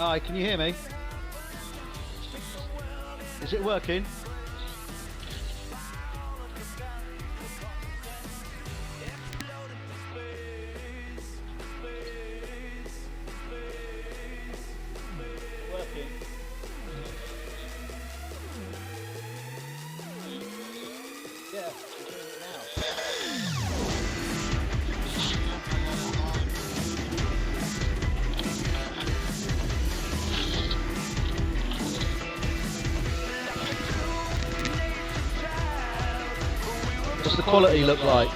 Hi, can you hear me? Is it working? Working. Yeah, we're doing it now. What's the quality look like?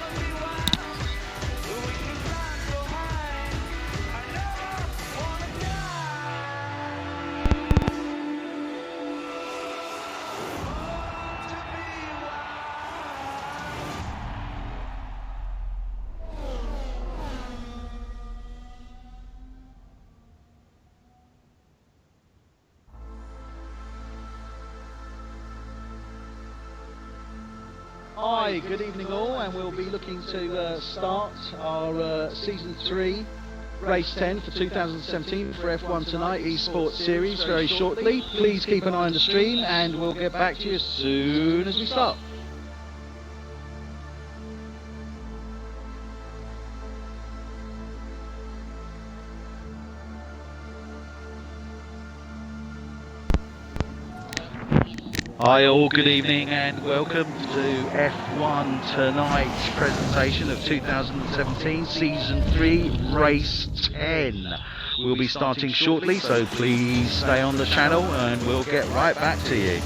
Hi, good evening all, and we'll be looking to start our Season 3, Race 10 for 2017 for F1 Tonight eSports Series very shortly. Please keep an eye on the stream and we'll get back to you as soon as we start. Hi all, good evening and welcome to F1 Tonight's presentation of 2017 Season 3 Race 10. We'll be starting shortly, so please stay on the channel and we'll get right back to you.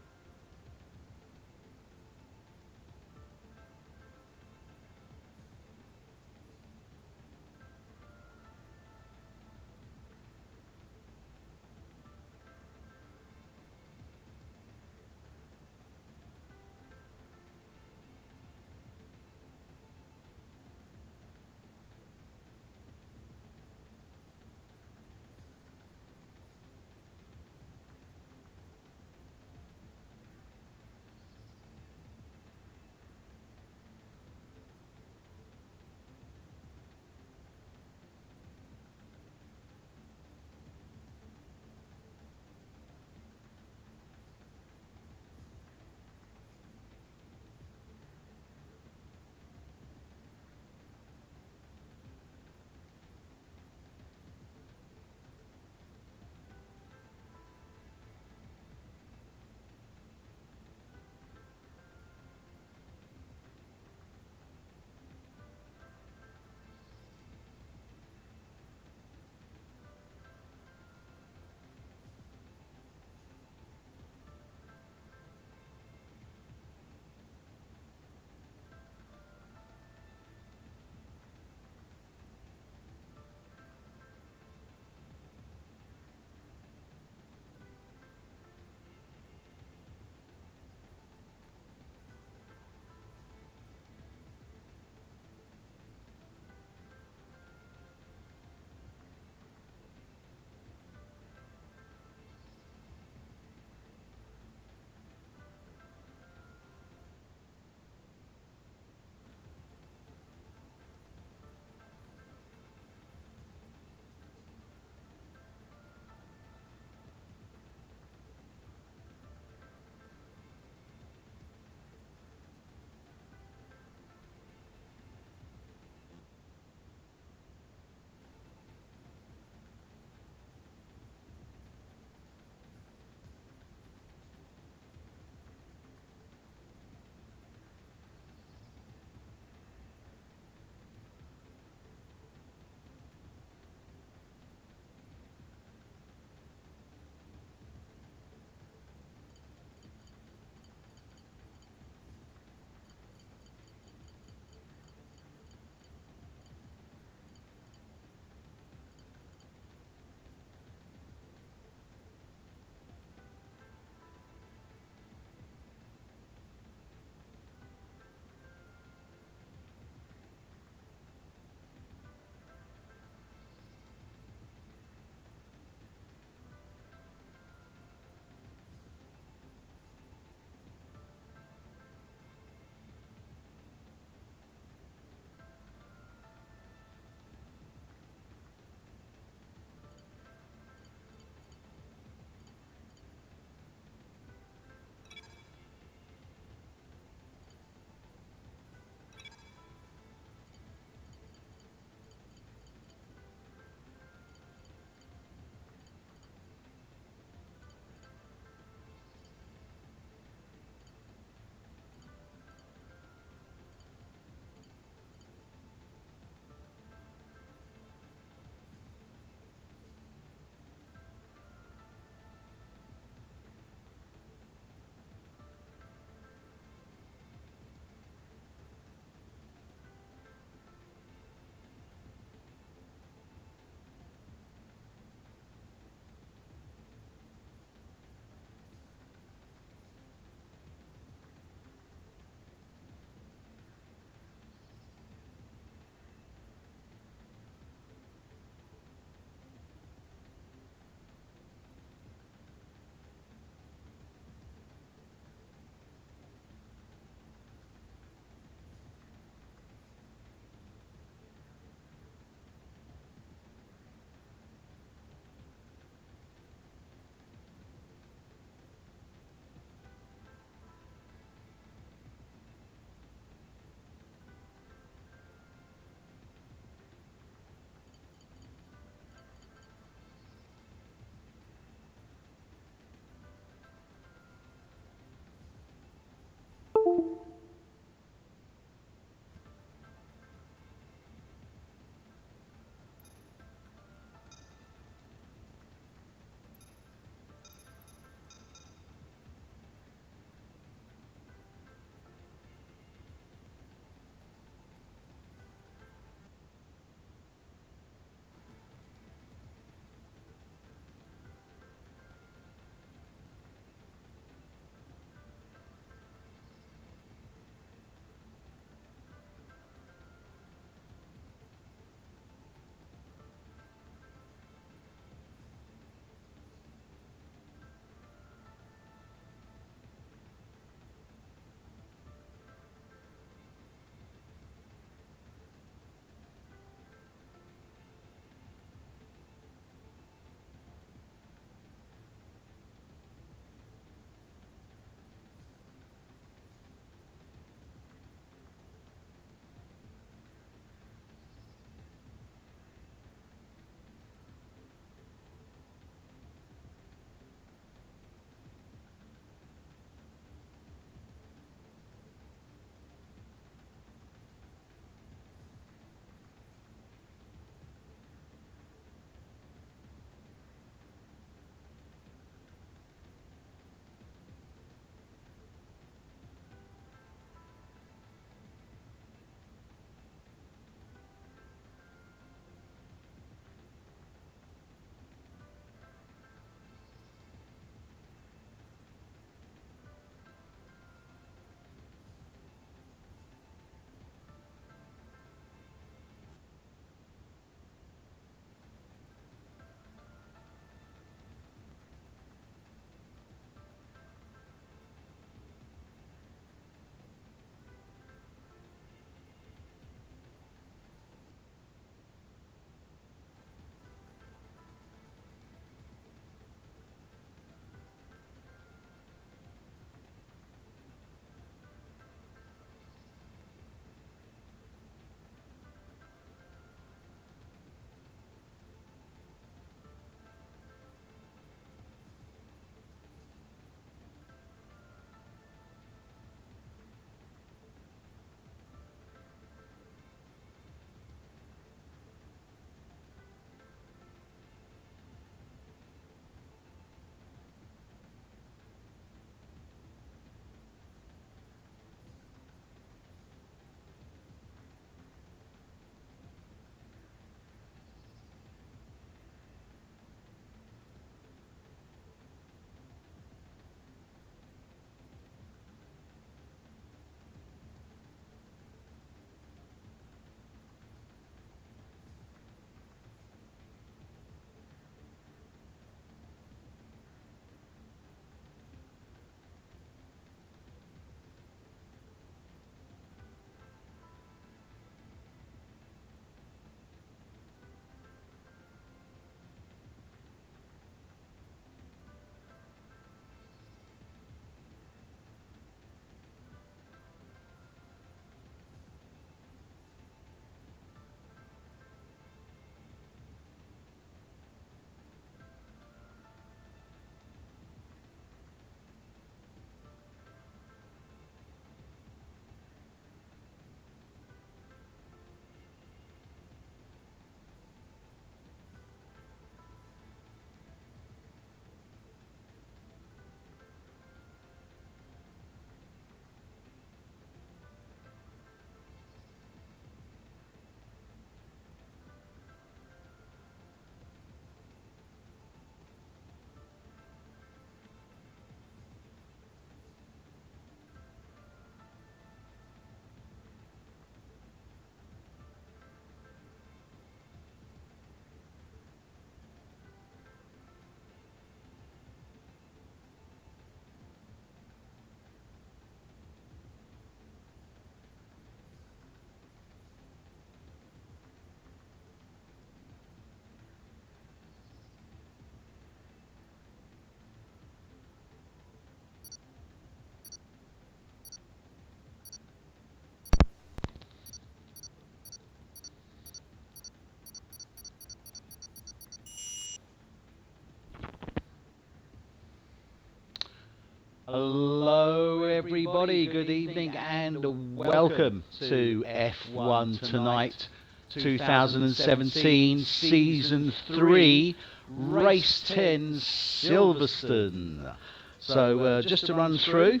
Hello everybody, good evening and welcome to F1 Tonight 2017 Season 3 Race 10 Silverstone. So just to run through,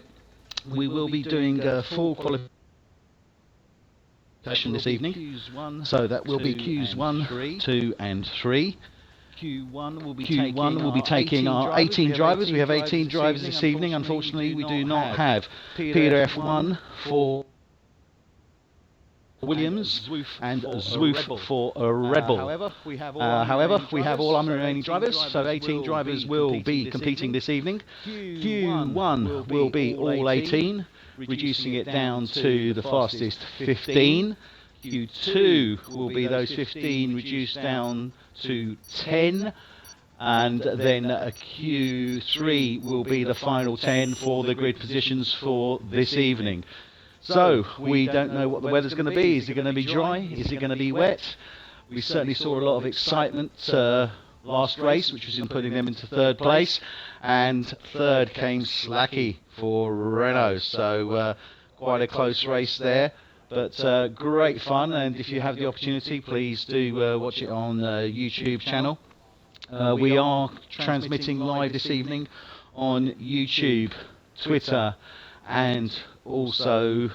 we will be doing a full qualification this evening. So that will be Qs 1, 2 and 3. Q1 will be taking our 18 drivers. We have 18 drivers this evening. Unfortunately, we do not have Peter F1 for Williams and Zwoof for Red Bull. However, we have all our remaining drivers, so 18 drivers will be competing this evening. Q1 will be all 18, reducing it down to the fastest 15. Q2 will be those 15 reduced down to 10, and then Q3 will be the final 10 for the grid positions for this evening. So we don't know what the weather's going to be. Is it going to be dry? Is it going to be wet? We certainly saw a lot of excitement last race, which was in putting them into third place, and third came Slacky for Renault. So quite a close race there. But great fun, and if you have the opportunity, please do watch it on the YouTube channel. We are transmitting live this evening on YouTube, Twitter, and also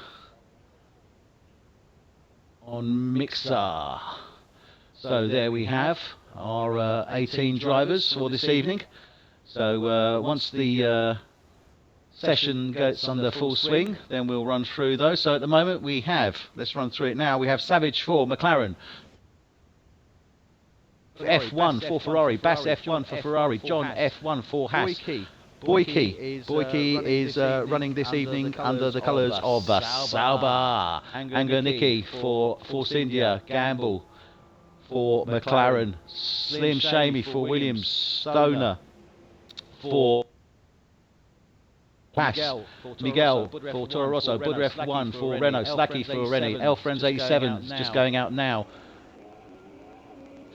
on Mixer. So there we have our 18 drivers for this evening. So once the session gets under full swing, then we'll run through those. So at the moment we have, let's run through it now, we have Savage for McLaren, F1 for Ferrari, Bass F1 for Ferrari, John F1 for Haas, Boyke is running this evening under the colours of Sauber, Angernicki for Force India, Gamble for McLaren, Slim Shamey for Williams, Stoner for Pass, Miguel for Toro Rosso, Buddha F1 for Renault, Slacky for Rennie, Elfriends 87 just going out now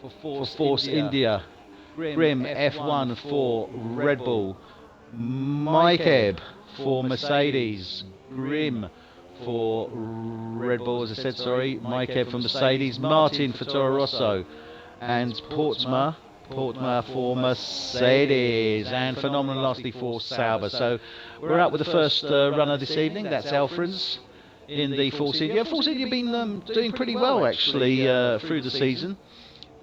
for Force India, Grim F1 for Red Bull, Mike Ebb for Mercedes, Grim for Red Bull, as I said, sorry, Mike Ebb for Mercedes, Martin for Toro Rosso, and Portsma for Mercedes, and Phenomenal lastly for Sauber. So we're out with the first runner this evening. That's Elfriends in the Force India. Force India have been doing pretty well actually through the season.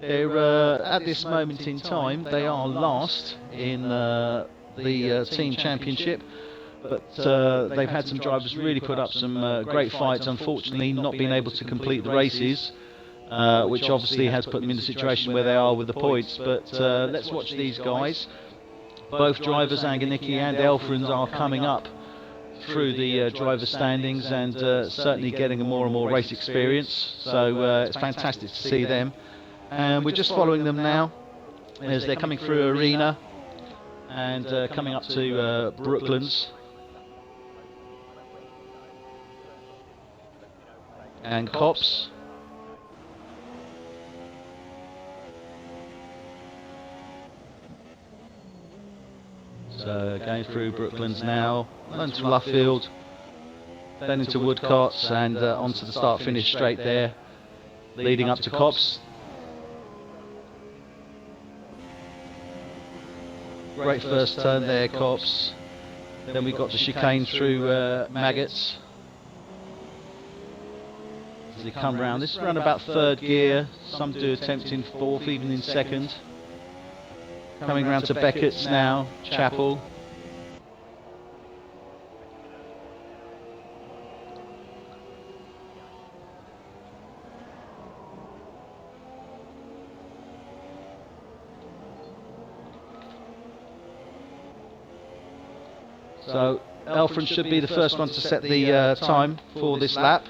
They're at this moment in time they are last in the team championship, but they've had some drivers really put up some great fights. Unfortunately, not being able to complete the races. Which obviously has put them in the situation where they are with the points. But let's watch these guys. Both drivers, Angernicki and Elfriends, are coming up through the driver standings and certainly getting more and more race experience. So it's fantastic to see them. And we're just following them now as they're coming through Arena and coming up to Brooklands. And Copse. So going through Brooklands now, onto Luffield, then into Woodcots, and onto the start-finish straight there, leading up to Copse. Great first turn there, Copse. Then we got the chicane through Maggots. As they come round, this is around about third gear. Some do attempt in fourth, even in second. Coming round to Beckett's now, Chapel. So Elfriends should be the first one to set the time for this lap.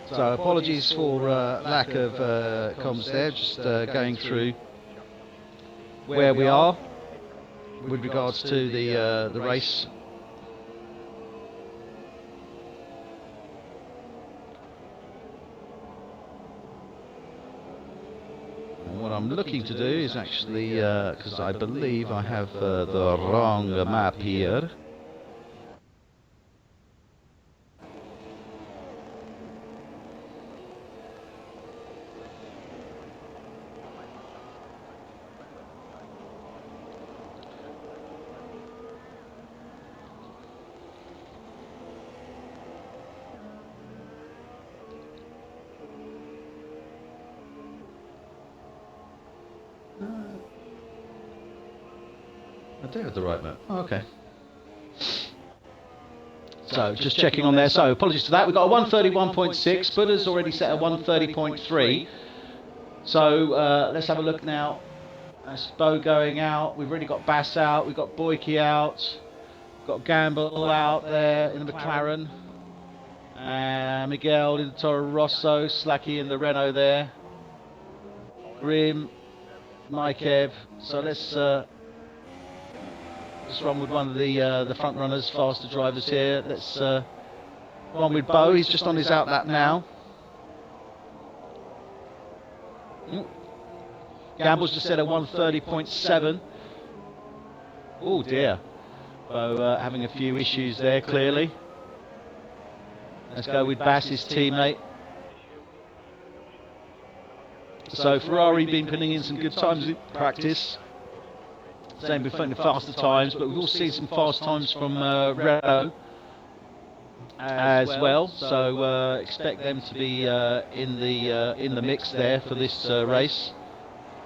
So apologies for lack of comms there, just going through where we are with regards to the race. And what I'm looking to do is actually, because I believe I have the wrong map here. I do have the right map. Oh, okay. So just checking on there. So apologies for that. We've got a 131.6. Buddha's already set a 130.3. So let's have a look now. That's Bo going out. We've already got Bass out. We've got Boyke out. We've got Gamble out there in the McLaren. Miguel in the Toro Rosso. Slacky in the Renault there. Grim. Mike Ev. So let's run with one of the front runners, faster drivers here. Let's run with Bo. He's just on his out lap now. Gamble's just set a 130.7. Oh dear. Bo having a few issues there, clearly. Let's go with Bass, his teammate. So Ferrari been putting in some good times in practice. Same with the faster times, but we've also seen some fast times from Renault as well. So expect them to be in the mix there for this race.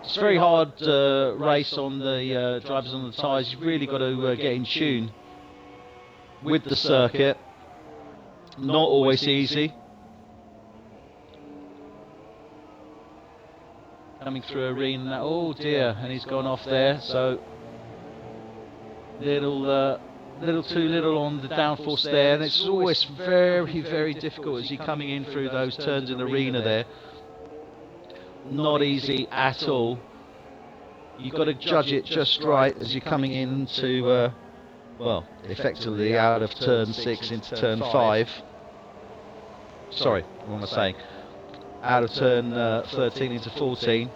It's a very hard race on the drivers on the tyres. You've really got to get in tune with the circuit. Not always easy. Coming through arena. Oh dear, and he's gone off there. So little too little on the downforce there, and it's always very difficult as you're coming in through those turns in the arena there. Not easy at all. You've got to judge it just right as you're coming into well, effectively out of turn 6 into turn 5. Sorry, what am I saying? Out of turn 13 into 14.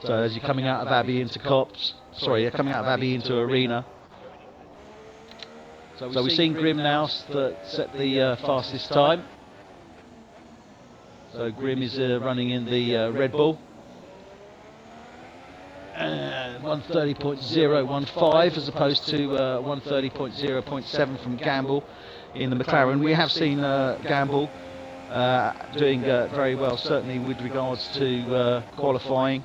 So as you're coming out of Abbey into Cops, sorry, you're coming out of Abbey into Arena. So we've seen Grim now set the fastest time. So Grim is running in the Red Bull. And 130.015 as opposed to 130.0.7 from Gamble in the McLaren. We have seen Gamble doing very well, certainly with regards to qualifying.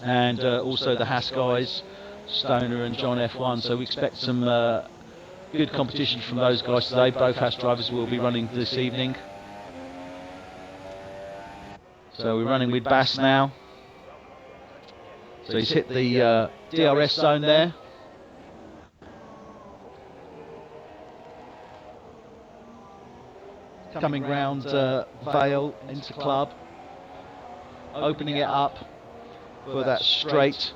And also the Haas guys, Stoner and John F1, so we expect some good competition from those guys today. Both Haas drivers will be running this evening. So we're running with Bass now. So he's hit the DRS zone there. Coming round Vale into Club, opening it up for that straight,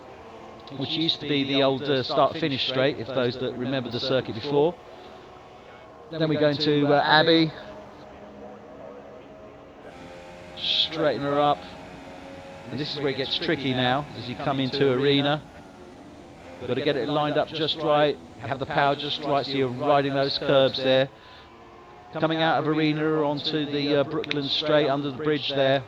which used to be the old start-finish straight, if those that remember the circuit before. Then we go into Abbey, straighten her up, and this is where it gets tricky now, as you come into Arena. You've got to get it lined up just right, have the power just right, so you're riding those curbs there. Coming out of Arena onto the Brooklyn straight under the bridge there.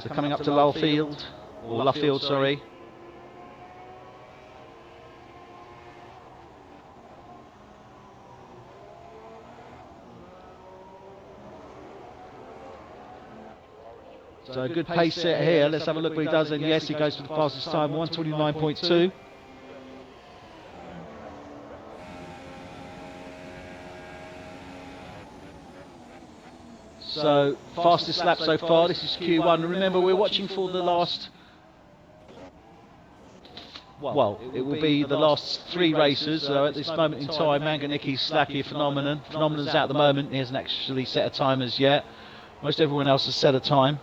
So coming up to Luffield, sorry. So a good pace set here. Let's have a look what he does. And yes, he goes for the fastest time, 129.2. So fastest lap so far. This is Q1. Remember, we're watching for the last well, it will be the last 3 races. So at this moment in time, Manganiki, Slacky, Phenomenon. Phenomenon's out at the moment. He hasn't actually set a time as yet. Most everyone else has set a time.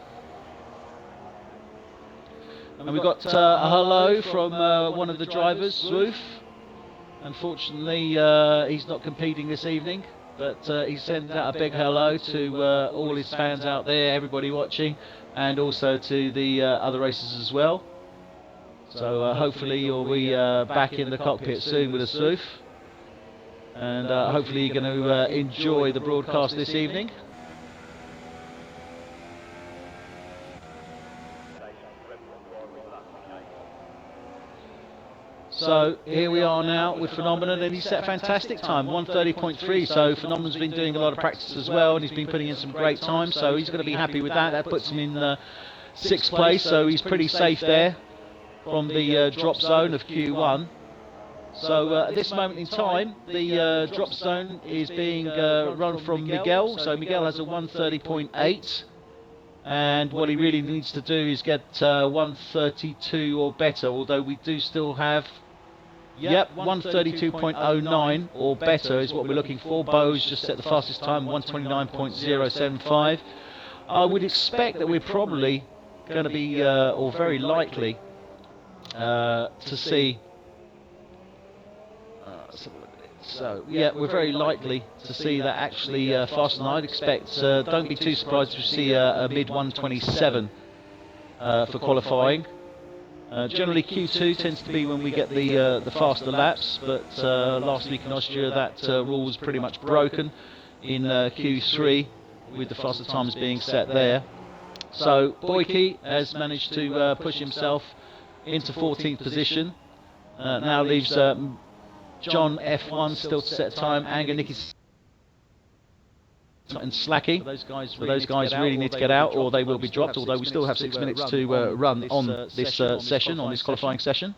And we've got a hello from one of the drivers, Zwoof. Unfortunately, he's not competing this evening, but he sent out a big hello to all his fans out there, everybody watching, and also to the other races as well. So hopefully you'll be back in the cockpit soon with us, Zwoof. And hopefully you're going to enjoy the broadcast this evening. So here we are now with Phenomenon, and he set a fantastic time, 1:30.3. So Phenomenon's been doing a lot of practice as well, and he's been putting in some great times. So he's going to be happy with that. That puts him in 6th place, so he's pretty safe there from the drop zone of Q1. So at this moment in time, the drop zone is being run from Miguel. So Miguel has a 1:30.8. And what he really needs to do is get 1:32 or better, although we do still have... Yep, 1:32.09 or better is what we're looking for. Bo's just set the fastest time, 1:29.075. I would expect that we're probably going to be, or very likely, to see... So, yeah, we're very likely to see that actually faster than I'd expect. Don't be too surprised if you see a mid-1:27 for qualifying. Generally Q2 tends to be when we get the faster laps, but last week in Austria that rule was pretty much broken in Q3 with the faster times being set there. So Boyke has managed to push himself into 14th position. Now leaves John F1 still to set a time, Anganiki and Slacky. So those guys really need to get out, or they will be dropped, although we still have 6 minutes to run on this session, on this qualifying session.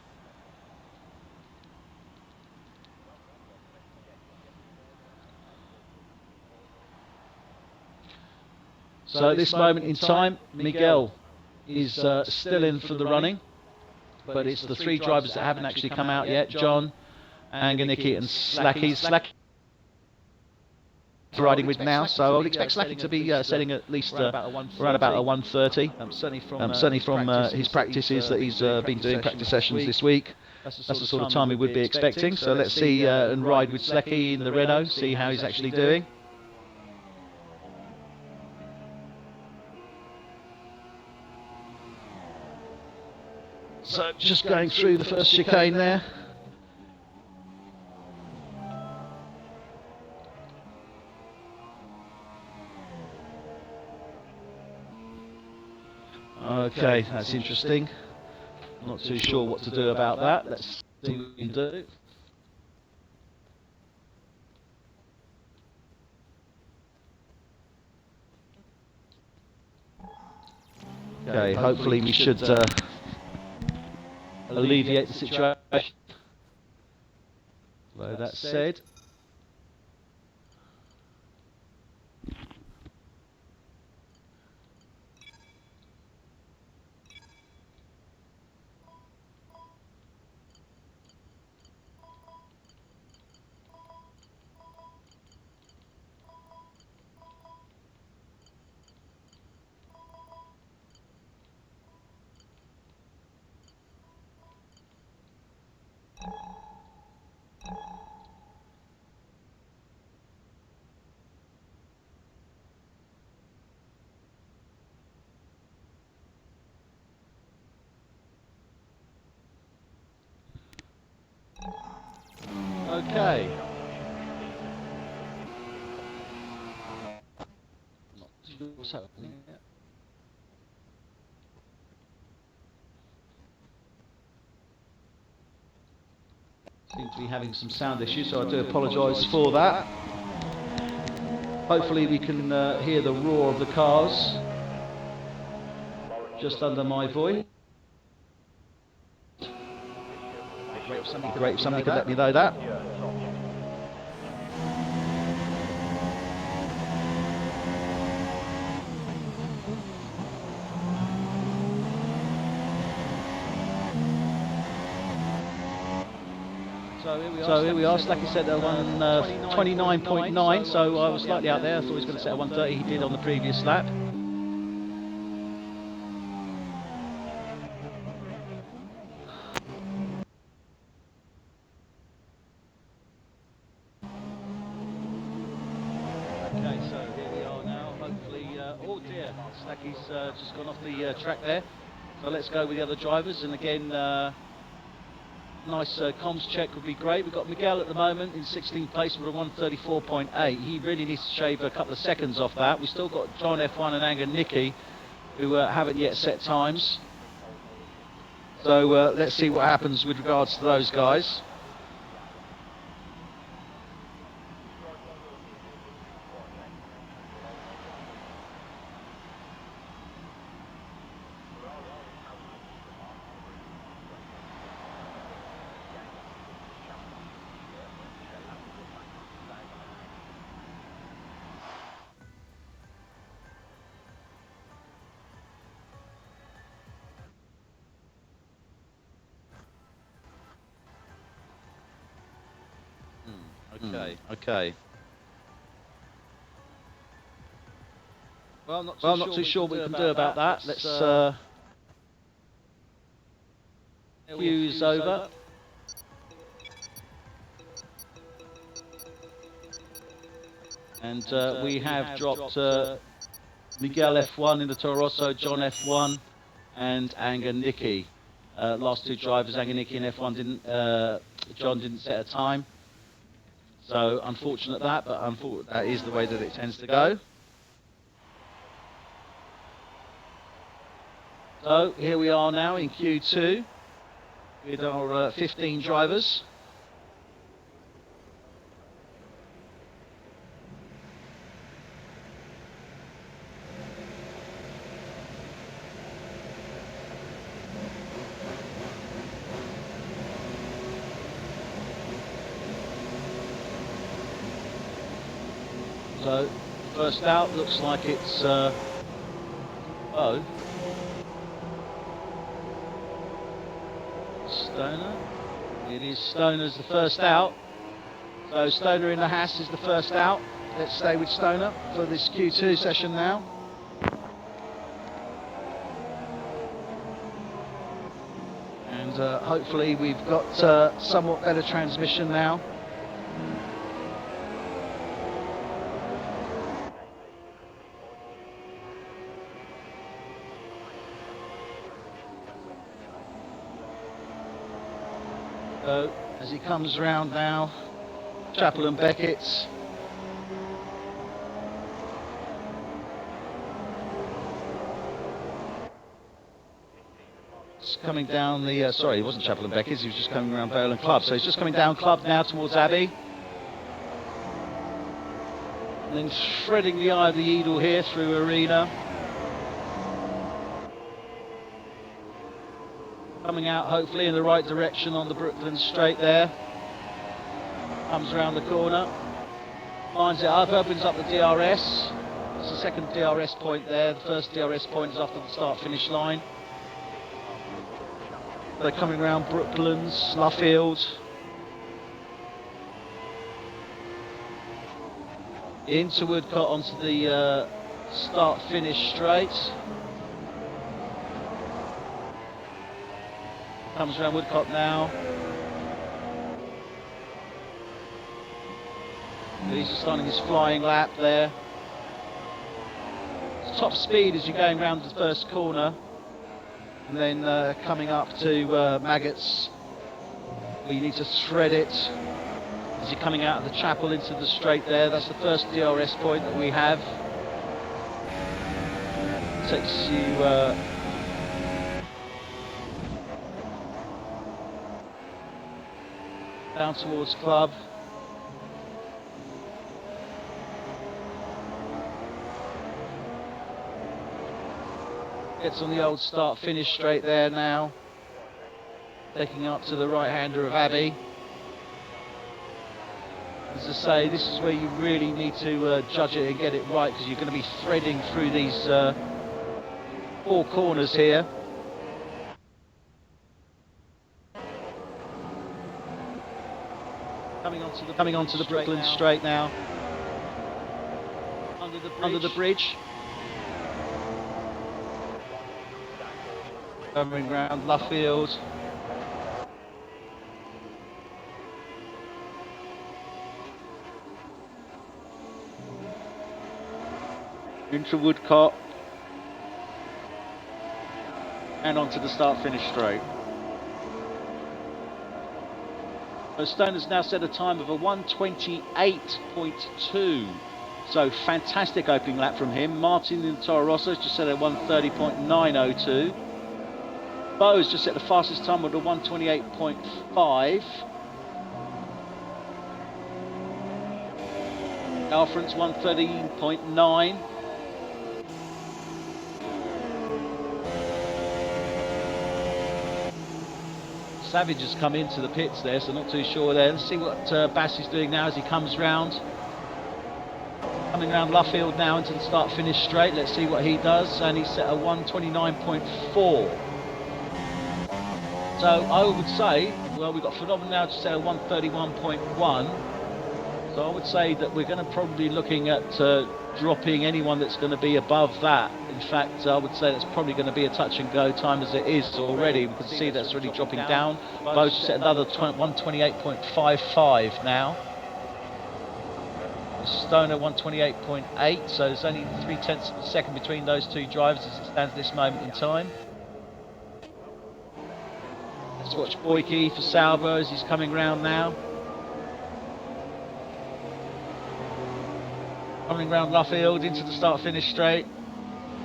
So at this moment in time, Miguel is still in for the running, but it's the 3 drivers that haven't actually come out yet, John, Anganiki and Slacky. Slacky riding with now, so I would expect Slacky to be setting at least around about a 1:30. Certainly from his practices that he's been doing practice sessions this week. That's the sort of time we would be expecting. So let's see and ride with Slacky in the Renault, see how he's actually doing. So just going through the first chicane there. Okay, that's interesting. Not too sure what to do about that. Let's see what we can do. Okay, hopefully we should alleviate the situation. Though that said, okay. Not sure what's happening yet. Seem to be having some sound issues, so I do apologise for that. Hopefully we can hear the roar of the cars just under my voice. Great if somebody could let me know that. So here we are. Slacky set at 29.9, so I was slightly out there. I thought he was going to set at 130. He did on the previous lap. Okay, so here we are now. Hopefully, oh dear, Slacky's just gone off the track there. So let's go with the other drivers. And again, nice comms check would be great. We've got Miguel at the moment in 16th place with a 134.8. He really needs to shave a couple of seconds off that. We've still got John F1 and Anger Nicky, who haven't yet set times. So let's see what happens with regards to those guys. Okay. Well, not too sure what we can do about that. Let's fuse over. And we have dropped Miguel F1 in the Toro Rosso, John F1 and Anger Nicky. Last two drivers, Anger Nicky and F1 didn't, John didn't set a time. So unfortunate that, but that is the way that it tends to go. So here we are now in Q2 with our 15 drivers. So, first out looks like it's Stoner. It is Stoner's the first out. So Stoner in the Haas is the first out. Let's stay with Stoner for this Q2 session now. And hopefully we've got somewhat better transmission now. So, as he comes round now, Chapel and Beckett's. It's coming down the, sorry, it wasn't Chapel and Beckett's, he was just coming around Vale and Club. So he's just coming down Club now towards Abbey. And then threading the eye of the Eagle here through Arena. Coming out hopefully in the right direction on the Brooklyn straight there. Comes around the corner, lines it up, opens up the DRS. That's the second DRS point there. The first DRS point is after the start-finish line. They're coming around Brooklands, Luffield. Into Woodcott onto the start-finish straight. Comes around Woodcott now. He's just starting his flying lap there. It's top speed as you're going around the first corner. And then coming up to Maggots, where you need to thread it as you're coming out of the chapel into the straight there. That's the first DRS point that we have. Takes you down towards Club. Gets on the old start-finish straight there now. Taking up to the right-hander of Abbey. As I say, this is where you really need to judge it and get it right, because you're going to be threading through these four corners here. coming onto the Brooklyn straight now. Under the bridge. Coming round Luffield. Into Woodcock. And onto the start-finish straight. So Stone has now set a time of a 1:28.2. So fantastic opening lap from him. Martin in the Toro Rosso has just set a 1:30.902. Bo has just set the fastest time with a 1:28.5. Alfred's 1:13.9. Savage has come into the pits there, so not too sure there. Let's see what Bass is doing now as he comes round. Coming round Luffield now into the start-finish straight. Let's see what he does. And he's set a 1:29.4. So I would say, well, we've got Phenomenal now to set a 1:31.1. So I would say that we're going to probably be looking at dropping anyone that's going to be above that. In fact, I would say that's probably going to be a touch and go time as it is already. We can see that's really dropping down. Bo's set another 1:28.55 now. Stoner 1:28.8, so there's only 0.3 of a second between those two drivers as it stands at this moment in time. Let's watch Boyke for Sauber as he's coming round now. Coming round Luffield into the start-finish straight.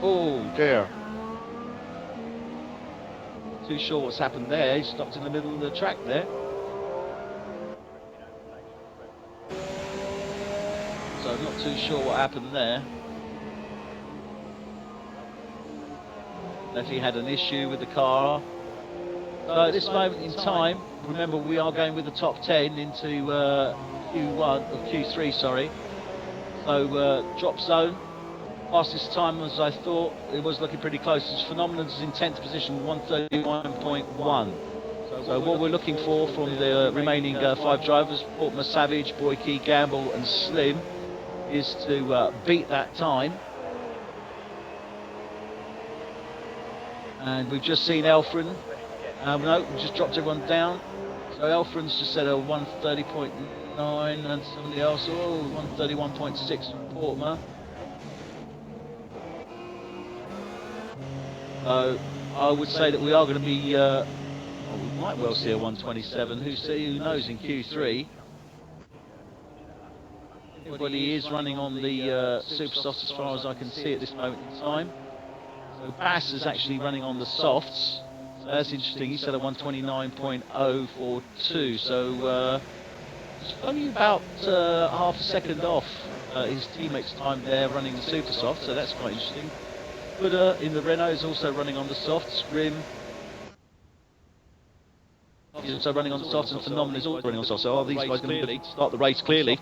Oh dear. Too sure what's happened there. He stopped in the middle of the track there. So I'm not too sure what happened there. If he had an issue with the car. So at this moment in time, remember we are going with the top 10 into Q1 or Q3, sorry. So drop zone, fastest time as I thought, it was looking pretty close. It's Phenomenal's in 10th position, 1:31.1. So what we're looking for from the remaining 5 drivers, Portman, Savage, Boyke, Gamble and Slim, is to beat that time. And we've just seen Elfren. No, we just dropped everyone down. So Elfren's just set a 1:30.9 and somebody else, 1:31.6 from Portman. So I would say that we are going to be, well, we might well see a 1:27. Who knows in Q3? Everybody is running on the super softs as far as I can see at this moment in time. So Bass is actually running on the softs. So that's interesting. He said a 1:29.042. So it's only about half a second off his teammates' time there running the super soft. So that's quite interesting. Buddha in the Renault is also running on the softs. Grim is also running on the softs, and Phenomenal is also running on the softs. So are these guys going to start the race clearly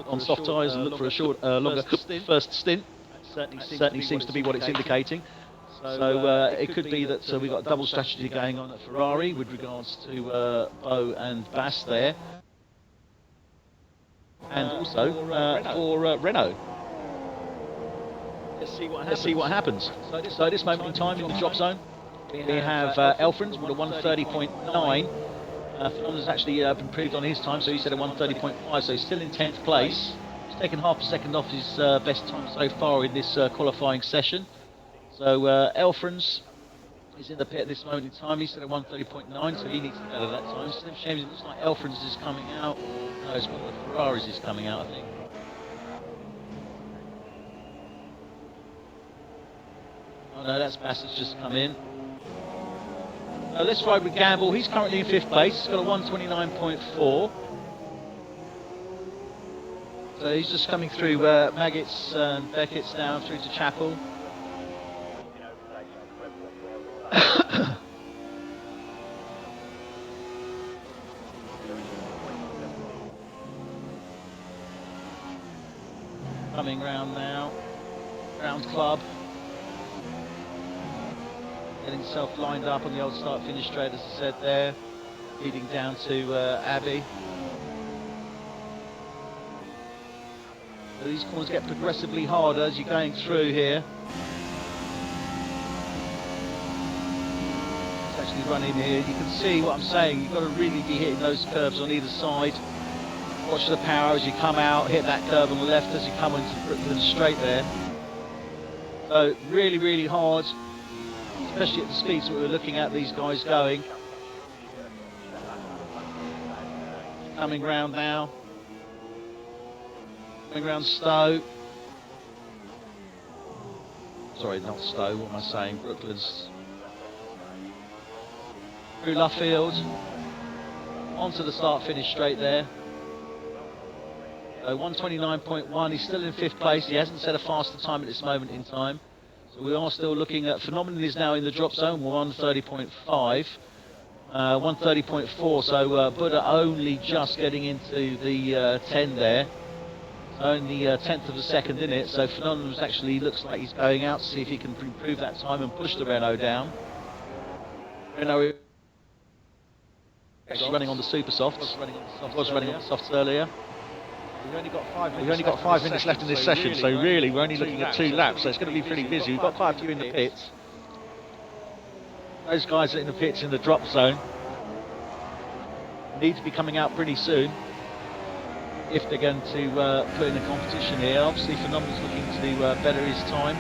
on soft tyres and look for a short, longer first stint? Certainly seems to be what it's indicating. So it could be that we've got a double strategy going on at Ferrari with regards to Bo and Bass there, and also for Renault. Let's see what happens. So at this moment in time in the drop zone, we have Elfren's with a 1:30.9. Phenomenal's actually improved on his time, so he said a 1:30.5, so he's still in 10th place. He's taken half a second off his best time so far in this qualifying session. So Elfren's is in the pit at this moment in time. He said a 1:30.9, so he needs to better that time. Slim Shame, it looks like Elfren's is coming out. No, it's one of the Ferraris is coming out, I think. Oh no, that's Bass's just come in. Let's ride with Gamble. He's currently in 5th place. He's got a 1:29.4. So he's just coming through Maggots and Beckett's down through to Chapel. Coming round now. Round Club. Getting himself lined up on the old start-finish straight, as I said there, leading down to Abbey. So these corners get progressively harder as you're going through here. It's actually running here. You can see what I'm saying. You've got to really be hitting those curves on either side. Watch the power as you come out, hit that curve on the left as you come into Brooklyn straight there. So really, really hard, especially at the speeds that we were looking at these guys going. Coming round now. Coming round Stowe. Sorry, not Stowe, what am I saying? Brooklands. Through Luffield. Onto the start finish straight there. 129.1, he's still in 5th place. He hasn't set a faster time at this moment in time. So we are still looking at, Phenomenon is now in the drop zone, 130.5. 130.4, so Buddha only just getting into the 10 there. Only 10th of a second in it, so Phenomenon actually looks like he's going out to see if he can improve that time and push the Renault down. Renault actually running on the super softs. Was running on the softs earlier. We've only got 5 minutes left in this session, so really we're only looking at 2 laps, so it's going to be pretty busy. We've got quite a few in the pits. Those guys in the pits in the drop zone need to be coming out pretty soon if they're going to put in a competition here. Obviously Phenomenal's looking to better his time.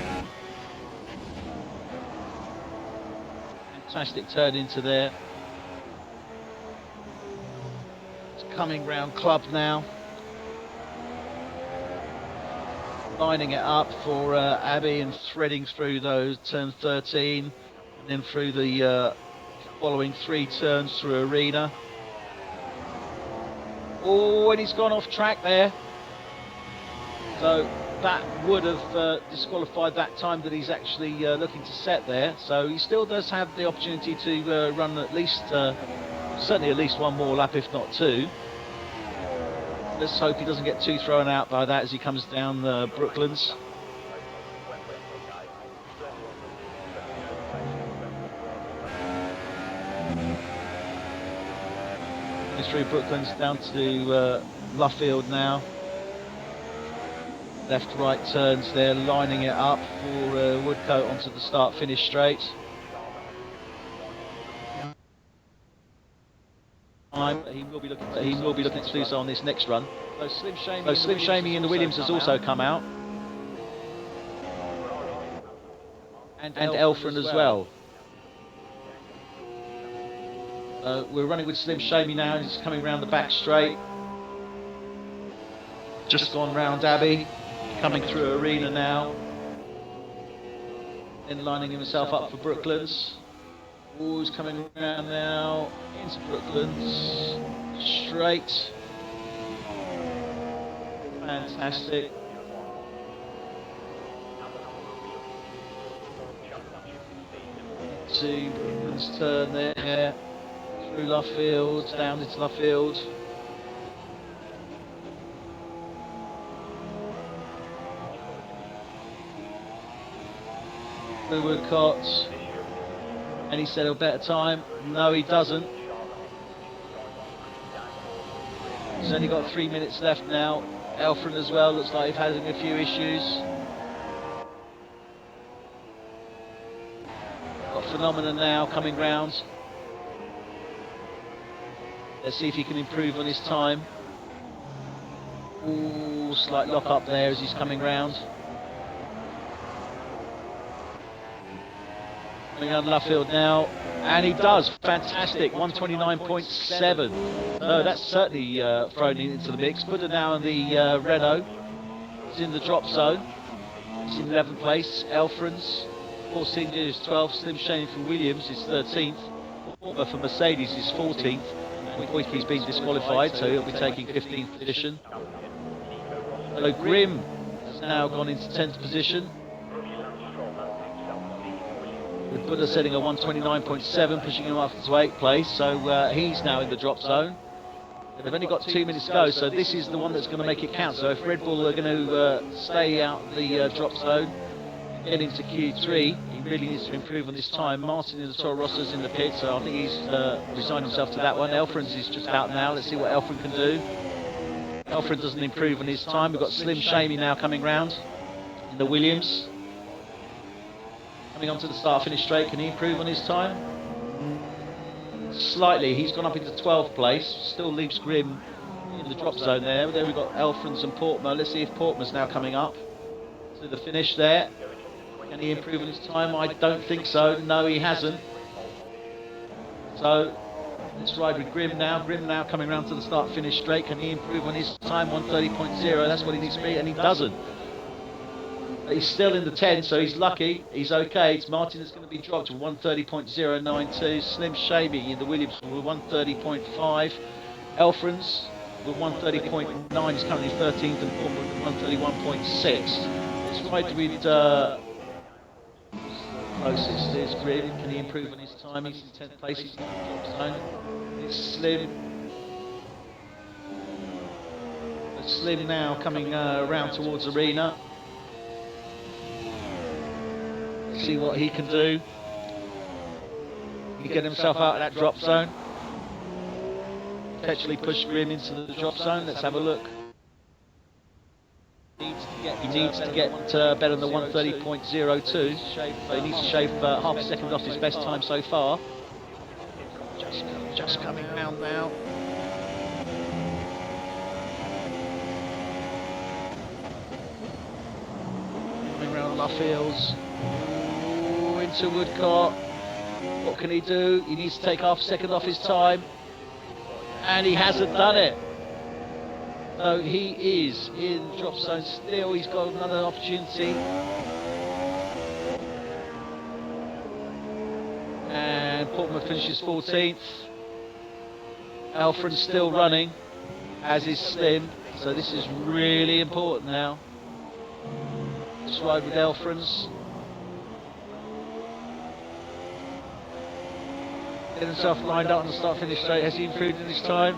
Fantastic turn into there. It's coming round Club now. Lining it up for Abbey and threading through those turn 13 and then through the following 3 turns through Arena. Oh, and he's gone off track there. So that would have disqualified that time that he's actually looking to set there. So he still does have the opportunity to run at least, certainly at least 1 more lap, if not 2. Let's hope he doesn't get too thrown out by that as he comes down Brooklands. Through Brooklands down to Luffield now. Left, right turns there, lining it up for Woodcote onto the start finish straight. He will be looking to do so on this next run. So Slim Shamy in the Williams has also come out. And Elfrin as well. We're running with Slim Shamy now, he's coming round the back straight. Just gone round Abbey, coming through Arena now. Then lining himself up for Brooklands. Oh, he's coming around now into Brooklands. Straight. Fantastic. To Brooklands turn there. Through Luffield, down into Luffield. Through Woodcott. And he said a better time. No, he doesn't. He's only got 3 minutes left now. Elfrin as well, looks like he's having a few issues. Got Phenomenon now coming round. Let's see if he can improve on his time. Ooh, slight lock up there as he's coming round. Coming on Luffield now, and he does, fantastic, 129.7. So that's certainly thrown into the mix. Put it now in the Renault. He's in the drop zone. He's in 11th place. Elfrins, Force India is 12th. Slim Shane for Williams is 13th. But for Mercedes is 14th. Boyke's been disqualified, so he'll be taking 15th position. So Grimm has now gone into 10th position. With Buddha setting a 129.7, pushing him up to 8th place, so he's now in the drop zone. They've only got 2 minutes to go, so this is the one that's going to make it count. So if Red Bull are going to stay out the drop zone, get into Q3, he really needs to improve on this time. Martin in the Toro Rosso's in the pit, so I think he's resigned himself to that one. Elfrins is just out now. Let's see what Elfrin can do. Alfred doesn't improve on his time. We've got Slim Shamey now coming round in the Williams. Coming onto the start-finish straight, can he improve on his time? Slightly, he's gone up into 12th place. Still leaves Grimm in the drop zone there. But then we've got Elfrans and Portmer. Let's see if Portmer's now coming up to the finish there. Can he improve on his time? I don't think so. No, he hasn't. So let's ride with Grimm now. Grimm now coming round to the start-finish straight. Can he improve on his time? 1:30.0. That's what he needs to be, and he doesn't. He's still in the 10, so he's lucky. He's okay. It's Martin that's going to be dropped to 1:30.092. Slim Shamey in the Williams with 1:30.5. Elfrans with 1:30.9 is currently 13th, and Portman with 1:31.6. Let's ride with closest. There's Grimm. Can he improve on his time? He's in 10th place. He's in the top zone. It's Slim. Slim now coming around towards Arena. See what he can do. He can get himself out of that drop zone. Potentially push Grimm into the drop zone. Let's have a look. He needs to get better than the 1:30.02. So he needs to shave half a second off his best time so far. Just coming round now. Coming round Luffields. Into Woodcock. What can he do? He needs to take half a second off his time, and he hasn't done it. So he is in drop zone still. He's got another opportunity, and Portman finishes 14th. Alfred's still running, as is Slim. So this is really important now. Let's ride with Elfrans. Get himself lined up on the start-finish straight. Has he improved in his time?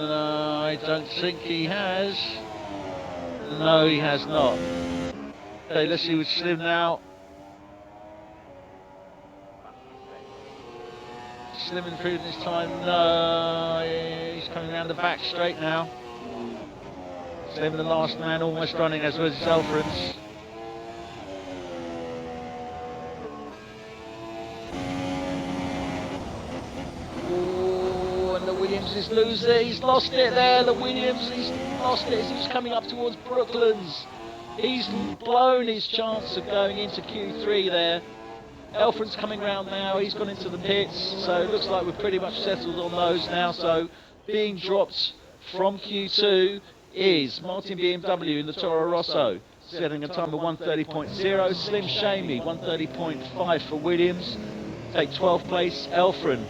No, I don't think he has. No, he has not. Okay, let's see with Slim now. Slim improved in his time. No, he's coming around the back straight now. Slim, the last man, almost running as well as Elfrans. Williams is losing. He's lost it there. The Williams, he's lost it as he's coming up towards Brooklands. He's blown his chance of going into Q3 there. Elfrand's coming round now. He's gone into the pits. So it looks like we're pretty much settled on those now. So being dropped from Q2 is Martin BMW in the Toro Rosso, setting a time of 1:30.0. Slim Shamey, 1:30.5 for Williams. Take 12th place. Elfrand,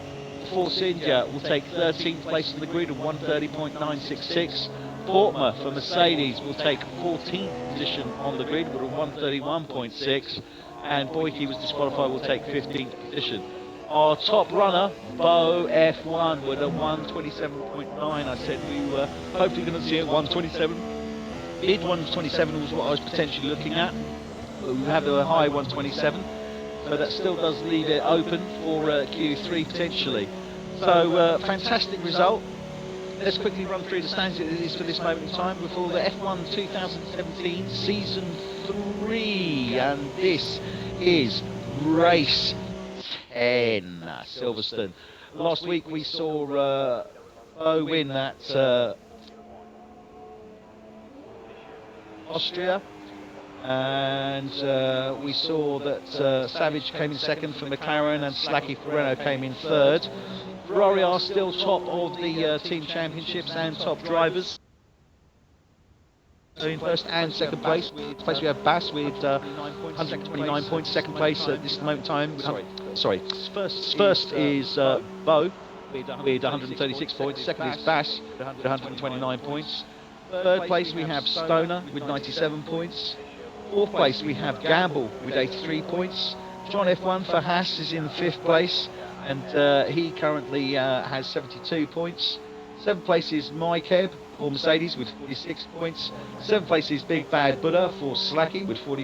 Force India, will take 13th place in the grid at 1:30.966. Portmer for Mercedes will take 14th position on the grid with a 1:31.6. And Boyke was disqualified, will take 15th position. Our top runner, Bo F1, with a 1:27.9. I said we were hopefully going to see it 1:27. Mid 1:27 was what I was potentially looking at. We have a high 1:27. So that still does leave it open for Q3 potentially. So fantastic result. Let's quickly run through the standings it is for this moment in time before the F1 2017 Season 3. And this is race 10, Silverstone. Last week we saw Bo win that Austria. And we saw that Savage came in second for McLaren and Slacky for Renault came in third. Ferrari are still top of the team championships and top drivers. So in first and second place. First place we have Bass with 129 points. Second place at this moment in time. First is Bo with 136 points. Second is Bass with 129 points. Third place we have Stoner with 97 points. Fourth place we have Gamble with 83 points. John F1 for Haas is in 5th place, and he currently has 72 points. 7th place is Mike Ebb for Mercedes with 46 points. 7th place is Big Bad Buddha for Slacky with for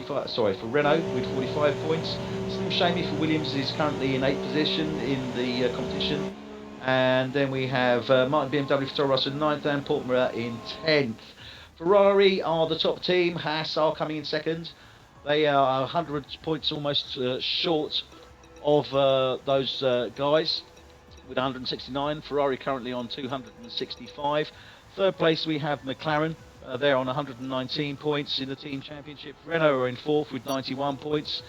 Renault with 45 points. Slim Shamey for Williams is currently in 8th position in the competition, And then we have Martin BMW for Toro Rosso in 9th and Portmara in 10th. Ferrari are the top team. Haas are coming in second. They are 100 points almost short of those guys with 169. Ferrari currently on 265. Third place we have McLaren. They're on 119 points in the team championship. Renault are in 4th with 91 points.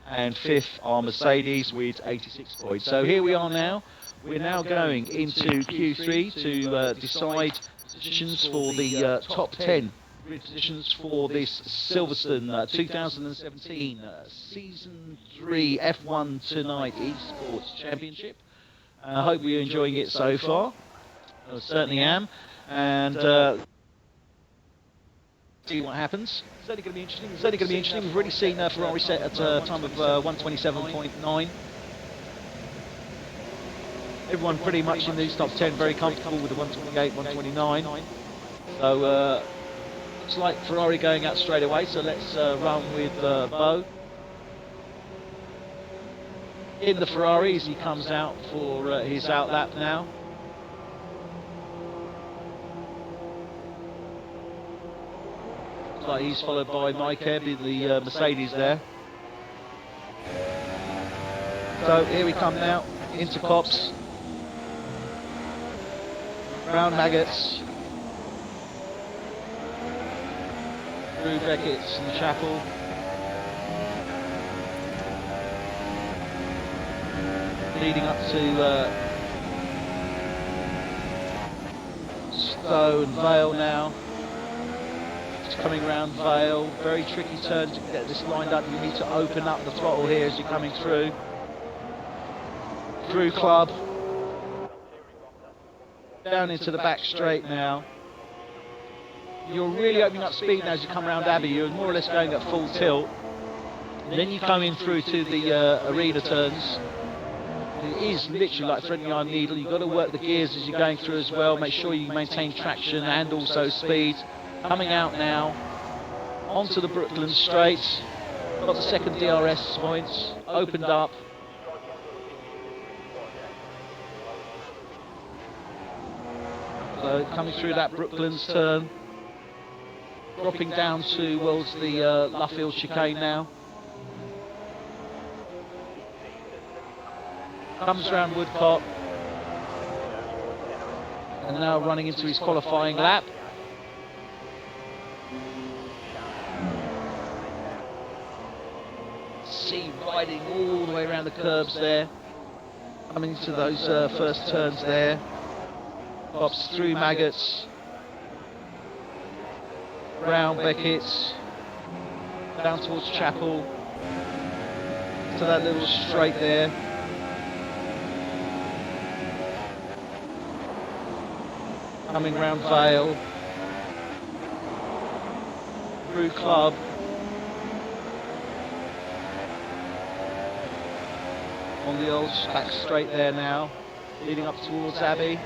And 5th are Mercedes with 86 points. So here we are now. We're now going into Q3 to decide positions for the top 10 positions for this Silverstone 2017 Season 3 F1 Tonight Esports Championship. I hope you're enjoying it so far. I certainly am. And see what happens. It's only going to be interesting. It's only going to be interesting. We've already seen Ferrari set at a time of 1:27.9. Everyone pretty much in these top 10 very comfortable with the 1:28, 1:29. So looks like Ferrari going out straight away. So let's run with Bo in the Ferrari as he comes out for his out lap now. Like he's followed by Mike Ebb in the Mercedes there. So here we come now into Cops, round Maggots, through Beckett's and Chapel, leading up to Stowe and Vale now. Coming round Vale, very tricky turn to get this lined up. You need to open up the throttle here as you're coming through. Through Club. Down into the back straight now. You're really opening up speed now as you come round Abbey. You're more or less going at full tilt. And then you come in through to the arena turns. It is literally like threading your needle. You've got to work the gears as you're going through as well. Make sure you maintain traction and also speed. Coming out now onto the Brooklyn straight. Got the second DRS points opened up. So coming through that Brooklands turn, dropping down towards the Luffield chicane now. Comes around Woodcock and now running into his qualifying lap. See riding all the way around the curbs there, coming into those first turns there. Pops through Maggots, round Beckett's, down towards Chapel, to that little straight there. Coming round Vale, through Club, on the old back straight there now, leading up towards Abbey.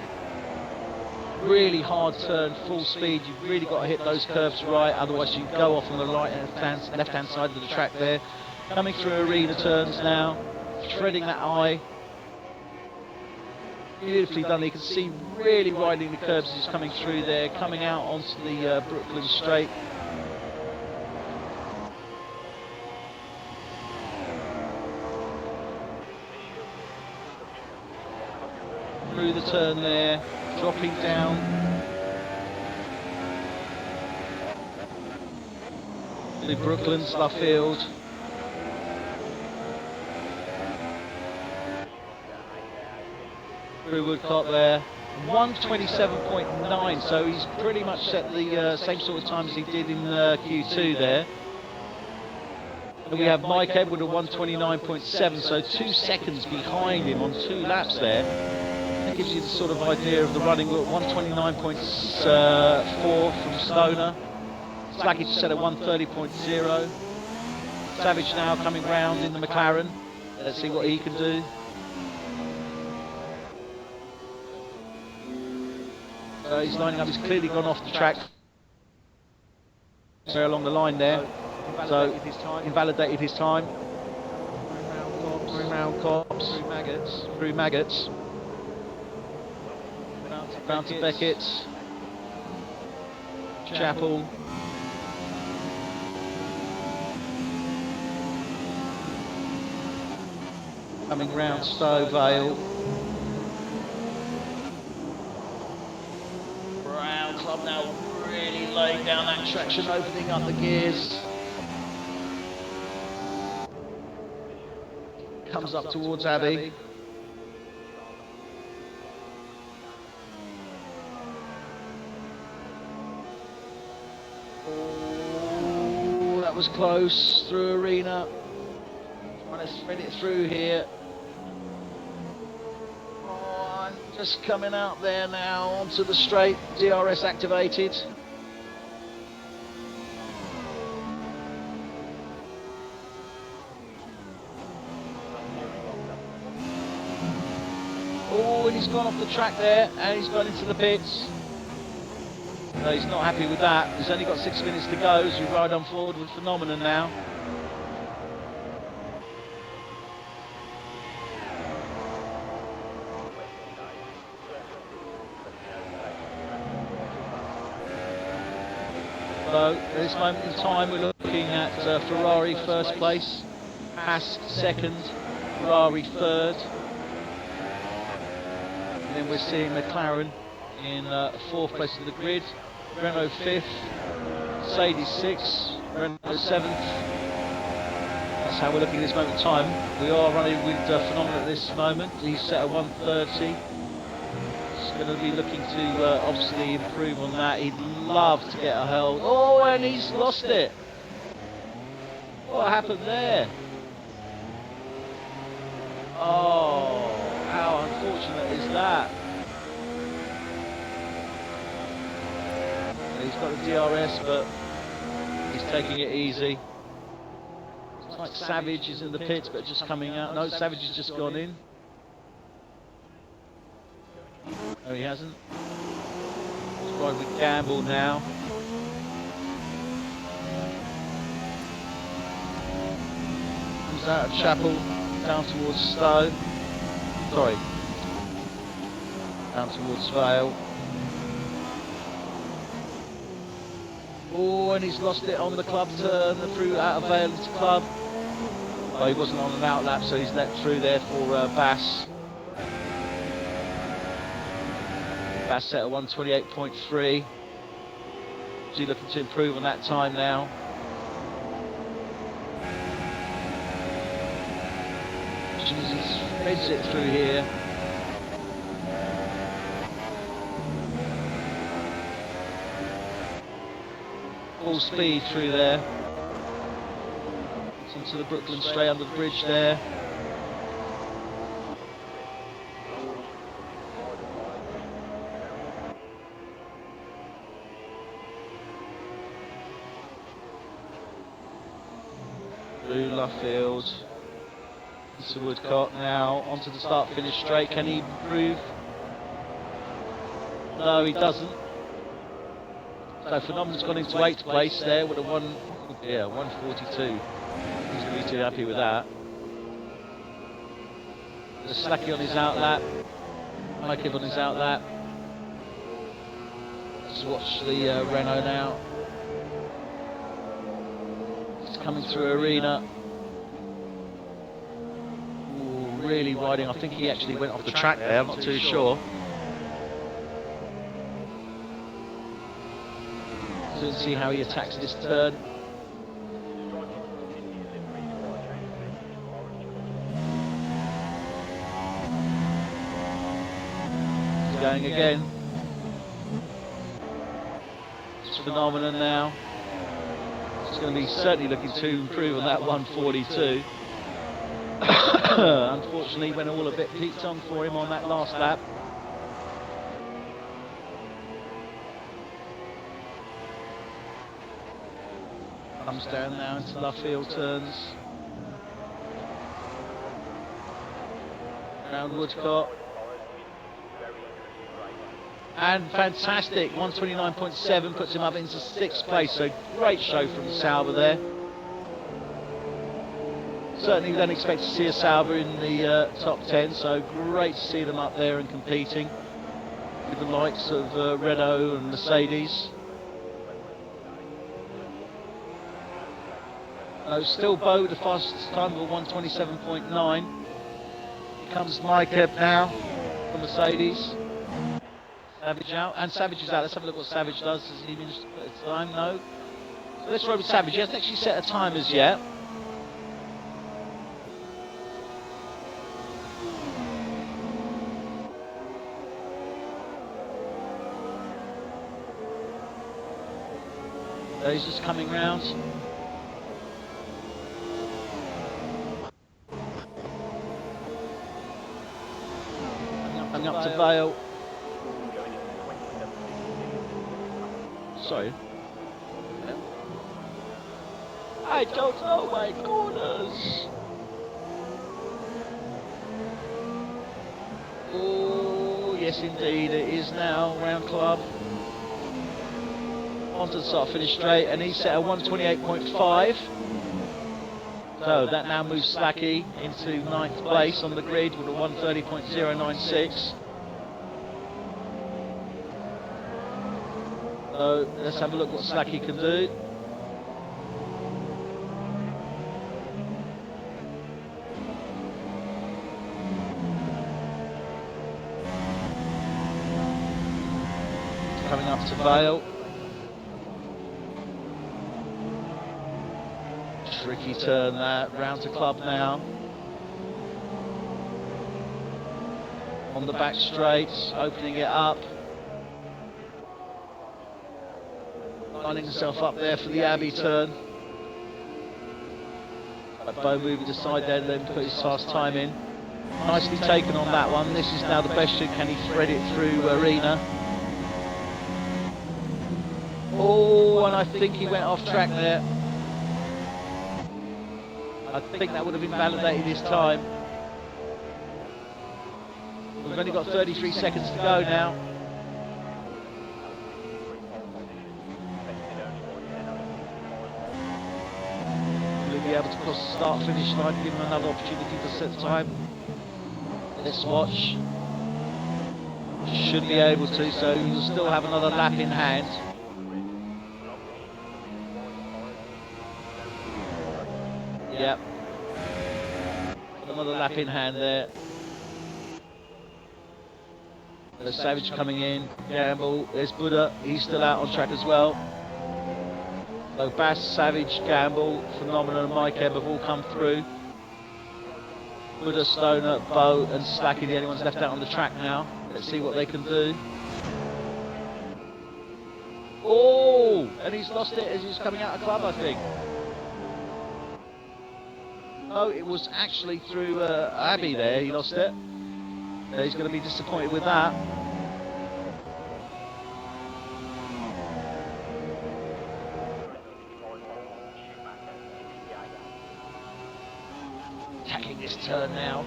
Really hard turn, full speed. You've really got to hit those curves right, otherwise you go off on the left-hand side of the track there. Coming through arena turns now, threading that eye. Beautifully done. You can see really riding the curbs as he's coming through there, coming out onto the Brooklyn straight. Through the turn there, dropping down. The Brooklyn, Luffield. Through Woodcock there. 1:27.9, so he's pretty much set the same sort of time as he did in Q2 there. And we have Mike Ebb with a 1:29.7, so 2 seconds behind him on 2 laps there. That gives you the sort of idea of the running. 1:29.4 from Stoner. Slacky just set at 1:30.0. Savage now coming round in the McLaren. Let's see what he can do. He's lining up. He's clearly gone off the track. Very along the line there. So invalidated his time. Through round Cops. Through Maggots. Round to Beckett. Chapel. Coming round Stowe Vale. Brown Club now really laying down that traction, opening up the gears. Comes up towards Abbey. Oh, that was close through arena. Trying to spread it through here. Oh, and just coming out there now onto the straight. DRS activated. Oh, and he's gone off the track there, and he's gone into the pits. No, he's not happy with that. He's only got 6 minutes to go as we ride on forward with Phenomenon now. So, at this moment in time, we're looking at Ferrari first place, Haas second, Ferrari third. And then we're seeing McLaren in fourth place of the grid, Renault fifth, Mercedes sixth, Renault seventh. That's how we're looking at this moment in time. We are running with Phenomenon at this moment. He's set at 130. He's going to be looking to obviously improve on that. He'd love to get a hold. Oh, and he's lost it. What happened there? Oh, how unfortunate is that? He's got the DRS, but he's taking it easy. It's like Savage is in the pits, but just coming out. No, Savage has just gone in. No, he hasn't. He's riding with Gamble now. Comes out of Chapel, down towards Stowe. Sorry. Down towards Vale. Oh, and he's lost it on the club turn through out of Vale into club. Oh, he wasn't on an outlap, so he's let through there for Bass. Bass set at 128.3. Is he looking to improve on that time now? He spreads it through here. Full speed through there. It's into the Brooklyn straight under the bridge there. Through Luffield. Into Woodcock now. Onto the start finish straight. Can he improve? No, he doesn't. So Phenomenon's gone into 8th place there with a 142. He's going to be too happy with that. There's Slacky on his outlap. Mikey on his outlap. Let's watch the Renault now. It's coming through arena. Ooh, really riding. I think he actually went off the track there. I'm not too sure. To see how he attacks this turn. He's going again. It's Phenomenon now. He's going to be certainly looking to improve on that 142. Unfortunately, went all a bit peaked on for him on that last lap. Comes down now into Luffield turns. Around Woodcock. And fantastic, 129.7 puts him up into 6th place, so great show from Sauber there. Certainly we don't expect to see a Sauber in the top 10, so great to see them up there and competing. with the likes of Renault and Mercedes. Still Bo, the fastest time of 1:27.9. Here comes Mike Ebb now from Mercedes. Savage out, and Savage is out. Let's have a look what Savage does. Has he managed to put a time? No. So let's ride with Savage. He hasn't actually set a time as yet. He's just coming round. Coming up to Vale. Sorry. I don't know my corners. Oh, yes indeed, it is now round club. Onto the start, finish straight, and he set a 1:28.5. So that now moves Slacky into 9th place on the grid with a 1:30.096. So let's have a look what Slacky can do. Coming up to Vale. Tricky turn that, round to club now. On the back straight, opening it up. Lining himself up there for the Abbey turn. Bo moving to side there, then put his fast time in. Nicely taken on that one. This is now the best shoot. Can he thread it through Arena? Oh, and I think he went off track there. I think that would have invalidated his time. We've only got 33 seconds to go now. Will he be able to cross the start-finish line, give him another opportunity to set time? Let's watch. Should be able to, so he'll still have another lap in hand. Yep. Another lap in hand there. There's Savage coming in. Gamble. There's Buddha. He's still out on track as well. So Bass, Savage, Gamble, Phenomenal, and Mike Ebb have all come through. Buddha, Stoner, Bo, and Slacky, the only ones left out on the track now. Let's see what they can do. Oh! And he's lost it as he's coming out of club, I think. Oh, it was actually through Abbey there, he lost it. He's going to be disappointed with that. Attacking this turn now.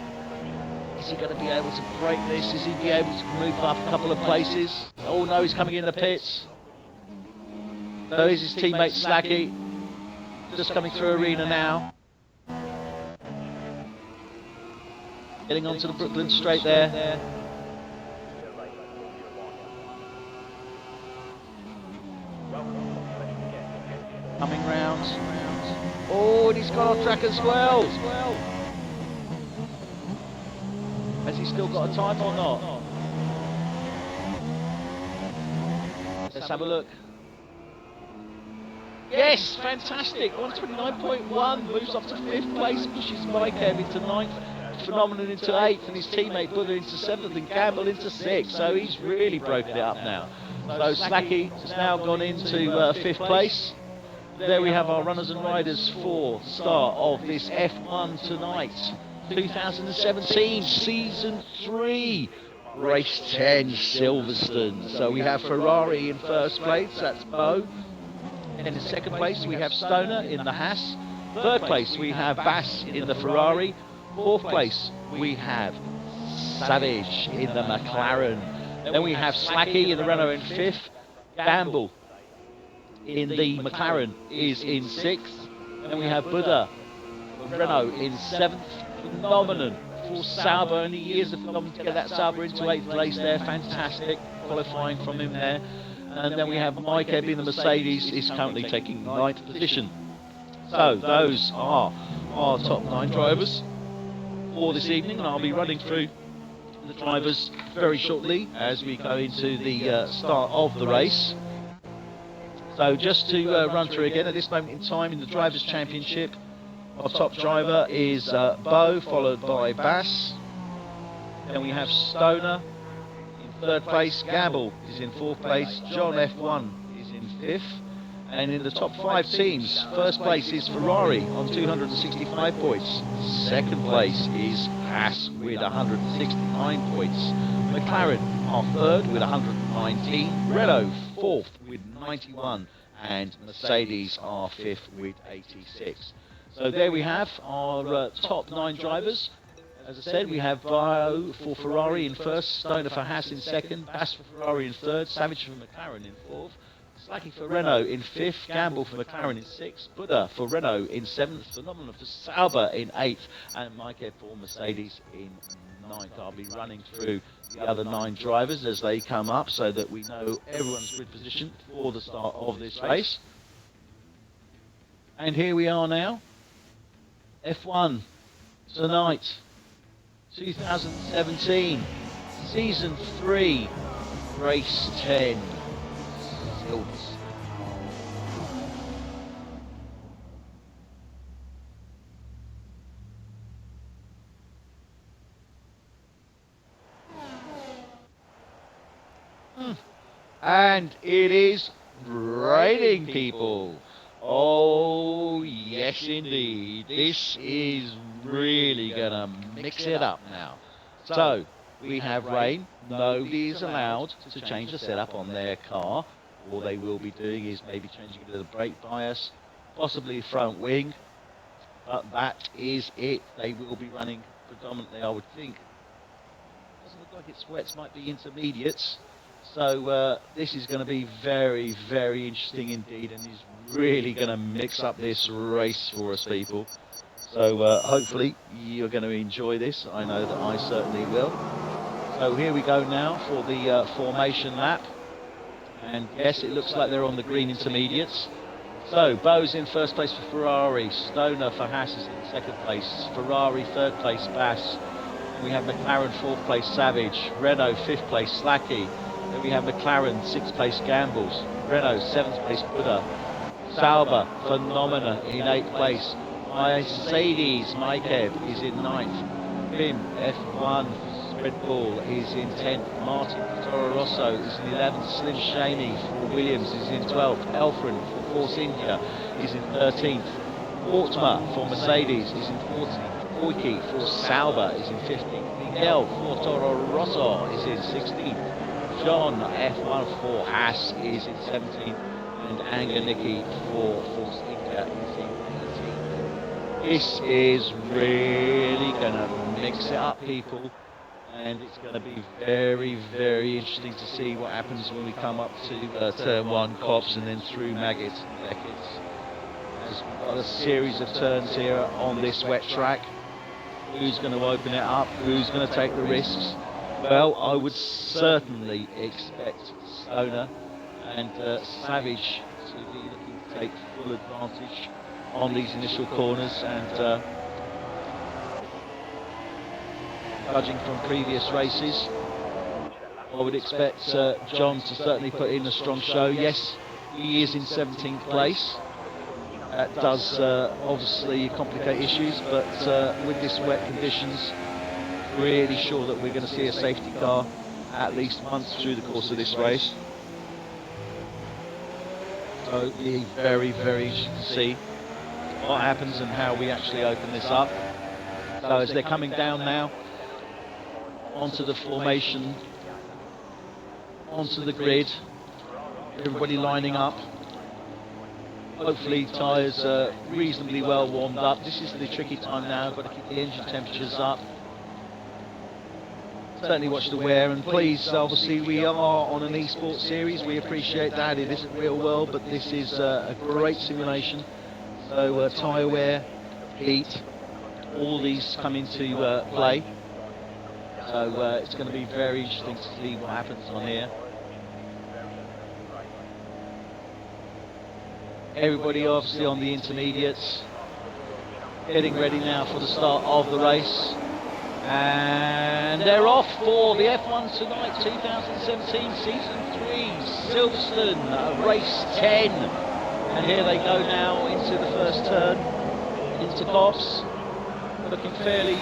Is he going to be able to break this? Is he be able to move up a couple of places? Oh no, he's coming in the pits. So is his teammate Slacky. Just coming through Arena now. Getting onto the Brooklyn straight there. Coming round. Oh, and he's got off track as well. Has he still got a time or not? Let's have a look. Yes, fantastic. 1:29.1 moves up to 5th place, pushes Mike Ebb into 9th. Phenomenal into 8th, and his teammate Buddha into 7th, and Gamble into 6th. So he's really broken it up now. So Slacky has now gone into 5th place. There we have our runners and riders for the start of this F1 tonight, 2017 Season 3, Race 10 Silverstone. So we have Ferrari in 1st place, that's Bo. And in 2nd place we have Stoner in the Haas. 3rd place we have Bass in the Ferrari. 4th place we have Savage in the McLaren. Then we have Slacky in the Renault in 5th. Gamble in the McLaren is in 6th. Then we have Buddha Renault in 7th. Phenomenon for Sauber, and he is a phenomenon to get that Sauber into 8th place there. Fantastic. qualifying from him there. And then we have Mike Ebb in the Mercedes, is currently taking 9th position. So those are our top 9 drivers for this evening, and I'll be running through the drivers very shortly as we go into the start of the race. So just to run through again, at this moment in time in the Drivers' Championship, our top driver is Bo, followed by Bass. Then we have Stoner in 3rd place, Gamble is in 4th place, John F1 is in 5th. And in the top 5 teams, 1st place is Ferrari on 265 points. 2nd place is Haas with 169 points. McLaren are 3rd with 119. Renault 4th with 91. And Mercedes are 5th with 86. So there we have our top 9 drivers. As I said, we have Bo for Ferrari in 1st, Stoner for Haas in 2nd, Bass for Ferrari in 3rd, Savage for McLaren in 4th. Slacky for Renault in 5th, Gamble for McLaren in 6th, Buddha for Renault in 7th, Phenomenal for Sauber in 8th, and Mike Ebb for Mercedes in 9th. I'll be running through the other 9 drivers as they come up so that we know everyone's grid position for the start of this race. And here we are now, F1 tonight, 2017, Season 3, Race 10. And it is raining, people. Oh yes indeed, this is really gonna mix it up now. So we have rain. Nobody is allowed to change the setup on their car. All they will be doing is maybe changing a little brake bias, possibly front wing, but that is it. They will be running predominantly, I would think. Doesn't look like it's wets, might be intermediates. So this is going to be very, very interesting indeed, and is really going to mix up this race for us, people. So hopefully you're going to enjoy this. I know that I certainly will. So here we go now for the formation lap. And yes, it looks like they're on the green intermediates. So Bo's in 1st place for Ferrari, Stoner for Haas is in 2nd place, Ferrari 3rd place, Bass. We have McLaren 4th place, Savage, Renault 5th place, Slacky. Then we have McLaren 6th place, Gambles, Renault 7th place, Buddha, Sauber, Phenomena in 8th place, Mercedes, Mike Ebb is in 9th, Bim F1 Red Bull is in 10th, Martin Toro Rosso is in 11th, Slim Shaney for Williams is in 12th, Elfrin for Force India is in 13th, Ortma for Mercedes is in 14th, Koike for Sauber is in 15th, Miguel for Toro Rosso is in 16th, John F1 for Haas is in 17th, and Anganiki for Force India is in 18th. This is really going to mix it up, people. And it's going to be very, very interesting to see what happens when we come up to turn 1 Cops and then through Maggots and Beckett's. There's got a series of turns here on this wet track. Who's going to open it up? Who's going to take the risks? Well, I would certainly expect Stoner and Savage to be looking to take full advantage on these initial corners, and judging from previous races, I would expect John to certainly put in a strong show. Yes, he is in 17th place. That does obviously complicate issues, but with this wet conditions, really sure that we're going to see a safety car at least once through the course of this race. So it'll be very, very interesting to see what happens and how we actually open this up. So as they're coming down now onto the formation, onto the grid, everybody lining up. Hopefully tyres are reasonably well warmed up. This is the tricky time now, got to keep the engine temperatures up. Certainly watch the wear, and please, obviously we are on an esports series, we appreciate that. It isn't real world, but this is a great simulation. So tyre wear, heat, all these come into play. So it's going to be very interesting to see what happens on here. Everybody obviously on the intermediates. Getting ready now for the start of the race. And they're off for the F1 Tonight 2017 Season 3 Silverstone Race 10. And here they go now into the first turn, into Copse. Looking fairly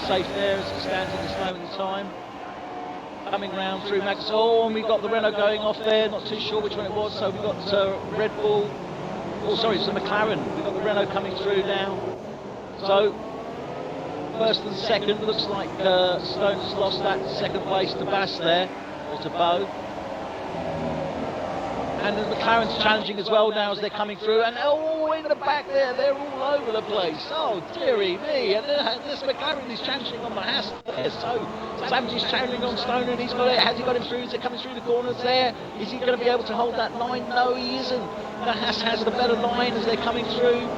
safe there as it stands at this moment in time. Coming round through Max. Oh, and we've got the Renault going off there, not too sure which one it was. So we've got Red Bull. Oh, sorry, it's the McLaren. We've got the Renault coming through now. So, first and second, looks like Stone has lost that second place to Bass there, or to Bo. And the McLaren's challenging as well now as they're coming through. And oh, in the back there, they're all over the place. Oh, dearie me. And this McLaren is challenging on the Haas there. So, Savage is challenging on Stone and he's got it. Has he got him through? Is it coming through the corners there? Is he going to be able to hold that line? No, he isn't. The Haas has the better line as they're coming through.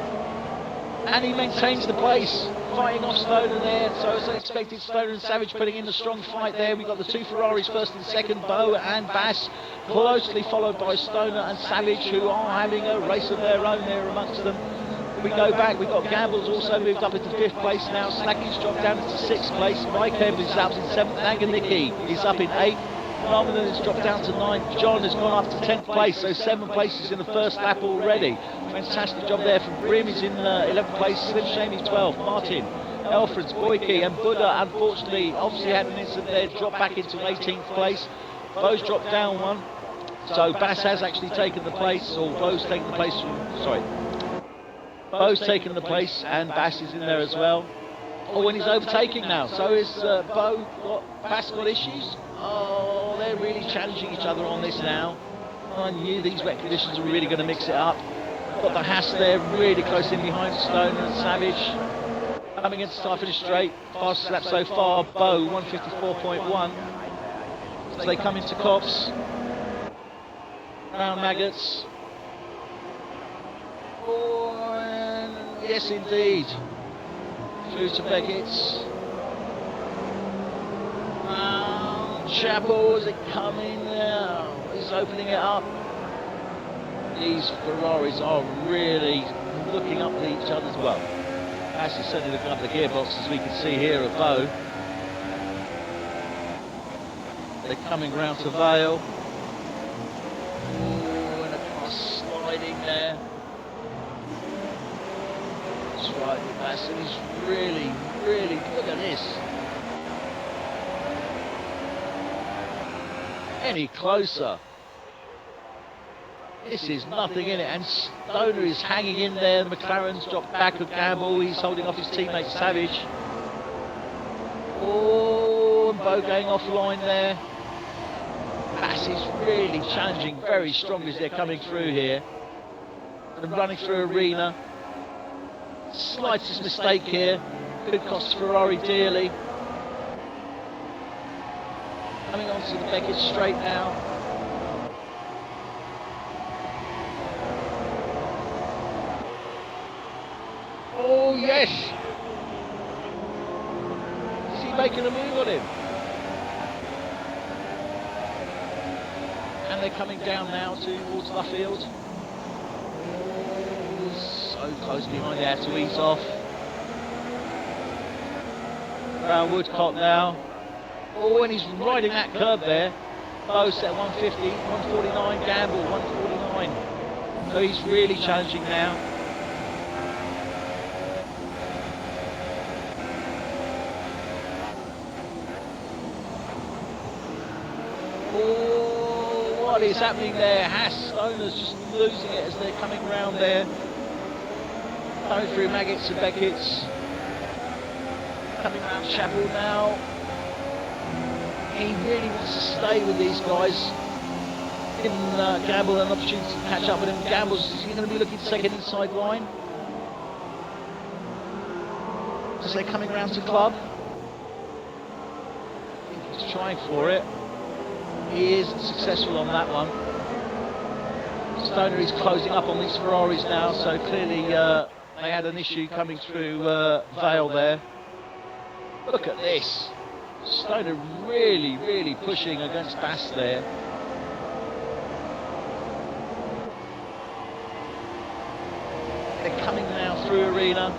And he maintains the place, fighting off Stoner there. So as I expected, Stoner and Savage putting in a strong fight there. We've got the two Ferraris first and second, Bo and Bass, closely followed by Stoner and Savage, who are having a race of their own there amongst them. We go back, we've got Gambles also moved up into 5th place now. Slacky's dropped down into 6th place. Mike Evans is up in 7th. Anganicki is up in 8th. Phenomenon has dropped down to 9th. John has gone up to 10th place, so 7 places in the first lap already. Fantastic job there from Brim. He's in 11th place. Slim Shamey 12th. Martin, Elfreds, Boyke and Buddha, unfortunately, obviously had an incident there, dropped back into 18th place. Bo's dropped down one. So Bass has actually taken the place, or Bo's taken the place from, sorry. Bo's taken the place and Bass is in there as well. Oh, and he's overtaking now. So is Bass got issues? Oh, they're really challenging each other on this now. I knew these wet conditions were really going to mix it up. Got the Haas there really close in behind Stoner and Savage. Coming into start finish straight. Fastest lap so far, Bo 154.1. As they come into Copse. Round Maggots. Oh, and yes indeed. Through to Beckett's. Chapel, is it coming now? He's opening it up. These Ferraris are really looking up at each other as well. Actually, certainly looking up the gearbox, as we can see here of Bo. They're coming round to Vale. Oh, and across sliding there. That's right, Bassett is really, look at this. Any closer. This is nothing in it, and Stoner is hanging in there. The McLaren's dropped back of Gamble. He's holding off his teammate Savage. Oh, and Bo going offline there. Bass is really challenging very strongly as they're coming through here. And running through Arena. Slightest mistake here could cost Ferrari dearly. Coming onto the Beckett straight now. Oh yes! Is he making a move on him? And they're coming down now towards Luffield. So close behind there to ease off. Around Woodcock now. Oh, and he's riding that curb there. Bo set 150, 149, Gamble 149. So he's really challenging now. Oh, what is happening there? Haas, Stoner's just losing it as they're coming round there. Coming through Maggots and Beckett's. Coming round Chapel now. He really wants to stay with these guys. Giving Gamble an opportunity to catch up with him. Gamble's going to be looking to take an inside line as they're coming round to Club. He's trying for it. He is successful on that one. Stoner is closing up on these Ferraris now, so clearly they had an issue coming through Vale there. Look at this. Stoner really pushing against Bass there. They're coming now through arena.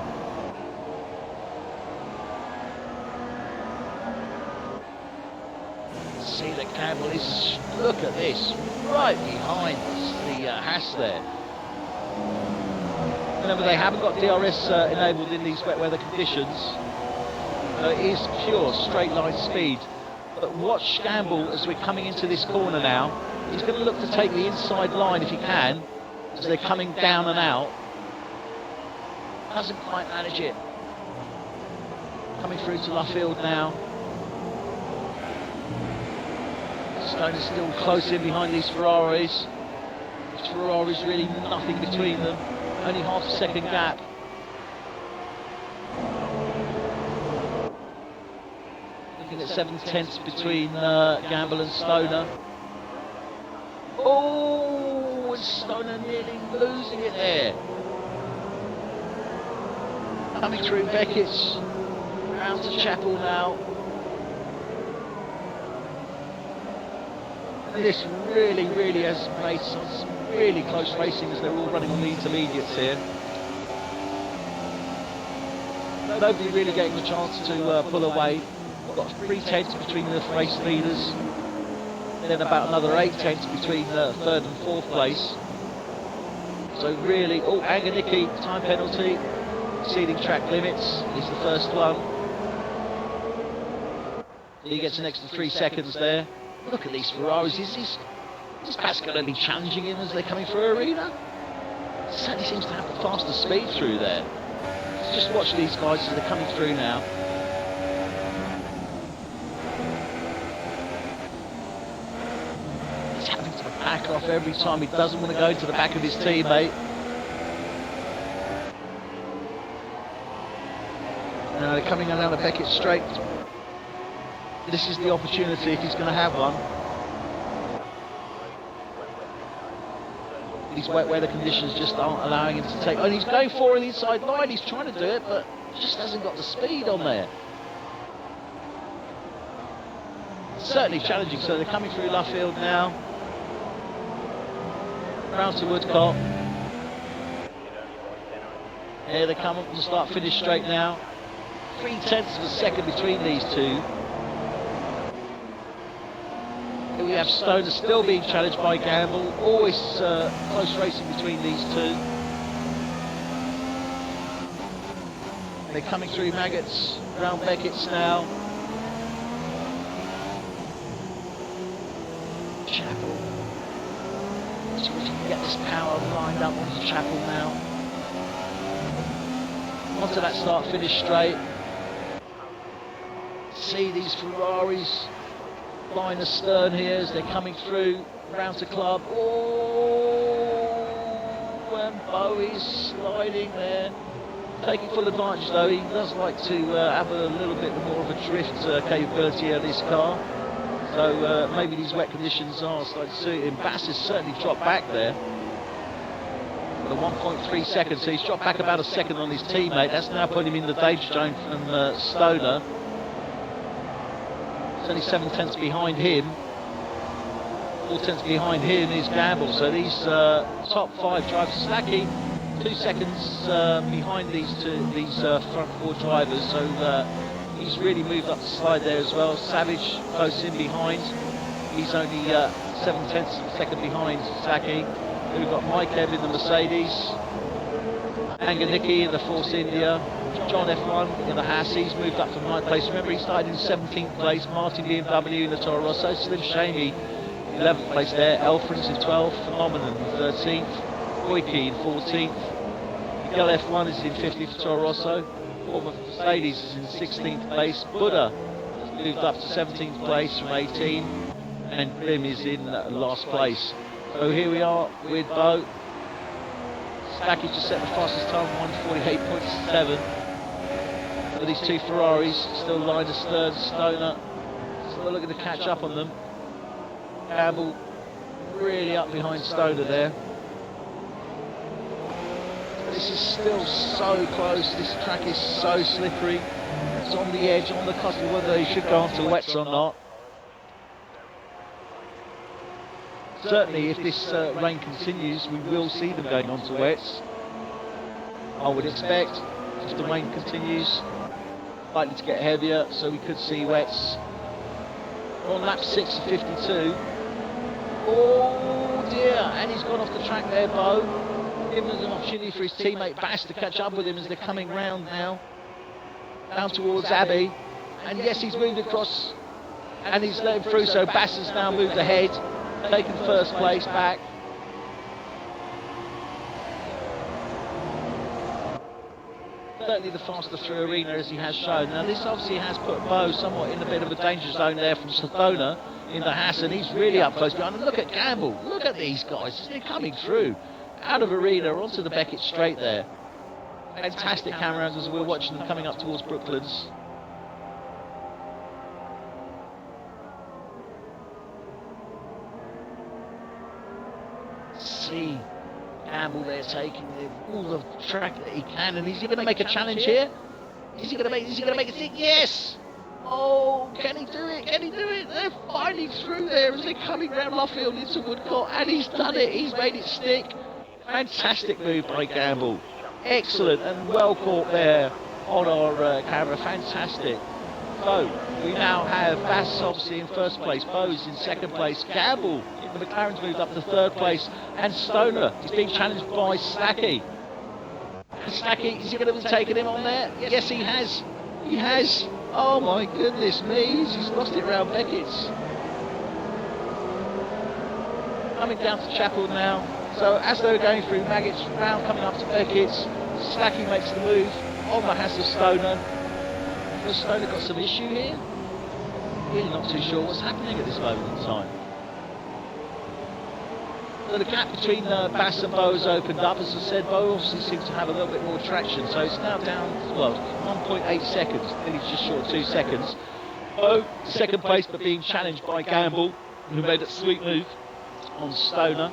See that Campbell is, look at this, right behind the Haas there. Remember, they haven't got DRS enabled in these wet weather conditions. It is pure straight line speed. But watch Campbell as we're coming into this corner now. He's going to look to take the inside line if he can, as they're coming down and out. Doesn't quite manage it. Coming through to Luffield now. Stone is still close in behind these Ferraris. These Ferraris really nothing between them. Only half a second gap. Looking at 7/10 between Gamble and Stoner. Oh, and Stoner nearly losing it there. Coming through Beckett's. Round to Chapel now. This really has made some really close racing as they're all running on the intermediates here. Nobody really getting the chance to pull away. We've got 3/10 between the race leaders, and then about another 8/10 between third and fourth place. So really, oh, Anganiki, time penalty, exceeding track limits, is the first one. He gets an extra 3 seconds there. Look at these Ferraris. Is Pascal going to be challenging him as they're coming through arena? Certainly seems to have the faster speed through there. Let's just watch these guys as they're coming through now. He's having to back off every time. He doesn't want to go into the back of his teammate. Now they're coming down the Beckett straight. This is the opportunity if he's going to have one. These wet weather conditions just aren't allowing him to take. And he's going for the inside line. He's trying to do it, but just hasn't got the speed on there. Certainly challenging. So they're coming through Luffield now. Round to Woodcock. Here they come up and start finish straight now. 3/10 of a second between these two. We have Stoner still being challenged by Gamble. Always close racing between these two. They're coming through Maggots, round Beckett's now. Chapel. See if we can get this power lined up onto Chapel now. Onto that start finish straight. See these Ferraris. Line astern here as they're coming through, round to Club. Oh, and Bowie's sliding there. Taking full advantage though, he does like to have a little bit more of a drift capability of this car. So maybe these wet conditions are starting to suit him. Bass has certainly dropped back there. For 1.3 seconds, so he's dropped back about a second on his teammate. That's now putting him in the danger zone from Stoner. Only 7/10 behind him. 4/10 behind him is Gamble. So these top 5 drivers, Slacky 2 seconds behind these front 4 drivers. So he's really moved up the slide there as well. Savage close in behind. He's only 7/10 of a second behind Slacky. We've got Mike Ebb in the Mercedes. Anganiki in the Force India. John F1 in the Haas, he's moved up from 9th place. Remember, he started in 17th place. Martin BMW in the Toro Rosso. Slim Shamey, 11th place there. Elfrins in 12th. Phenomenon in 13th. Koike in 14th. Miguel F1 is in 50th for Toro Rosso. Former Mercedes is in 16th place. Buddha has moved up to 17th place from 18. And Grim is in last place. So here we are with Bo. Stacky just set the fastest time, 1:48.7. So these two Ferraris still lined astern. Stoner still looking to catch up on them. Campbell really up behind Stoner there. This is still so close. This track is so slippery. It's on the edge, on the cusp of whether he should go onto wets or not. Certainly, if this rain continues, we will see them going on to wets. I would expect, if the rain continues, likely to get heavier, so we could see wets. On lap 6 of 52. Oh dear, and he's gone off the track there, Bo. Giving us an opportunity for his teammate Bass to catch up with him as they're coming round now. Down towards Abbey. And yes, he's moved across and he's let him through, so Bass has now moved ahead, taken first place back. Certainly the faster through arena, as he has shown. Now this obviously has put Bo somewhat in a bit of a danger zone there from Silverstone in the Haas, and he's really up close behind. And look at Gamble, look at these guys, they're coming through out of arena onto the Beckett straight there. Fantastic camera angles as we're watching them coming up towards Brooklands. See Campbell there taking all the track that he can, and is he going to make a challenge here? Is he going to make it thing? Yes! Oh, can he do it? Can he do it? They're finally through there as they're coming round Luffield into Woodcote, and he's done it. He's made it stick. Fantastic move by Gamble. Excellent and well caught there on our camera. Fantastic. So we now have Bass obviously in first place, Bose in second place, Gamble in the McLaren's moved up to third place, and Stoner is being challenged by Stacky. Stacky, is he going to be taking him on there? Yes, he has. He has. Oh my goodness me, he's lost it round Beckett's. Coming down to Chapel now. So as they were going through Maggott's round, coming up to Beckett's, Stacky makes the move on the Hass of Stoner. Has Stoner got some issue here? Really not too sure what's happening at this moment in time. So the gap between Bass and Bo has opened up. As I said, Bo obviously seems to have a little bit more traction, so it's now down, well, 1.8 seconds, nearly just short of 2 seconds. Bo, second place, but being challenged by Gamble, who made a sweet move on Stoner.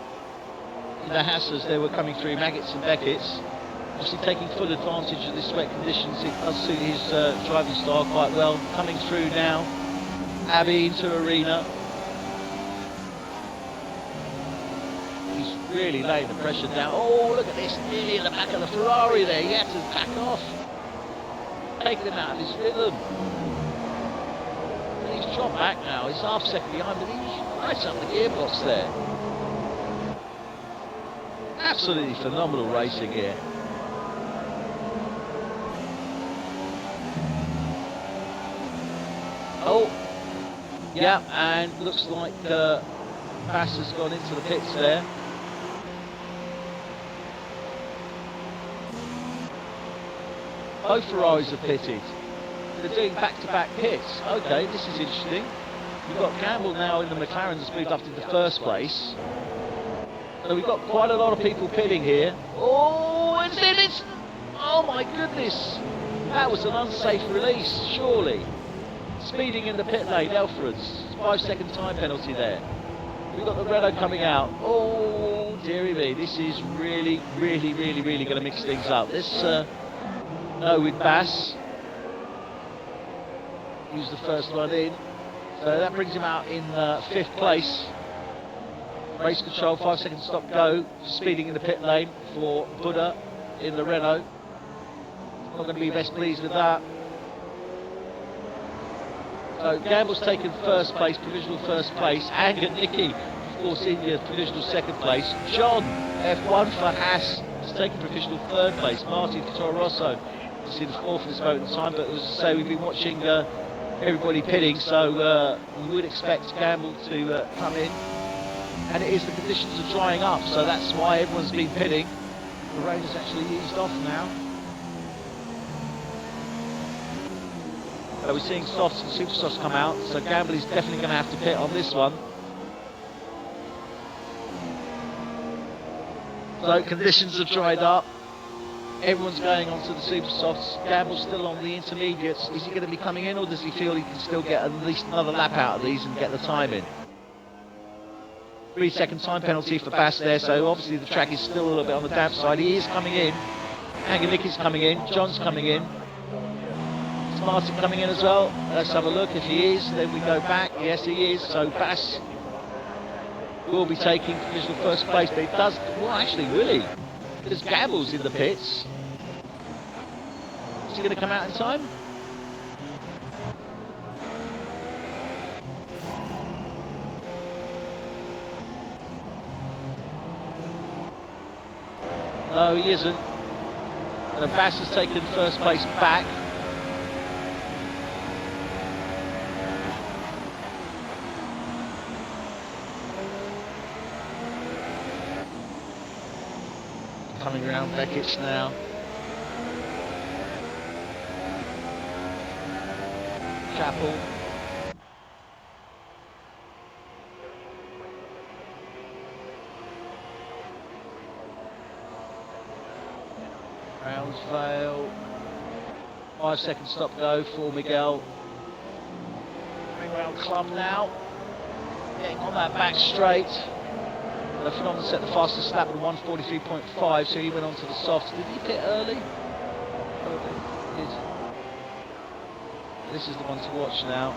The Hassers, they were coming through Maggott's and Beckett's, obviously taking full advantage of this wet conditions. It does suit his driving style quite well. Coming through now, Abbey into arena. He's really laying the pressure down. Oh, look at this, nearly in the back of the Ferrari there. He had to back off, taking him out of his rhythm. And he's dropped back now. He's half a second behind, but he's right up the gearbox there. Absolutely phenomenal racing here. Oh, yeah, and looks like Bass has gone into the pits there. Both Ferraris have pitted. They're doing back-to-back pits. Okay, this is interesting. We've got Campbell now in the McLaren that's moved up into first place. So we've got quite a lot of people pitting here. Oh, and then it's... Oh my goodness! That was an unsafe release, surely. Speeding in the pit lane, Elfred's 5-second time penalty there. We've got the Renault coming out. Oh, dearie me, this is really going to mix things up. Let's know with Bass. He was the first one in. So that brings him out in 5th place. Race control, 5-second stop go. Speeding in the pit lane for Buddha in the Renault. Not going to be best pleased with that. So Gamble's taken first place, provisional first place. Anger Nicky, of course, India, provisional second place. John, F1 for Haas, has taken provisional third place. Martin for Toro Rosso, obviously the fourth at this moment in time, but as I say, we've been watching everybody pitting, so we would expect Gamble to come in. And it is the conditions are drying up, so that's why everyone's been pitting. The rain has actually eased off now. So we're seeing softs and super softs come out, so Gamble is definitely going to have to pit on this one. So conditions have dried up. Everyone's going on to the super softs. Gamble's still on the intermediates. Is he going to be coming in, or does he feel he can still get at least another lap out of these and get the time in? 3-second time penalty for Bass there, so obviously the track is still a little bit on the damp side. He is coming in. Anger Nicky's coming in. John's coming in. Is Martin coming in as well? Let's have a look. If he is, then we go back. Yes, he is. So Bass will be taking provisional first place, but it does... Well, actually, really, because Gamble's in the pits. Is he going to come out in time? No, he isn't. And Bass has taken first place back. Coming around Beckett's now. Chapel. Brownsvale. 5 second stop go for Miguel. Coming round Club now. Getting on that back straight. Phenomenon set the fastest lap with 1:43.5, so he went on to the softs. Did he pit early? Probably did. This is the one to watch now.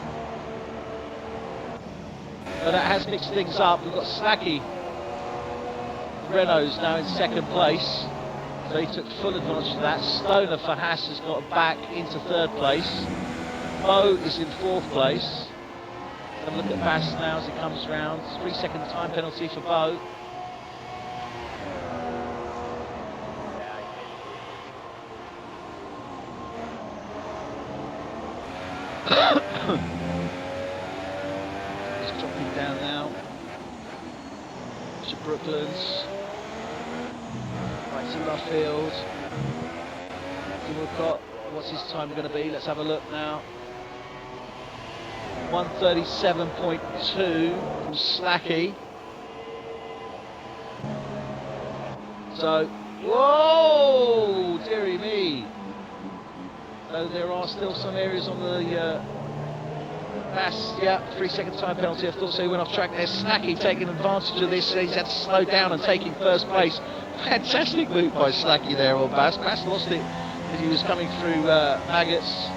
But that has mixed things up. We've got Slacky. Renault's now in second place, so he took full advantage of that. Stoner for Haas has got back into third place. Bo is in fourth place. Have a look at Bass now as he comes round. 3 second time penalty for Bo. He's dropping down now. To Brooklands. Right to Luffield. Woodcock. What's his time going to be? Let's have a look now. 1:37.2 from Slacky. So, whoa, dearie me. So there are still some areas on the Bass, yeah, 3 second time penalty. I thought so, he went off track there. Slacky taking advantage of this. He's had to slow down and taking first place. Fantastic move by Slacky there on Bass. Bass lost it as he was coming through Maggots.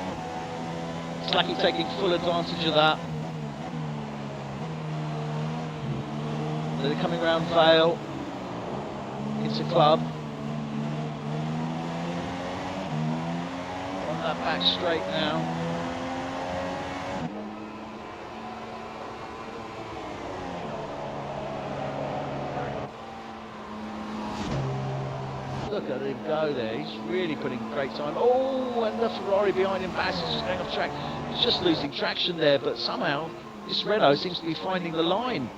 Slacky taking full advantage of that. They're coming round Vale into Club. On that back straight now. Look at him go there, he's really putting great time. Oh, and the Ferrari behind him, Bass is just going off track. He's just losing traction there, but somehow this Renault seems to be finding the line.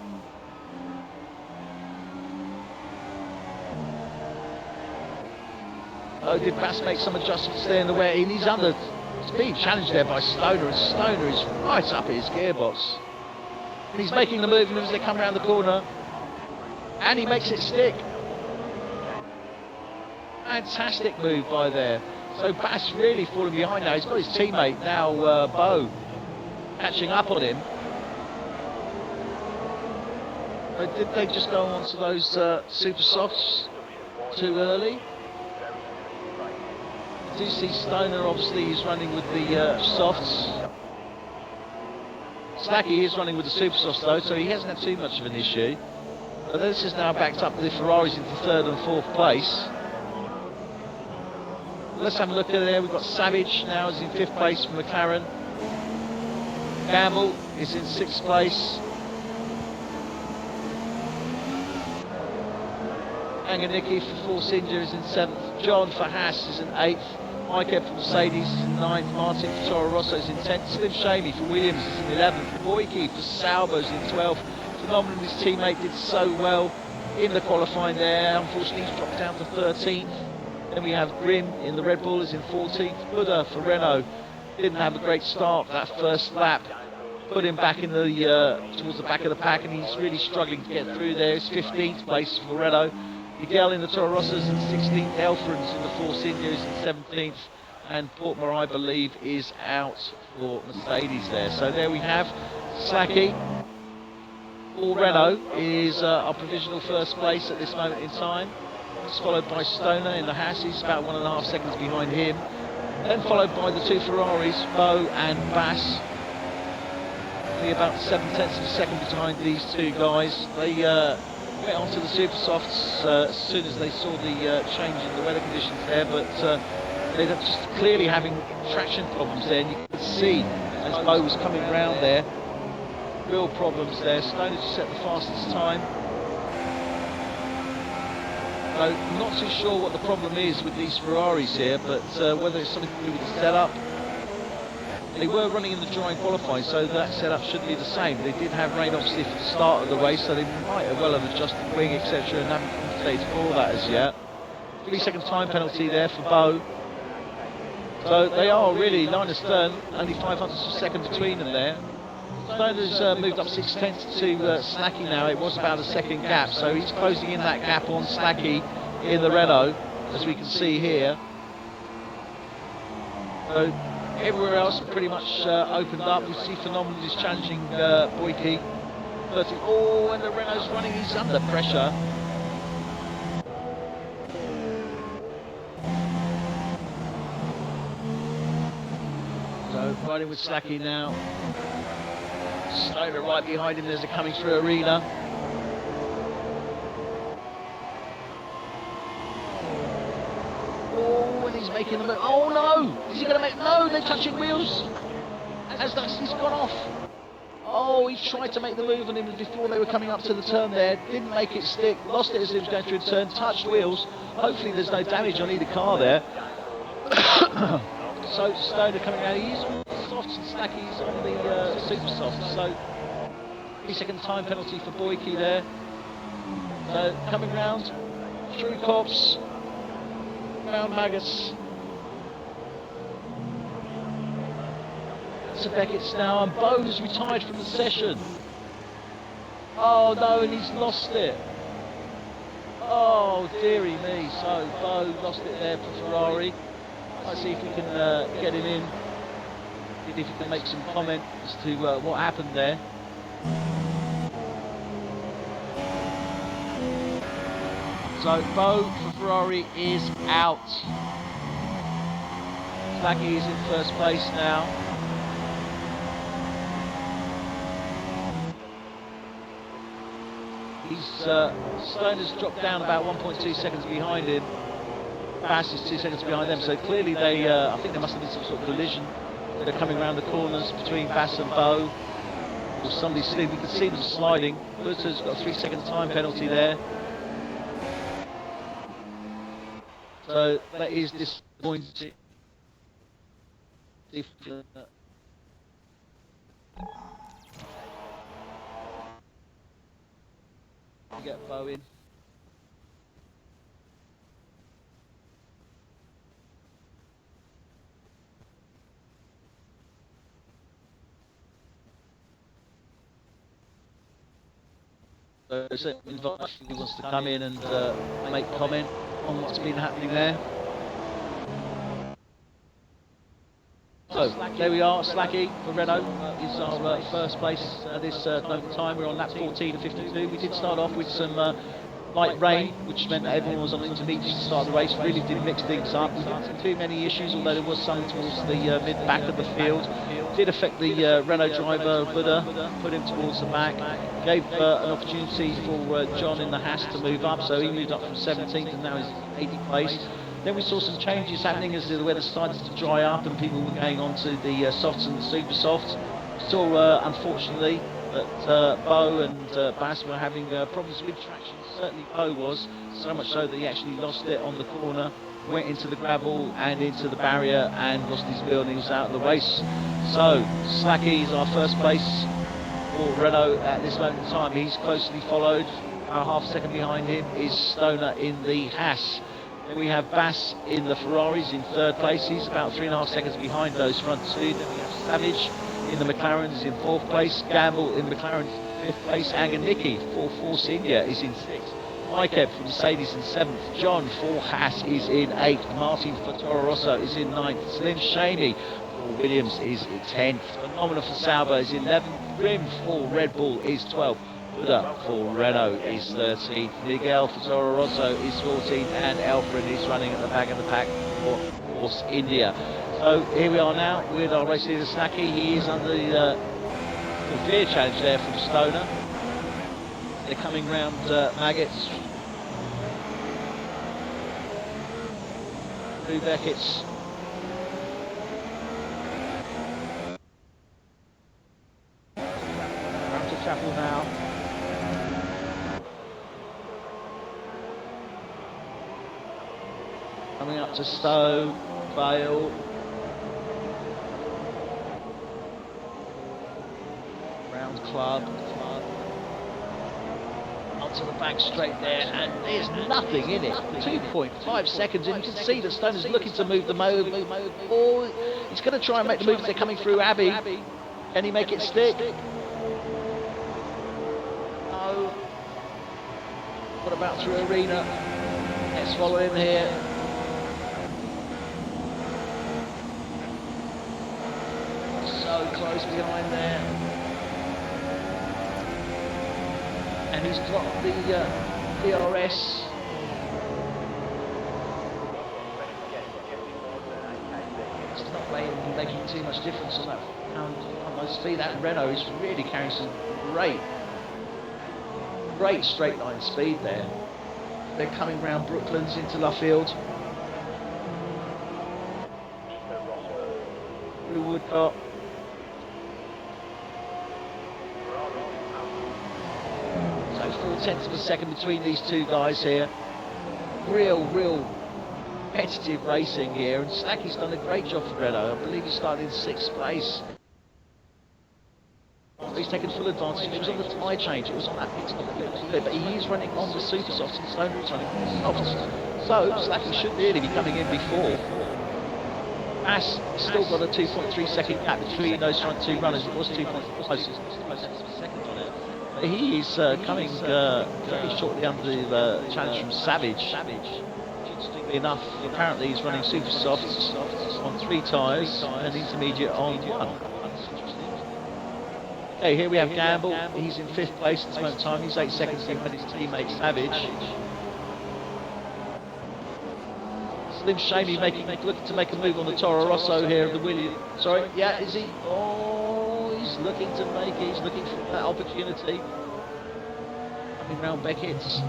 Oh, did Bass make some adjustments there in the way? He's under speed challenge there by Stoner, and Stoner is right up his gearbox. And he's making the move as they come around the corner, and he makes it stick. Fantastic move by there. So Bass really falling behind now. He's got his teammate now, Bo, catching up on him. But did they just go on to those super softs too early? I do see Stoner, obviously he's running with the softs. Slacky is running with the super softs though, so he hasn't had too much of an issue. But this is now backed up with the Ferraris into third and fourth place. Let's have a look at there. We've got Savage now is in fifth place from McLaren. Gamble is in sixth place. Anganicki for Force India is in seventh. John for Haas is in eighth. Mike for Mercedes is in ninth. Martin for Toro Rosso is in 10th. Slim Shamey for Williams is in 11th. Boyke for Sauber is in 12th. Phenomenon, his teammate did so well in the qualifying there. Unfortunately, he's dropped down to 13th. Then we have Grimm in the Red Bull is in 14th. Buddha for Renault didn't have a great start that first lap. Put him back in the towards the back of the pack, and he's really struggling to get through there. It's 15th place for Renault. Miguel in the Toro Rossos in 16th. Elfrans in the Force India is in 17th. And Portmore, I believe, is out for Mercedes there. So there we have Slacky. All Renault is our provisional first place at this moment in time. It's followed by Stoner in the Haas, he's about 1.5 seconds behind him. Then followed by the two Ferraris, Bo and Bass. Only about 7/10 of a second behind these two guys. They went onto the super softs as soon as they saw the change in the weather conditions there, but They're just clearly having traction problems there, and you can see as Bo was coming round there, real problems there. Stoner just set the fastest time. So I'm not too sure what the problem is with these Ferraris here, but whether it's something to do with the setup. They were running in the dry qualifying, so that setup should be the same. They did have rain obviously for the start of the race, so they might have well have adjusted the wing, etc., and haven't compensated for that as yet. 3-second time penalty there for Bo. So they are really line astern, only 500 of a second between them there. Stoner's moved up 6/10 to Slacky now. It was about a second gap, so he's closing in that gap on Slacky in the Renault, as we can see here. So everywhere else pretty much opened up. We see Phenomenal is challenging Boyke. Oh, and the Renault's running, he's under pressure. So riding with Slacky now. Stoner right behind him as they're coming through arena. Oh, and he's making the move. Oh no! Is he going to make? No, they're touching wheels. As he's gone off. Oh, he tried to make the move on him before they were coming up to the turn there. Didn't make it stick. Lost it as he was going through the turn. Touched wheels. Hopefully there's no damage on either car there. So Stoner coming out. He's on the softs and Slacky's on the super softs. So 3-second time penalty for Boyke there. So coming round through Cops, round Maggots. To Beckett's now, and Bo's retired from the session. Oh no, and he's lost it. Oh dearie me. So Bo lost it there for Ferrari. Let's see if we can get him in. See if he can make some comment as to what happened there. So Bo for Ferrari is out. Slacky is in first place now. Stoner's dropped down about 1.2 seconds behind him. Bass is 2 seconds behind them, so clearly they, I think there must have been some sort of collision. They're coming around the corners between Bass and Bo. Or somebody slid, we can see them sliding. Butter's got a 3-second time penalty there. So that is disappointing. Get Bo in. So invite who wants to come in and make comment on what's been happening there. So there we are, Slacky for Renault is our first place at this moment in time. We're on lap 14 and 52. We did start off with some light rain, which meant that everyone was on intermediates to start the race. Really did mix things up. We didn't see too many issues, although there was some towards the mid-back of the field. Did affect the Renault driver, Buddha, put him towards the back. Gave an opportunity for John in the Haas to move up, so he moved up from 17th and now is 80th place. Then we saw some changes happening as the weather started to dry up and people were going on to the softs and the super softs. We saw, unfortunately, that Bo and Bass were having problems with traction. Certainly Bo was, so much so that he actually lost it on the corner, went into the gravel and into the barrier and lost his wheel and he was out of the race. So Slacky is our first place for Renault at this moment in time. He's closely followed. About half a second behind him is Stoner in the Haas. Then we have Bass in the Ferraris in third place. He's about 3.5 seconds behind those front two. Then we have Savage in the McLarens in fourth place. Gamble in McLaren fifth place. Anganiki for Force India is in sixth. Mikeb from Mercedes in seventh. John for Haas is in eighth. Martin for Toro Rosso is in ninth. Slim Shaney for Williams is in 10th. Phenomenal for Sauber is 11th. Grim for Red Bull is 12th. Buddha for Renault is 13th. Miguel for Toro Rosso is 14th. And Alfred is running at the back of the pack for Force India. So here we are now with our race leader Slacky. He is under the severe challenge there from Stoner. They're coming round Maggots. Through Beckett's Coming up to Stowe, Vale. Round club. Onto the back straight there, and there's nothing in it. 2.5 seconds, and you can see that Stone is looking to move the move. Oh, he's going to try and make the move as they're coming through Abbey. Can he make it stick? No. What about through Arena? Let's follow him here. So close behind there. And he's got the DRS. It's not making too much difference on that pound speed. That Renault is really carrying some great straight line speed there. They're coming round Brooklands into Luffield. Through Woodcote. So 0.4 of a second between these two guys here. Real competitive racing here, and Slacky's done a great job for Renault. I believe he started in 6th place. He's taken full advantage. It was on the tyre change, it was on that pit stop, but he is running on the super softs and Stone is running on the softs. So Slacky should really be coming in before. Ass still got a 2.3 second gap between those front two runners. It was 2.5 seconds on it. But he is coming very shortly under the challenge from Savage. Interestingly enough, apparently he's running super softs on 3 tyres and intermediate on 1. Okay, here we have Gamble. He's in 5th place at this moment in time. He's 8 seconds behind his teammate Savage. Slim Shady looking to make a move on the Toro Rosso here of the Williams. Sorry, yeah, is he? Oh, he's looking to make it. He's looking for that opportunity. Coming round Beckett's.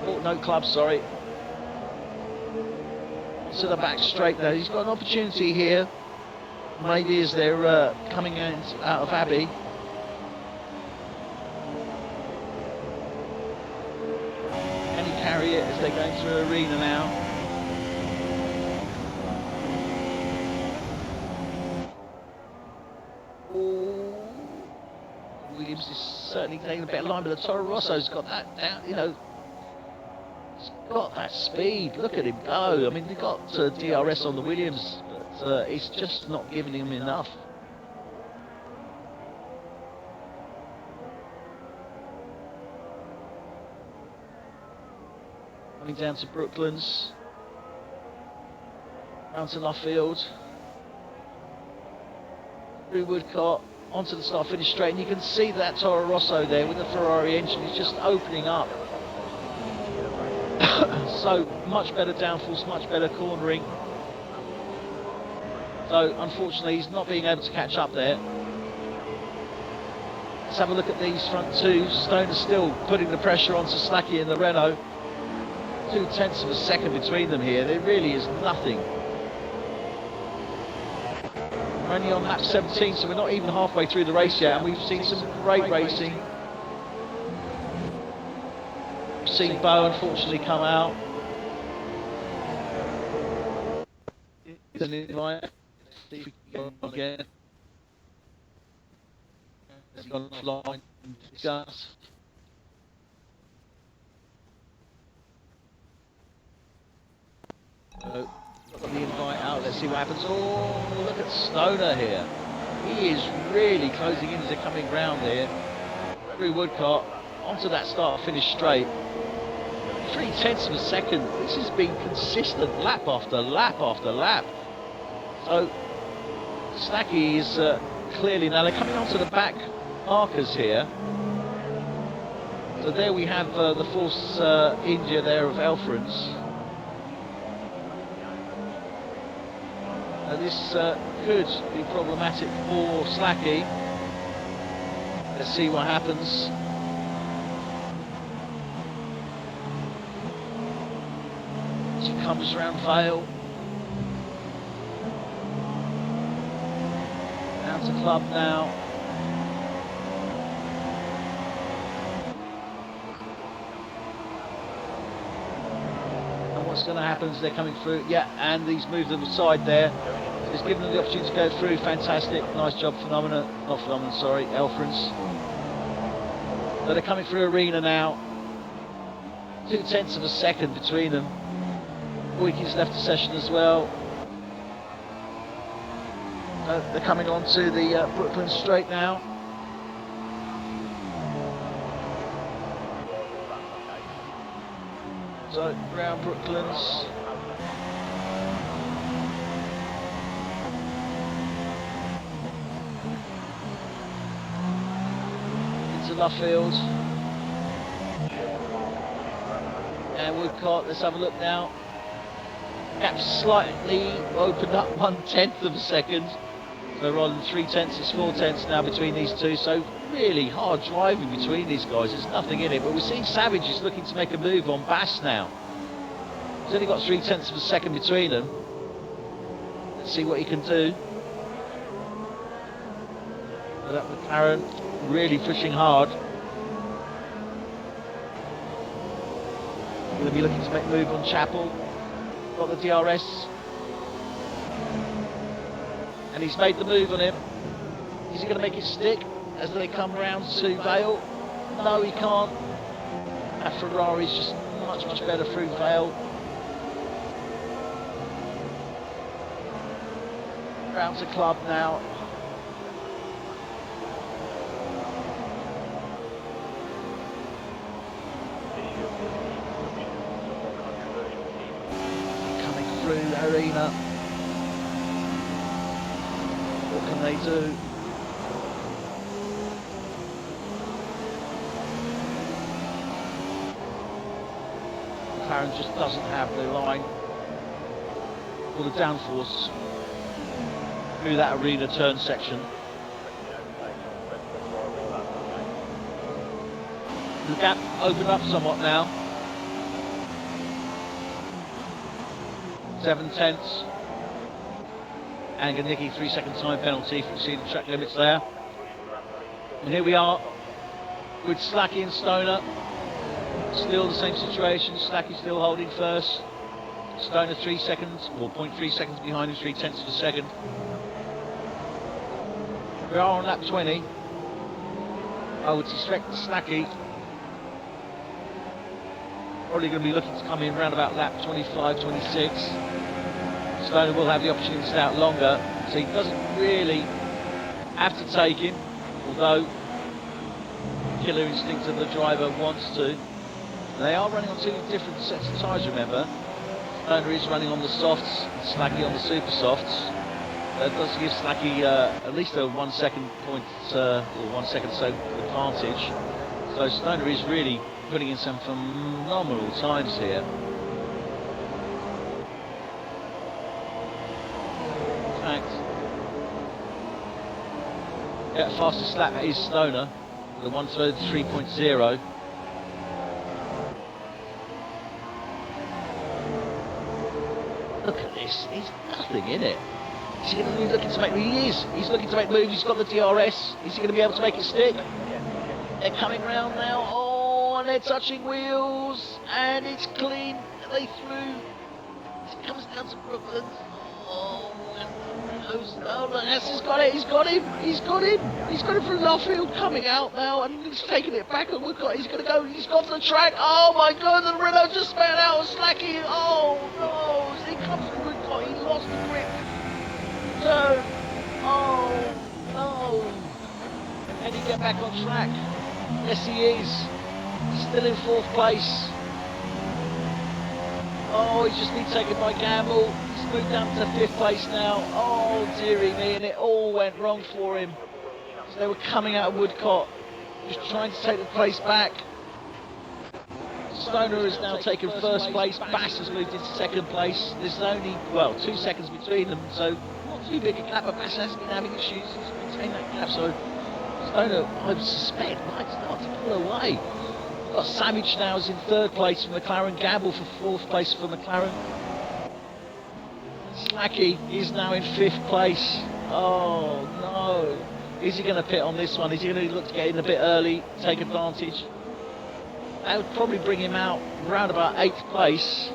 Oh, no club, sorry. To the back straight there. He's got an opportunity here. Maybe as they're coming out of Abbey. Can he carry it as they're going through Arena now? Oh, Williams is certainly taking a better line, but the Toro Rosso's got that down, you know. He's got that speed. Look at him go. I mean, they got DRS on the Williams. It's just not giving him enough. Coming down to Brooklands, down to Luffield, through Woodcote, onto the start finish straight, and you can see that Toro Rosso there with the Ferrari engine is just opening up. So much better downforce, much better cornering. So unfortunately he's not being able to catch up there. Let's have a look at these front two. Stone is still putting the pressure onto Slacky and the Renault. 0.2 of a second between them here. There really is nothing. We're only on lap 17, so we're not even halfway through the race yet, and we've seen some great racing. We've seen Bo unfortunately come out. It's an invite. See if we can go again. It's gone offline and discuss. So, got the invite out, let's see what happens. Oh, look at Stoner here. He is really closing in as they're coming round here. Through Woodcote, onto that start finish straight. 0.3 of a second. This has been consistent lap after lap after lap. So, Slacky is clearly, now they're coming onto the back markers here. So there we have the force injure there of Elfrans. This could be problematic for Slacky. Let's see what happens. She comes around Vale. Down to club now. what's going to happen as they're coming through. Yeah, and he's moved them aside there. He's given them the opportunity to go through. Fantastic. Nice job, Elfrins. So they're coming through Arena now. 0.2 of a second between them. Boyke's left the session as well. They're coming on to the Brooklyn straight now. So round Brooklands. Into Luffield. And Woodcock, let's have a look now. Gap slightly opened up 1/10 of a second. So rather than 3/10, it's 4/10 now between these two. So really hard driving between these guys. There's nothing in it. But we're seeing Savage is looking to make a move on Bass now. He's only got 0.3 of a second between them. Let's see what he can do. But that McLaren really pushing hard. Going to be looking to make a move on Chapel. Got the DRS. And he's made the move on him. Is he going to make it stick as they come round to Vale? No, he can't. That Ferrari's just much, much better through Vale. Round to Club now. Coming through the Arena. What can they do? McLaren just doesn't have the line or the downforce through that Arena turn section. The gap opened up somewhat now. 7/10. Nicky 3-second time penalty for exceeding track limits there. And here we are with Slacky and Stoner. Still the same situation. Slacky still holding first. Stoner 3 seconds, or 0.3 seconds behind him, 0.3 of a second. We are on lap 20. I would suspect Slacky probably going to be looking to come in around about lap 25, 26. Stoner will have the opportunity to stay out longer, so he doesn't really have to take him, although killer instinct of the driver wants to. They are running on two different sets of tyres, remember. Stoner is running on the softs, Slacky on the super softs. That does give Slacky at least a 1 second point, or 1 second so advantage. So Stoner is really putting in some phenomenal times here. In fact, yeah, fastest lap is Stoner, the 1:33.0. Look at this, there's nothing in it. Is he going to be looking to make moves? He is. He's looking to make moves. He's got the DRS. Is he going to be able to make it stick? They're coming round now. Oh, and they're touching wheels. And it's clean. They through. It comes down to Brooklyn. Oh, yes, he's got it. He's got him. He's got him. He's got him from Luffield coming out now. And he's taking it back. And he's going to go. He's gone to the track. Oh, my God. The Renault just spat out. Slacky. Oh, no. As he comes from Woodcock, he lost the grip. So, oh no, can he get back on track? Yes he is, still in 4th place. Oh, he's just been taken by Gamble. He's moved down to 5th place now. Oh dearie me, and it all went wrong for him. So they were coming out of Woodcock, just trying to take the place back. Stoner has now taken 1st place, Bass has moved into 2nd place. There's only, well, 2 seconds between them, so too big a gap, but Bass has been having issues to maintain that gap, so Stoner, I suspect, might start to pull away. Got Savage now is in 3rd place for McLaren, Gamble for 4th place for McLaren. Slacky is now in 5th place. Oh no, is he going to pit on this one? Is he going to look to get in a bit early, take advantage? That would probably bring him out round about 8th place.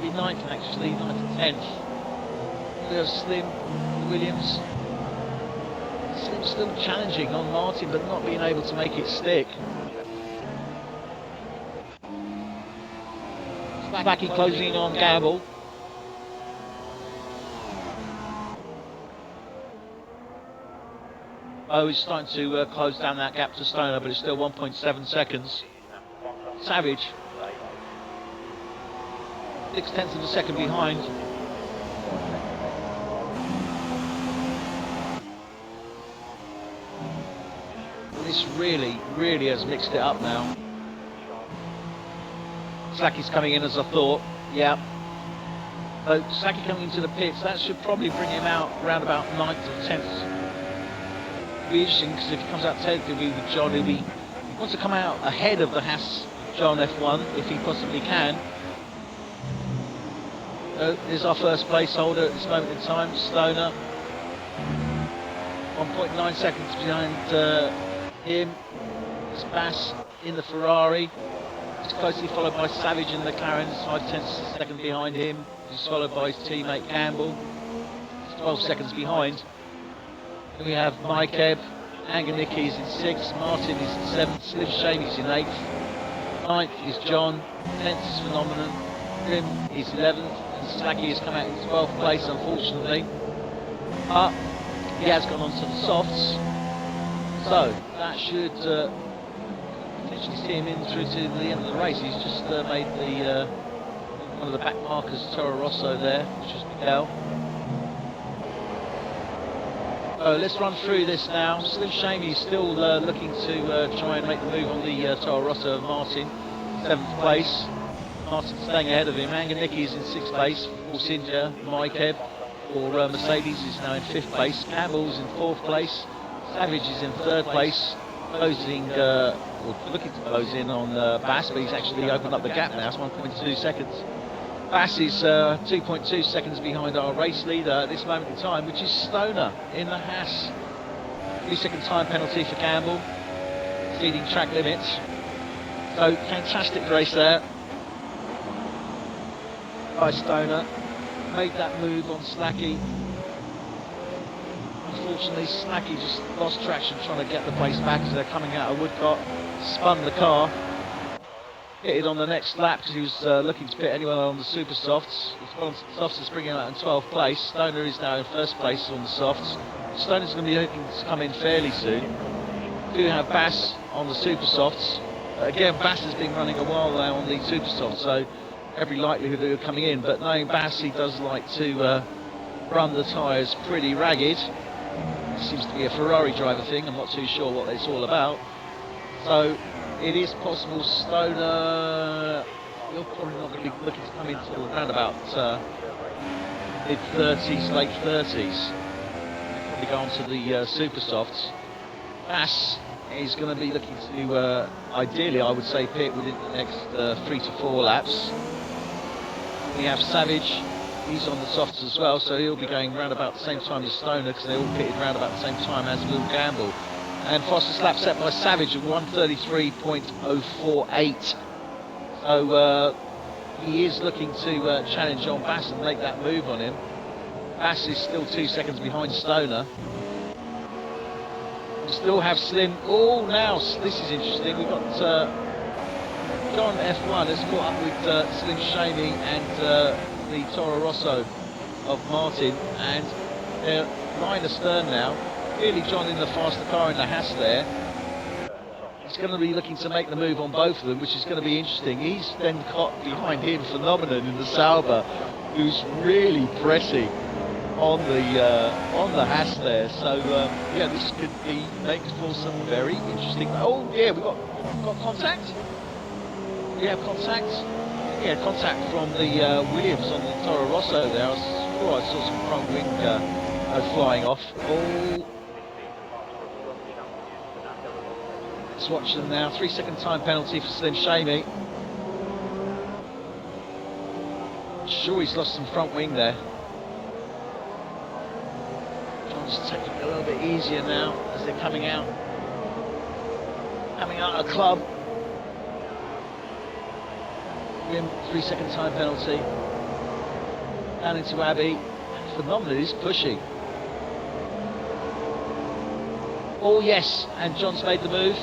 might be ninth actually, ninth and 10th. There's Slim, Williams. Slim still challenging on Martin, but not being able to make it stick. Slacky closing in on Gamble. Oh, he's starting to close down that gap to Stoner, but it's still 1.7 seconds. Savage, 0.6 of a second behind. This really has mixed it up now. Slacky's coming in as I thought, yeah. So Slacky coming into the pits, that should probably bring him out around about 9th or 10th. It'll be interesting because if he comes out 10th, he'll be with John. He wants to come out ahead of the Haas John F1 if he possibly can. Here's our first placeholder at this moment in time, Stoner. 1.9 seconds behind him. It's Bass in the Ferrari. It's closely followed by Savage in the McLaren, 5/10 of a second behind him. He's followed by his teammate Campbell. It's 12 seconds behind. Then we have Mike Ebb, Anganicki is in 6th, Martin is in 7th, Slim Shamey's in 8th, 9th is John, 10th is Phenomenon, Grim is 11th, and Slacky has come out in 12th place unfortunately. But he has gone on to the softs, so that should potentially see him in through to the end of the race. He's just made the one of the back markers, Toro Rosso there, which is Miguel. Let's run through this now. Slim Shamey is still looking to try and make the move on the Toro Rosso of Martin, 7th place. Martin staying ahead of him. Anganicki is in 6th place. Force India, Mike Ebb for Mercedes is now in 5th place. Campbell's in 4th place. Savage is in 3rd place. Closing, or looking to close in on Bass, but he's actually opened up the gap now. It's 1.2 seconds. Bass is 2.2 seconds behind our race leader at this moment in time, which is Stoner in the Haas. 3-second time penalty for Campbell, exceeding track limits. So fantastic race there by Stoner. Made that move on Slacky. Unfortunately, Slacky just lost traction trying to get the place back as they're coming out of Woodcock. Spun the car. Pitted on the next lap because he was looking to pit anyway on the super softs. He's gone on to the softs, is bringing him out in 12th place. Stoner is now in 1st place on the softs. Stoner's going to be looking to come in fairly soon. We do have Bass on the super softs. Again, Bass has been running a while now on the super softs, so every likelihood of it coming in. But knowing Bass, he does like to run the tyres pretty ragged. It seems to be a Ferrari driver thing. I'm not too sure what it's all about. So it is possible Stoner, you're probably not going to be looking to come in until around about mid-30s, late 30s. Probably go on to the super softs. Bass is going to be looking to, ideally I would say, pit within the next 3 to 4 laps. We have Savage, he's on the softs as well, so he'll be going round about the same time as Stoner because they all pitted round about the same time as Will Gamble. And fastest lap set by Savage of 1:33.048. So he is looking to challenge on Bass and make that move on him. Bass is still 2 seconds behind Stoner. We still have Slim. Oh, now this is interesting. We've got John F1 has caught up with Slim Shamey and the Toro Rosso of Martin, and they're line astern now. Clearly John in the faster car in the Haas there. He's going to be looking to make the move on both of them, which is going to be interesting. He's then caught behind him Phenomenon in the Sauber, who's really pressing on the Haas there. So yeah, this could be make for some very interesting. Oh yeah, we've got contact. We have contact. Yeah, contact from the Williams on the Toro Rosso there. I saw some front wing flying off. Oh. Let's watch them now. 3-second time penalty for Slim Shamey. Sure, he's lost some front wing there. John's taking it a little bit easier now as they're coming out. Coming out of club. 3-second time penalty. down into Abbey. Phenomenal, he's pushing. Oh yes, and John's made the move.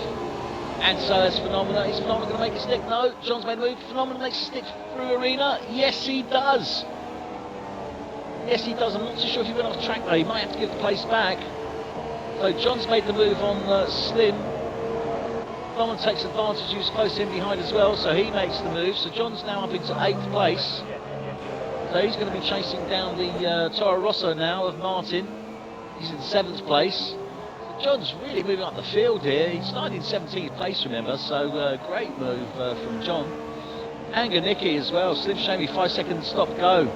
And so that's Phenomenal. Is Phenomenal going to make it stick? No, John's made the move. Phenomenal makes it stick through Arena. Yes, he does. Yes, he does. I'm not too sure if he went off track though. He might have to give the place back. So John's made the move on Slim. Phenomenal takes advantage. He was close in behind as well, so he makes the move. So John's now up into 8th place. So he's going to be chasing down the Toro Rosso now of Martin. He's in 7th place. John's really moving up the field here. He started in 17th place, remember, so great move from John. Anger Nicky as well. Slim Shamy, 5 seconds stop go.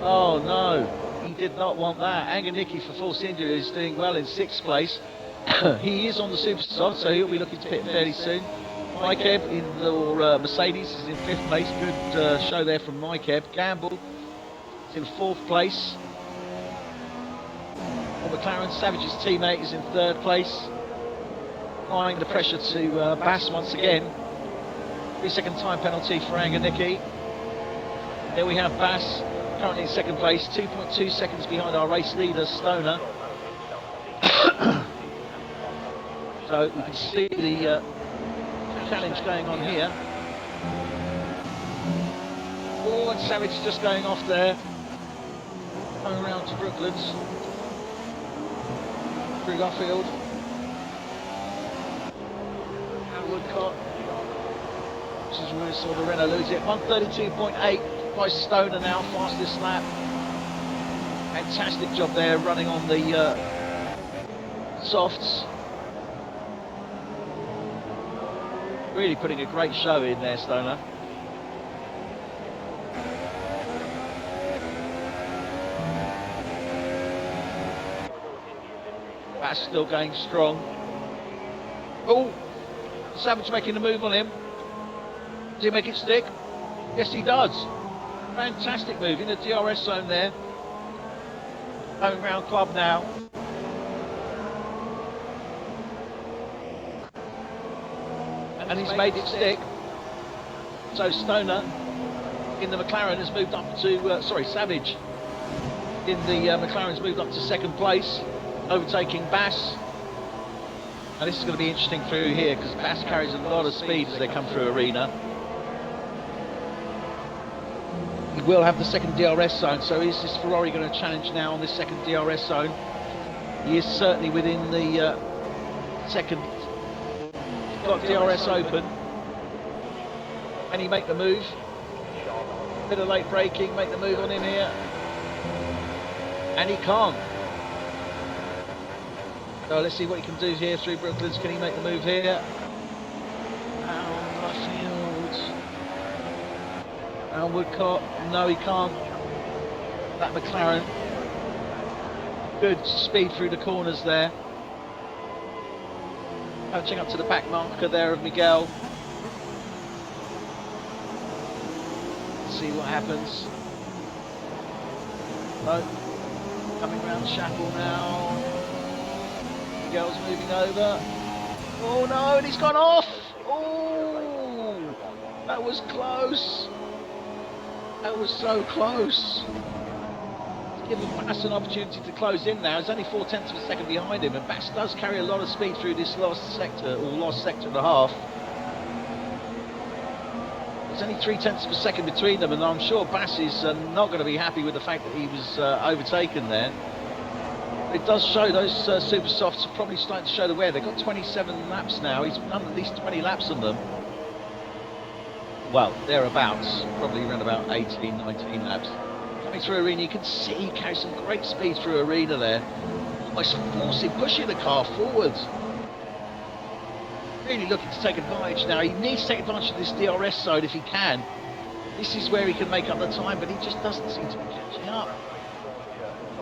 Oh no, he did not want that. Anger Nicky for false injury is doing well in 6th place. He is on the super soft, so he'll be looking to pit fairly soon. Mykeb in the Mercedes is in 5th place. Good show there from Mykeb. Gamble is in 4th place. McLaren, Savage's teammate, is in 3rd place. Applying the pressure to Bass once again. 3-second time penalty for Anger Nicky. There we have Bass, currently in 2nd place, 2.2 seconds behind our race leader, Stoner. So you can see the challenge going on here. Oh, and Savage just going off there. Going around to Brooklands. Through Garfield. And Woodcock. This is where we saw the Renault lose it. 132.8 by Stoner now, fastest lap. Fantastic job there running on the softs. Really putting a great show in there, Stoner. That's still going strong. Oh, Savage making a move on him. Does he make it stick? Yes, he does. Fantastic move in the DRS zone there. Home round club now. And he's made it stick. So Stoner in the McLaren has moved up to, Savage in the McLaren's moved up to 2nd place. Overtaking Bass, and this is going to be interesting through here because Bass carries a lot of speed as they come through Arena. He will have the 2nd DRS zone, so is this Ferrari going to challenge now on this 2nd DRS zone? He is certainly within the 2nd. He's got DRS open. Can he make the move? Bit of late braking, make the move on him here, and he can't. So let's see what he can do here through Brooklands. Can he make the move here? Down Luffield. Down Woodcock. No, he can't. That McLaren. Good speed through the corners there. Punching up to the back marker there of Miguel. Let's see what happens. No. Coming round Chapel now. Miguel's moving over. Oh no, and he's gone off! Oh, that was close. That was so close. It's given Bass an opportunity to close in now. He's only 0.4 of a second behind him, and Bass does carry a lot of speed through this last sector, or last sector and a half. There's only 0.3 of a second between them, and I'm sure Bass is not going to be happy with the fact that he was overtaken there. It does show those super softs are probably starting to show the wear. They've got 27 laps now. He's done at least 20 laps on them. Well, thereabouts. Probably around about 18, 19 laps. Coming through Arena, you can see he carries some great speed through Arena there. Almost forcing, pushing the car forwards. Really looking to take advantage now. He needs to take advantage of this DRS zone if he can. This is where he can make up the time, but he just doesn't seem to be catching up.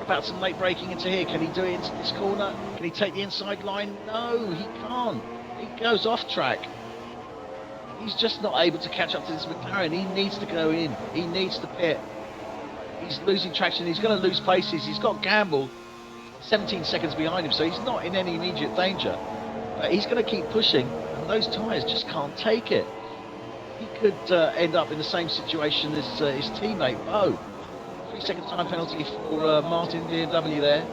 About some late braking into here. Can he do it into this corner? Can he take the inside line? No, he can't. He goes off track. He's just not able to catch up to this McLaren. He needs to go in. He needs to pit. He's losing traction. He's going to lose places. He's got Gamble 17 seconds behind him, so he's not in any immediate danger. But he's going to keep pushing, and those tyres just can't take it. He could end up in the same situation as his teammate, Bo. 3-second time penalty for Martin BMW there.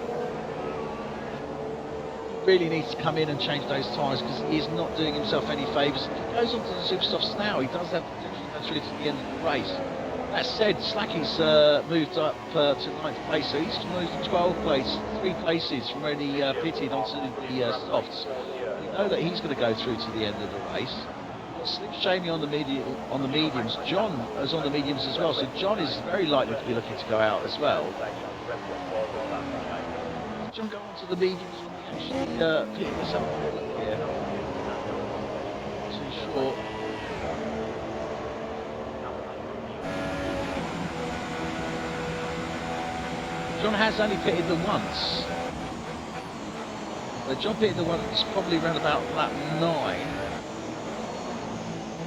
Really needs to come in and change those tyres because he is not doing himself any favours. If he goes on to the super softs now, he does have potential to go through to the end of the race. That said, Slacky's moved up to 9th place, so he's moved to 12th place, 3 places from where he pitted onto the softs. We know that he's going to go through to the end of the race. Slim Shamey on the mediums. John is on the mediums as well, so John is very likely to be looking to go out as well. John go on to the mediums when we actually pick this up here. Too short. John has only pitted the once. So John pitted the once probably around about lap 9.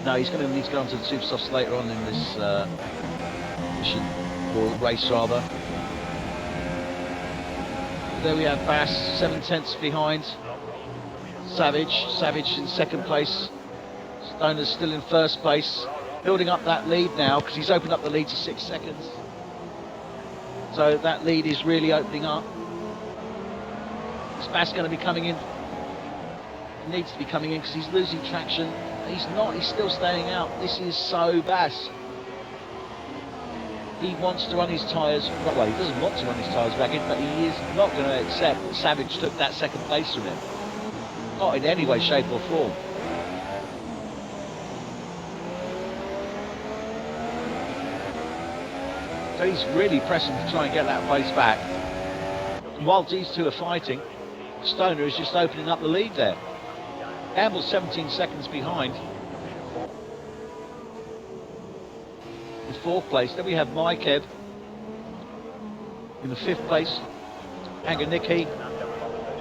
No, he's going to need to go on to the super softs later on in this mission, or race rather. There we have Bass, 7/10 behind. Savage in second place. Stoner's still in first place, building up that lead now because he's opened up the lead to 6 seconds. So that lead is really opening up. Is Bass going to be coming in? He needs to be coming in because he's losing traction. He's not, he's still staying out. This is so Bass. He wants to run his tyres, well, he doesn't want to run his tyres back in, but he is not going to accept that Savage took that second place from him. Not in any way, shape or form. So he's really pressing to try and get that place back. And while these two are fighting, Stoner is just opening up the lead there. Campbell's 17 seconds behind. In 4th place. Then we have Mikev in the 5th place. Anganiki,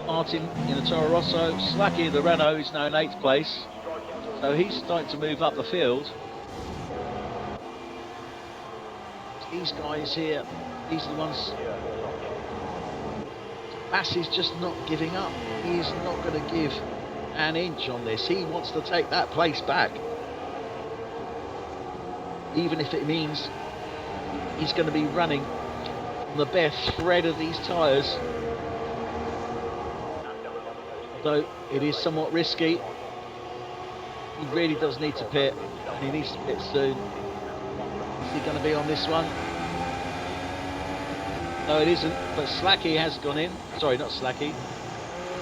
Martin in the Toro Rosso. Slacky in the Renault is now in 8th place. So he's starting to move up the field. These guys here, these are the ones. Bass is just not giving up. He is not going to give an inch on this. He wants to take that place back, even if it means he's going to be running on the bare thread of these tyres. Though it is somewhat risky, he really does need to pit, and he needs to pit soon. Is he going to be on this one? No, it isn't, but Slacky has gone in. Sorry, not Slacky.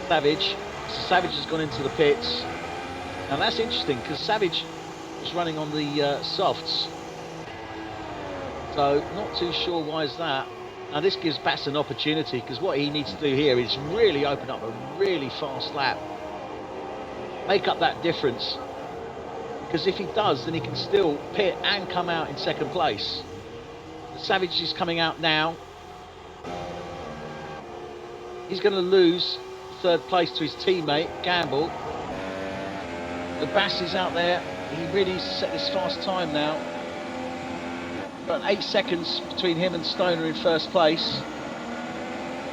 Savage. Savage has gone into the pits. Now that's interesting because Savage was running on the softs. So not too sure why is that. Now this gives Bass an opportunity because what he needs to do here is really open up a really fast lap. Make up that difference. Because if he does, then he can still pit and come out in second place. The Savage is coming out now. He's going to lose 3rd place to his teammate, Gamble. The Bass is out there. He really set this fast time now. But 8 seconds between him and Stoner in 1st place.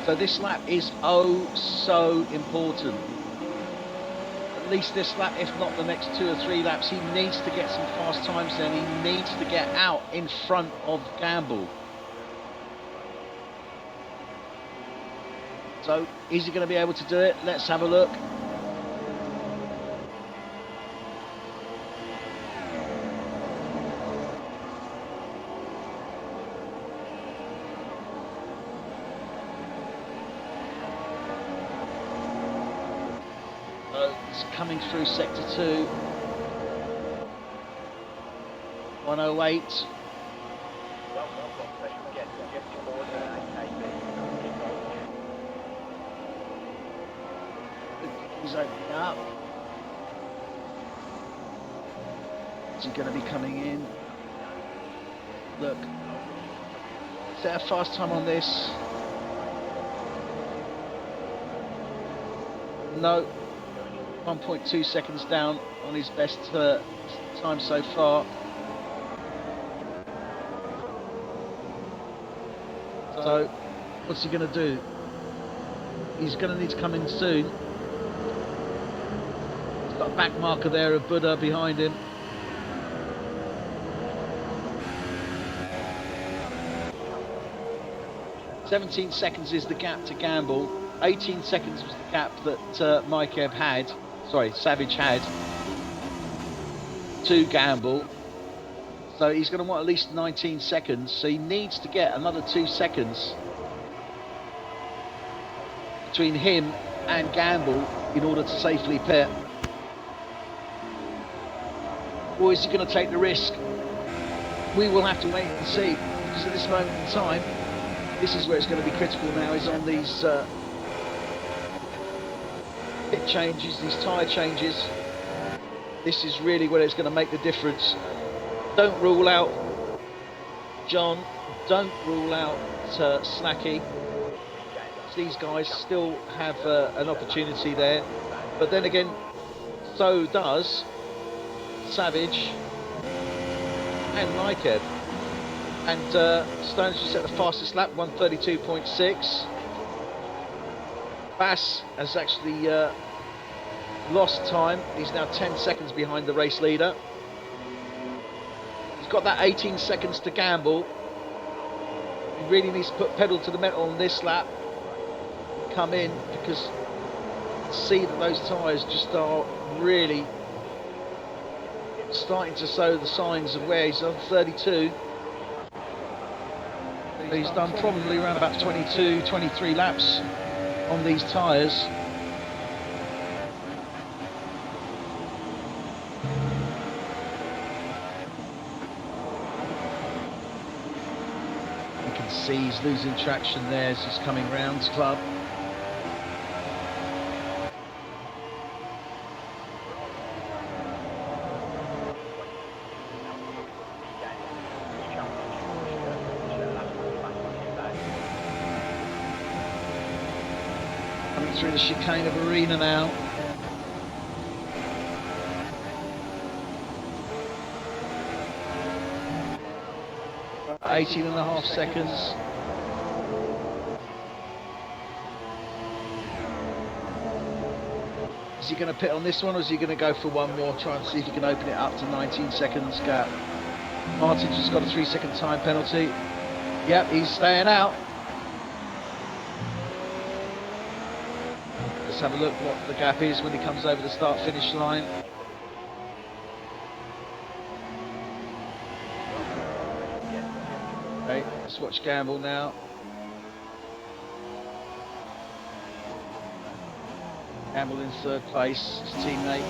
So this lap is oh so important. At least this lap, if not the next 2 or 3 laps, he needs to get some fast times then. He needs to get out in front of Gamble. So, is he going to be able to do it? Let's have a look. So, it's coming through sector 2. 108. He's opening up. Is he going to be coming in? Look. Is there a fast time on this? No. 1.2 seconds down on his best time so far. So, what's he going to do? He's going to need to come in soon. Got a back marker there of Buddha behind him. 17 seconds is the gap to Gamble. 18 seconds was the gap that Savage had to Gamble. So he's going to want at least 19 seconds. So he needs to get another 2 seconds between him and Gamble in order to safely pit. Or is he going to take the risk? We will have to wait and see, because at this moment in time, this is where it's going to be critical now, is on these pit changes, these tyre changes. This is really where it's going to make the difference. Don't rule out John, don't rule out Slacky. These guys still have an opportunity there, but then again, so does Savage and Nikeb. And Stone's just set the fastest lap, 1:32.6. Bass has actually lost time. He's now 10 seconds behind the race leader. He's got that 18 seconds to Gamble. He really needs to put pedal to the metal on this lap. Come in, because see that those tyres just are really starting to show the signs of where he's on 32. He's done probably around about 22, 23 laps on these tyres. You can see he's losing traction there as he's coming round his club. Through the chicane of Arena now. About 18.5 seconds. Is he going to pit on this one, or is he going to go for one more, try and see if he can open it up to 19 seconds gap? Martin's just got a 3-second time penalty. Yep, he's staying out. Let's have a look what the gap is when he comes over the start-finish line. Okay, let's watch Gamble now. Gamble in 3rd place, his teammate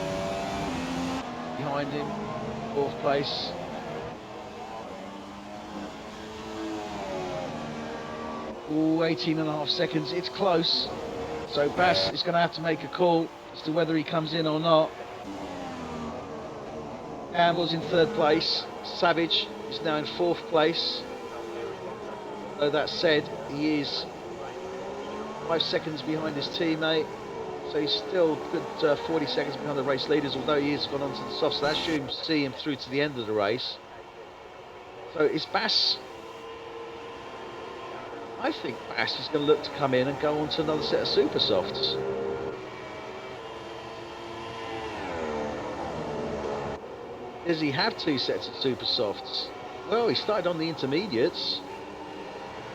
behind him, 4th place. Ooh, 18.5 seconds, it's close. So Bass is going to have to make a call as to whether he comes in or not. Gamble's in 3rd place. Savage is now in 4th place. Though that said, he is 5 seconds behind his teammate. So he's still good 40 seconds behind the race leaders, although he has gone on to the soft. So that should see him through to the end of the race. So is Bass... I think Bass is going to look to come in and go on to another set of super softs. Does he have 2 sets of super softs? Well, he started on the intermediates.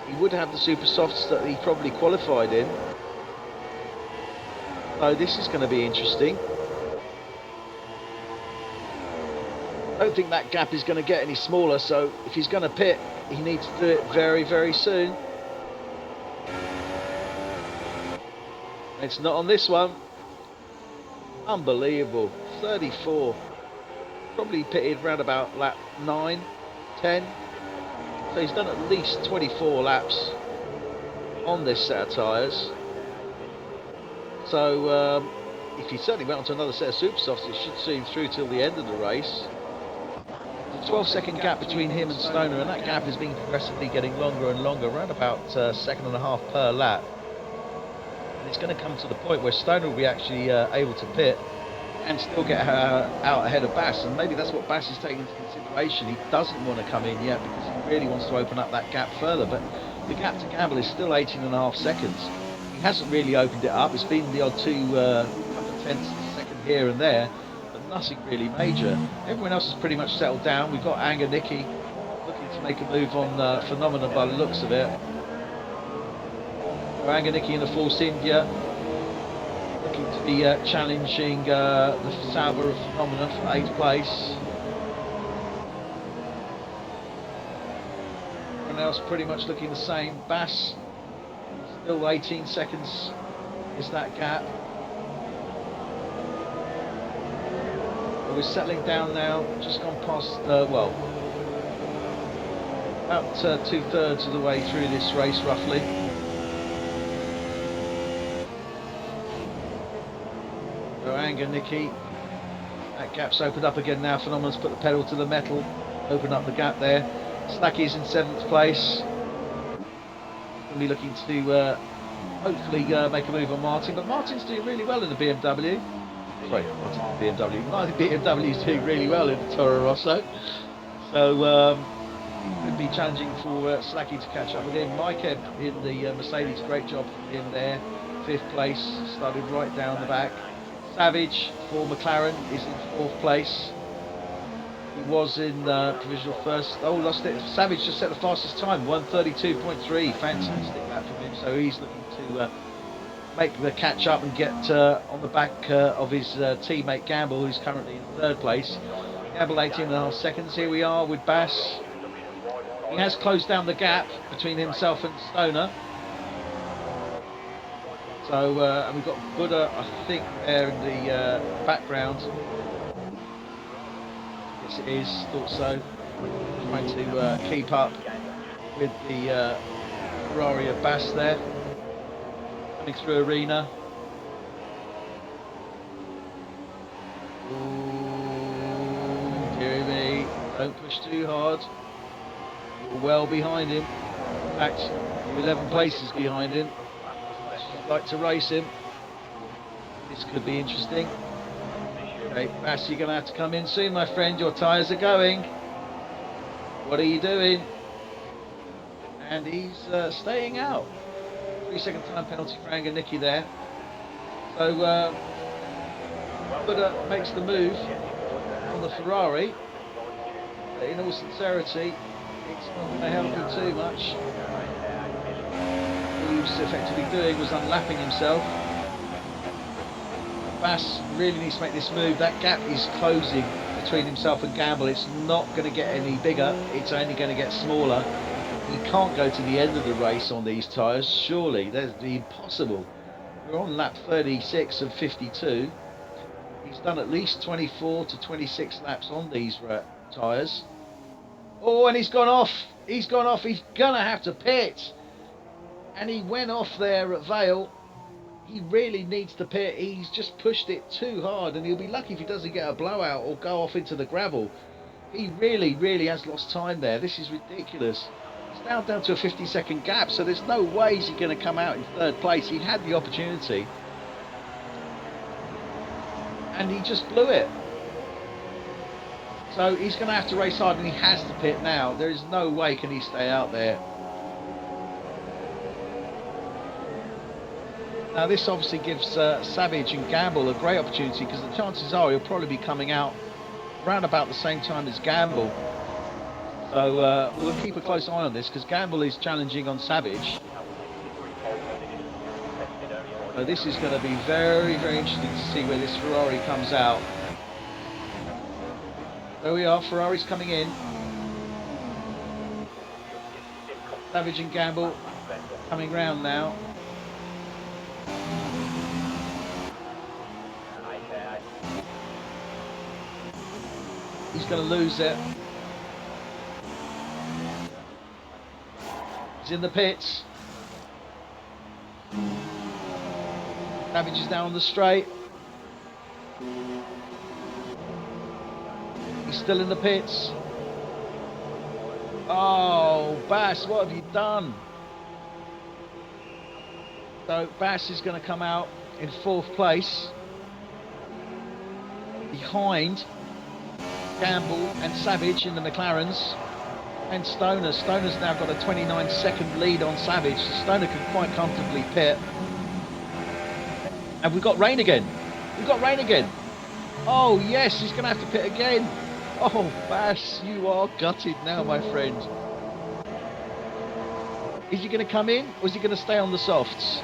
He would have the super softs that he probably qualified in. So this is going to be interesting. I don't think that gap is going to get any smaller, so if he's going to pit, he needs to do it very, very soon. It's not on this one. Unbelievable. 34. Probably pitted round about lap 9, 10. So he's done at least 24 laps on this set of tyres. So if he certainly went on to another set of super softs, it should see him through till the end of the race. There's a 12-second gap between him and Stoner, and that gap has been progressively getting longer and longer, around about 1.5 seconds per lap. It's going to come to the point where Stoner will be actually able to pit and still get out ahead of Bass, and maybe that's what Bass is taking into consideration. He doesn't want to come in yet because he really wants to open up that gap further, but the gap to Gamble is still 18.5 seconds. He hasn't really opened it up. It's been the odd couple of tenths of a second here and there, but nothing really major. Everyone else has pretty much settled down. We've got Nicky looking to make a move on Phenomena by the looks of it. Anganiki in the Force India, looking to be challenging the Sauber of Phenomena for 8th place. Everyone else pretty much looking the same. Bass, still 18 seconds is that gap. But we're settling down now, just gone past, well, about 2/3 of the way through this race roughly. So Anganiki, that gap's opened up again now. Phenomenon's put the pedal to the metal, open up the gap there. Slacky's in 7th place. We'll be looking to hopefully make a move on Martin, but Martin's doing really well in the BMW. Sorry, not in the BMW. I think BMW's doing really well in the Toro Rosso. So could be challenging for Slacky to catch up with him. Mike in the Mercedes, great job in there. 5th place, started right down the back. Savage for McLaren is in 4th place. He was in provisional first. Oh, lost it. Savage just set the fastest time, 1:32.3. Fantastic that from him. So he's looking to make the catch up and get on the back of his teammate Gamble, who's currently in 3rd place. Gamble 18.5 seconds. Here we are with Bass. He has closed down the gap between himself and Stoner. So and we've got Buddha, I think, there in the background. Yes, it is. Thought so. Trying to keep up with the Ferrari of Bass there. Coming through arena. Ooh, dearie me. Don't push too hard. You're well behind him. In fact, you're 11 places behind him. I'd like to race him. This could be interesting. Okay, Bass, you're going to have to come in soon, my friend. Your tyres are going. What are you doing? And he's staying out. 3-second time penalty for Anganiki there. So Buddha makes the move on the Ferrari. But in all sincerity, it's not going to help him too much. All he was effectively doing was unlapping himself. Bass really needs to make this move. That gap is closing between himself and Gamble. It's not going to get any bigger, it's only going to get smaller. He can't go to the end of the race on these tyres, surely. That'd be impossible. We're on lap 36 of 52. He's done at least 24 to 26 laps on these tyres. Oh, and he's gone off. He's gone off. He's going to have to pit. And he went off there at Vale. He really needs to pit. He's just pushed it too hard, and he'll be lucky if he doesn't get a blowout or go off into the gravel. He really, really has lost time there. This is ridiculous. It's now down to a 50-second gap, so there's no way he's going to come out in 3rd place. He had the opportunity, and he just blew it. So he's going to have to race hard, and he has to pit now. There is no way can he stay out there. Now this obviously gives Savage and Gamble a great opportunity, because the chances are he'll probably be coming out around about the same time as Gamble. So we'll keep a close eye on this, because Gamble is challenging on Savage. So this is going to be very, very interesting to see where this Ferrari comes out. There we are, Ferrari's coming in. Savage and Gamble coming round now. He's going to lose it. He's in the pits. Savage is down on the straight. He's still in the pits. Oh, Bass, what have you done? So Bass is going to come out in 4th place, behind Gamble and Savage in the McLarens, and Stoner. Stoner's now got a 29-second lead on Savage, so Stoner can quite comfortably pit. And we've got rain again. We've got rain again. Oh yes, he's going to have to pit again. Oh, Bass, you are gutted now, my friend. Is he going to come in, or is he going to stay on the softs?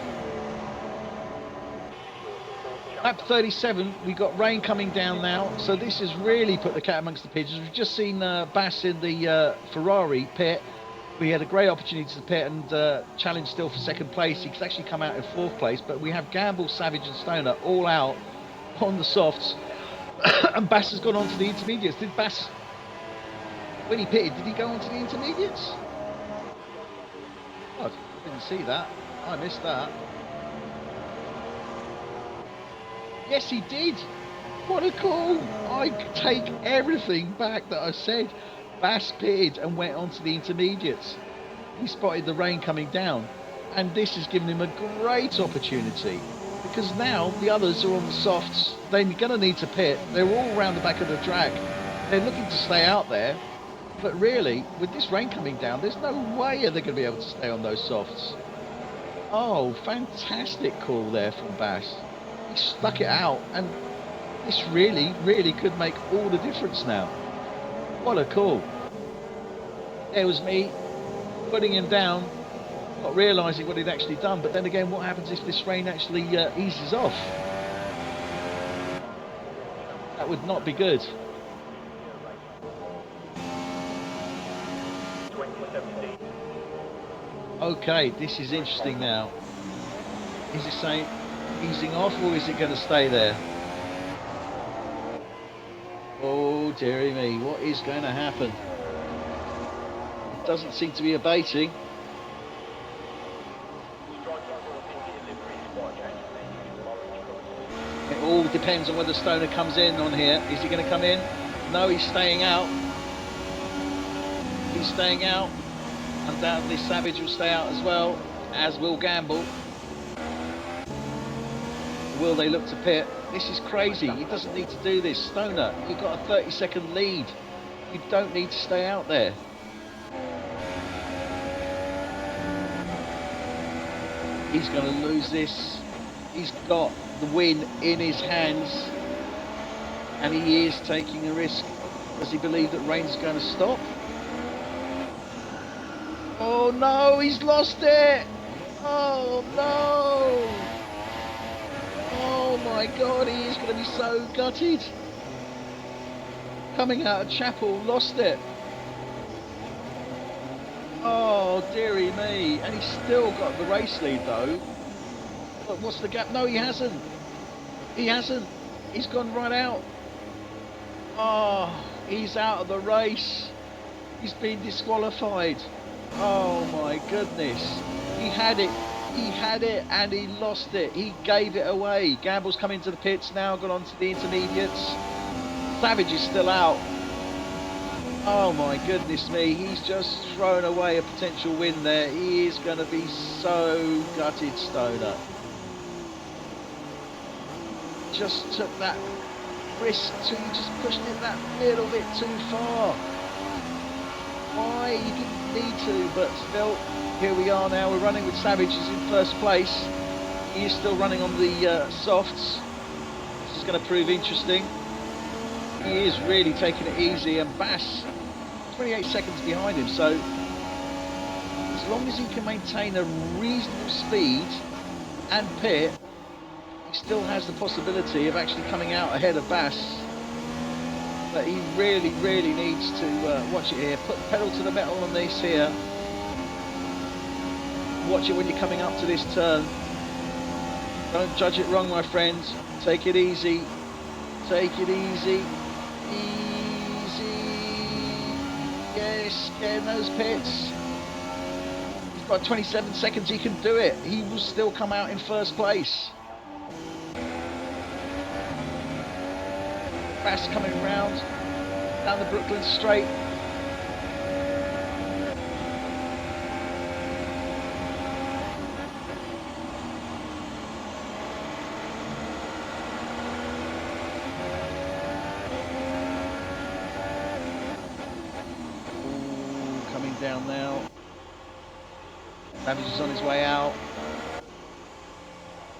Lap 37, we got rain coming down now, so this has really put the cat amongst the pigeons. We've just seen Bass in the Ferrari pit. We had a great opportunity to pit and challenge still for second place. He could actually come out in fourth place, but we have Gamble, Savage and Stoner all out on the softs. And Bass has gone on to the intermediates. Did Bass, when he pitted, did he go on to the intermediates? Oh, I didn't see that. I missed that. Yes, he did. What a call. I take everything back that I said. Bass pitted and went on to the intermediates. He spotted the rain coming down, and this has given him a great opportunity, because now the others are on the softs. They're going to need to pit. They're all around the back of the track. They're looking to stay out there, but really, with this rain coming down, there's no way they're going to be able to stay on those softs. Oh, fantastic call there from Bass. He stuck it out, and this really, really could make all the difference now. What a call. There was me putting him down, not realising what he'd actually done, but then again, what happens if this rain actually eases off? That would not be good. Okay, this is interesting now. Is it saying easing off, or is it going to stay there? Oh dearie me, what is going to happen? It doesn't seem to be abating. It all depends on whether Stoner comes in on here. Is he going to come in? No, he's staying out. He's staying out. Undoubtedly Savage will stay out as well, as will Gamble. Will they look to pit? This is crazy. He doesn't need to do this. Stoner, you've got a 30-second lead. You don't need to stay out there. He's going to lose this. He's got the win in his hands, and he is taking a risk. Does he believe that rain's going to stop? Oh no, he's lost it! Oh no! Oh my god, he is going to be so gutted. Coming out of Chapel, lost it. Oh dearie me, and he's still got the race lead though. But what's the gap? No, he hasn't. He hasn't. He's gone right out. Oh, he's out of the race. He's been disqualified. Oh my goodness. He had it. He had it and he lost it. He gave it away. Gamble's come into the pits now, gone on to the intermediates. Savage is still out. Oh my goodness me, he's just thrown away a potential win there. He is going to be so gutted, Stoner. Just took that risk, he just pushed it that little bit too far. Why? He didn't need to, but still, here we are now. We're running with Savage. He's in first place. He is still running on the softs. This is going to prove interesting. He is really taking it easy, and Bass 28 seconds behind him, so as long as he can maintain a reasonable speed and pit, he still has the possibility of actually coming out ahead of Bass. But he really, really needs to watch it here. Put the pedal to the metal on this here. Watch it when you're coming up to this turn. Don't judge it wrong, my friends. Take it easy. Take it easy. Easy. Yes, get in those pits. He's got 27 seconds, he can do it. He will still come out in first place. Bass coming round down the Brooklyn straight. Coming down now. Savage is on his way out.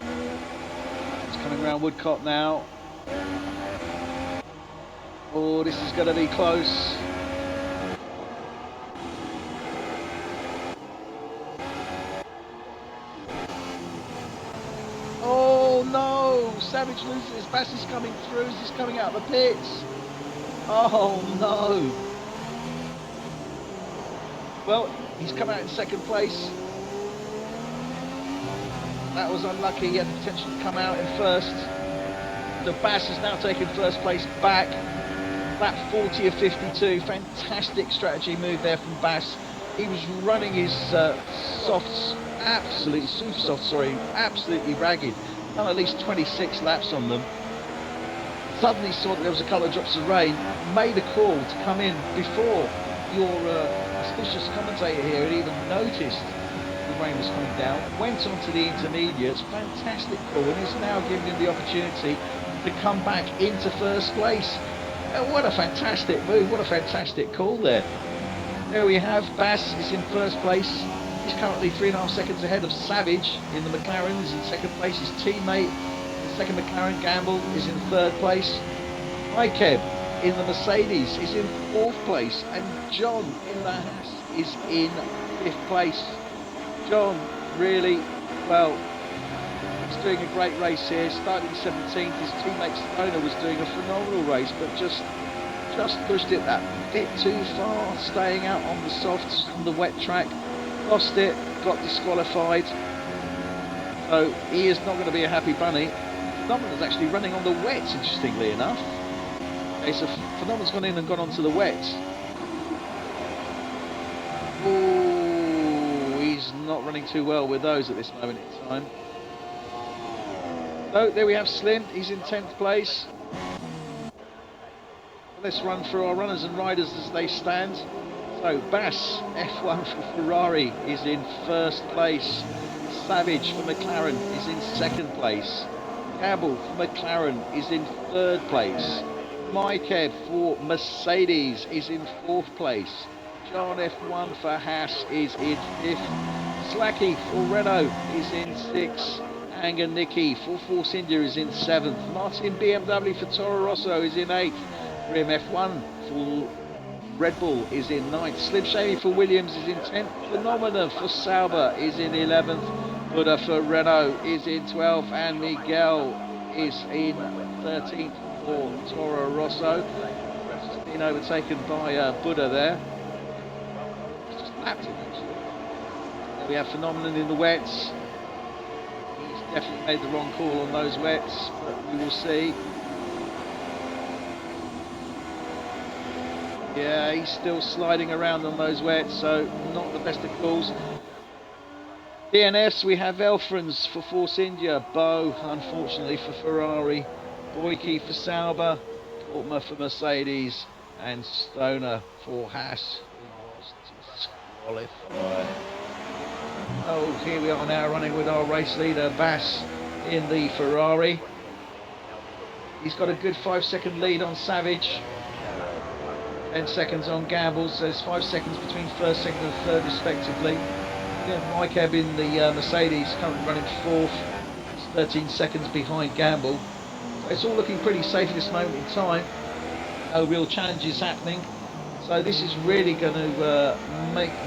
He's coming round Woodcott now. Oh, this is going to be close. Savage loses his Bass is coming through as he's coming out of the pits. Oh no. Well, he's come out in second place. That was unlucky. He had the potential to come out in first. The Bass has now taken first place back. Lap 40 of 52. Fantastic strategy move there from Bass. He was running his softs absolutely, super soft, sorry, absolutely ragged. Done at least 26 laps on them. Suddenly saw that there was a couple of drops of rain. Made a call to come in before your auspicious commentator here had even noticed the rain was coming down. Went on to the intermediates. Fantastic call, and is now giving him the opportunity to come back into first place. What a fantastic move, what a fantastic call there. There we have, Bass is in first place. He's currently 3.5 seconds ahead of Savage in the McLaren. He's in second place. His teammate, the second McLaren, Gamble, is in third place. Mikeb in the Mercedes is in fourth place. And John in the Haas is in fifth place. John, really, well, he's doing a great race here. Starting 17th, his teammate Stoner was doing a phenomenal race, but just pushed it that bit too far, staying out on the softs, on the wet track. Lost it, got disqualified. So he is not going to be a happy bunny. Phenomenal's actually running on the wets, interestingly enough. Okay, so Phenomenal's gone in and gone onto the wets. Ooh, he's not running too well with those at this moment in time. So there we have Slim, he's in 10th place. Let's run through our runners and riders as they stand. So Bass, F1 for Ferrari, is in first place. Savage for McLaren is in second place. Gamble for McLaren is in third place. Mikeb for Mercedes is in fourth place. John F1 for Haas is in fifth. Slacky for Renault is in sixth. Anger Nicky for Force India is in seventh. Martin BMW for Toro Rosso is in eighth. Grim F1 for Red Bull is in 9th. Slim Shady for Williams is in 10th. Phenomena for Sauber is in 11th. Buddha for Renault is in 12th. And Miguel is in 13th for Toro Rosso. Just been overtaken by Buddha there. Just lapped him actually. We have Phenomenon in the wets. He's definitely made the wrong call on those wets, but we will see. Yeah, he's still sliding around on those wets, so not the best of calls. DNFs, we have Elfrans for Force India, Bo, unfortunately, for Ferrari, Boyke for Sauber, Portmer for Mercedes, and Stoner for Haas, who was disqualified. Oh, here we are now running with our race leader, Bass, in the Ferrari. He's got a good 5-second lead on Savage. 10 seconds on Gamble, so there's 5 seconds between first, second and third respectively. Mikeb in the Mercedes currently running fourth. It's 13 seconds behind Gamble. So it's all looking pretty safe at this moment in time. No real challenges happening. So this is really going to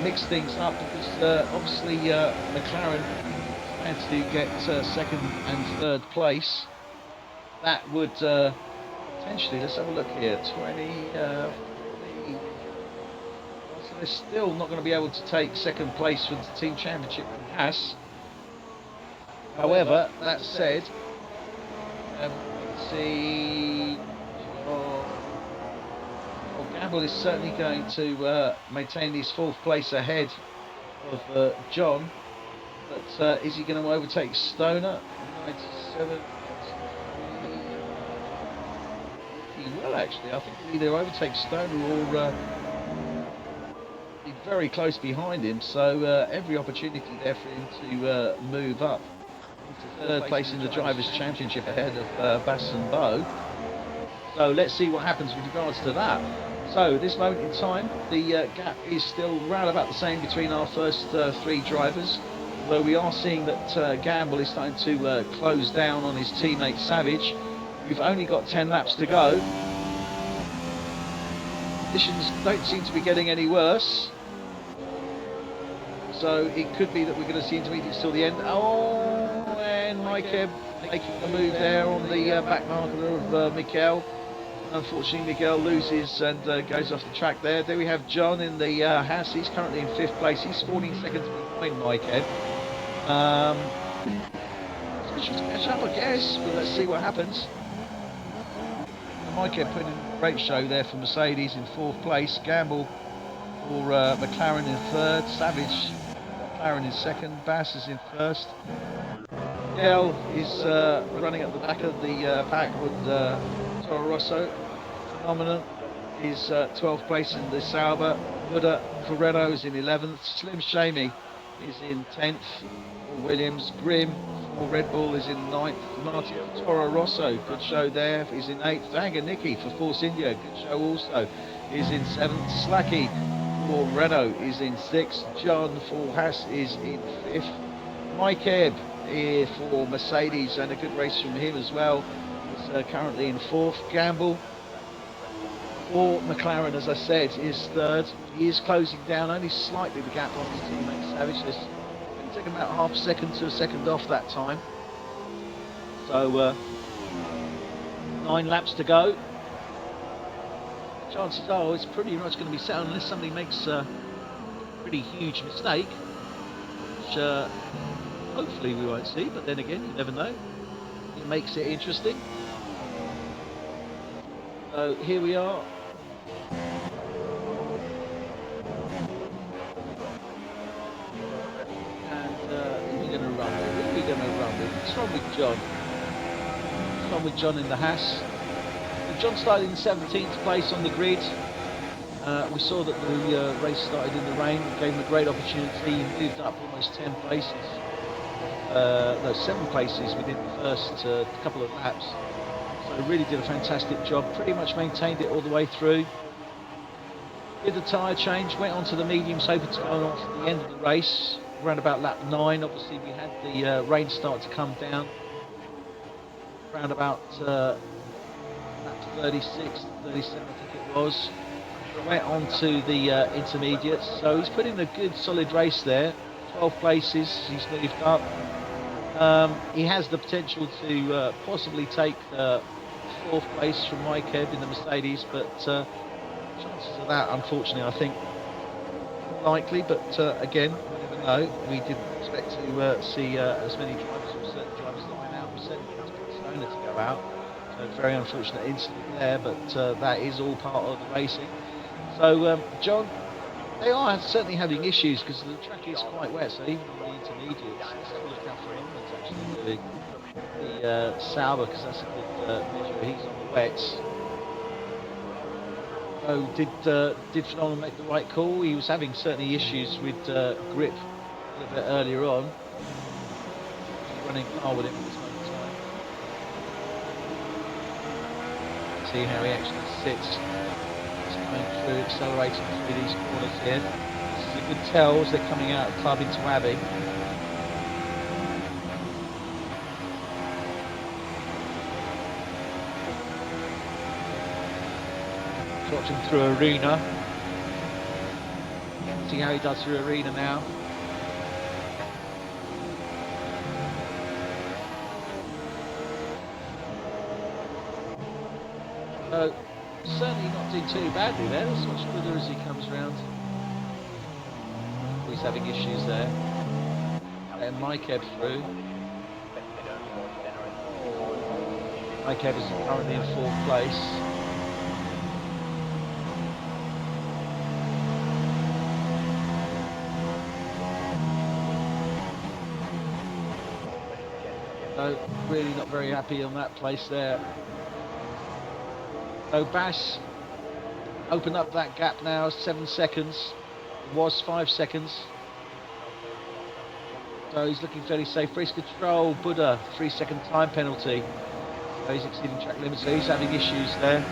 mix things up because obviously McLaren had to get second and third place. That would potentially, let's have a look here, 20... they're still not going to be able to take second place for the team championship from Haas. However, that said, let's see. Gamble is certainly going to maintain his fourth place ahead of John. But is he going to overtake Stoner? 97. He will actually. I think he'll either overtake Stoner or very close behind him, so every opportunity there for him to move up into third place in the Drivers' Championship ahead of Bass and Bo. So let's see what happens with regards to that. So at this moment in time, the gap is still round about the same between our first three drivers, though we are seeing that Gamble is starting to close down on his teammate Savage. We've only got 10 laps to go. Conditions don't seem to be getting any worse. So it could be that we're going to see intermediates till the end. Oh, again, Mike making a move there on the back marker of Mikel. Unfortunately, Miguel loses and goes off the track there. There we have John in the Haas. He's currently in 5th place. He's 14 seconds behind Mike Ebb. Special to catch up, I guess, but let's see what happens. Mike Ebb putting in a great show there for Mercedes in 4th place. Gamble for McLaren in 3rd. Savage, McLaren in 2nd. Bass is in 1st. Miguel is running at the back of the pack with Toro Rosso. Phenomenon is 12th place in the Sauber. Buddha Correno is in 11th. Slim Shamey is in 10th. Williams. Grimm for Red Bull is in 9th. Martin Toro Rosso, good show there, is in 8th. Anger Nicky for Force India, good show also, is in 7th. Slacky for Renault is in 6th. John for Haas is in 5th. Mike Ebb for Mercedes, and a good race from him as well, is currently in 4th. Gamble for McLaren, as I said, is 3rd. He is closing down only slightly the gap on his teammate Savage. It's going to take about half a second to a second off that time. So 9 laps to go. Chances are it's pretty much going to be set unless somebody makes a pretty huge mistake, which hopefully we won't see, but then again, you never know. It makes it interesting. So here we are. And who are we going to run with? Who are we going to run with? Let's run with John. Let's run with John in the Haas. And John started in 17th place on the grid. We saw that the race started in the rain, gave him a great opportunity. He moved up almost 10 places. No, 7 places within the first couple of laps. So really did a fantastic job. Pretty much maintained it all the way through. Did the tyre change, went on to the mediums, hoping to go on to the end of the race. Around about lap 9, obviously we had the rain start to come down. Around about lap 36, 37 I think it was. Went on to the intermediates. So he's put in a good solid race there. 12 places, he's moved up. He has the potential to possibly take 4th place from Mike Ebb in the Mercedes, but chances of that, unfortunately, I think likely. But again, we never know. We didn't expect to see as many drivers or certain drivers line out. We certainly expected Stoner to go out. So very unfortunate incident there, but that is all part of the racing. So John, they are certainly having issues because the track is quite wet. So even on the intermediates, it's full of Phenomenon's actually doing the Sauber, because that's a good measure. He's on the wets. So did Phenomenon make the right call? He was having certainly issues with grip a little bit earlier on. He's running car with him at this moment in time. See how he actually sits. He's coming through, accelerating through these corners here. This is a good tell as they're coming out of club into Abbey. Watch him through Arena. See how he does through Arena now. So certainly not doing too badly there. Let's watch Buddha as he comes round. He's having issues there. And Mike Ebb through. Mike Ebb is currently in 4th place. So really not very happy on that place there. So Bass opened up that gap now, 7 seconds. It was 5 seconds. So he's looking fairly safe. Race control, Buddha, 3-second time penalty. So he's exceeding track limits, so he's having issues there.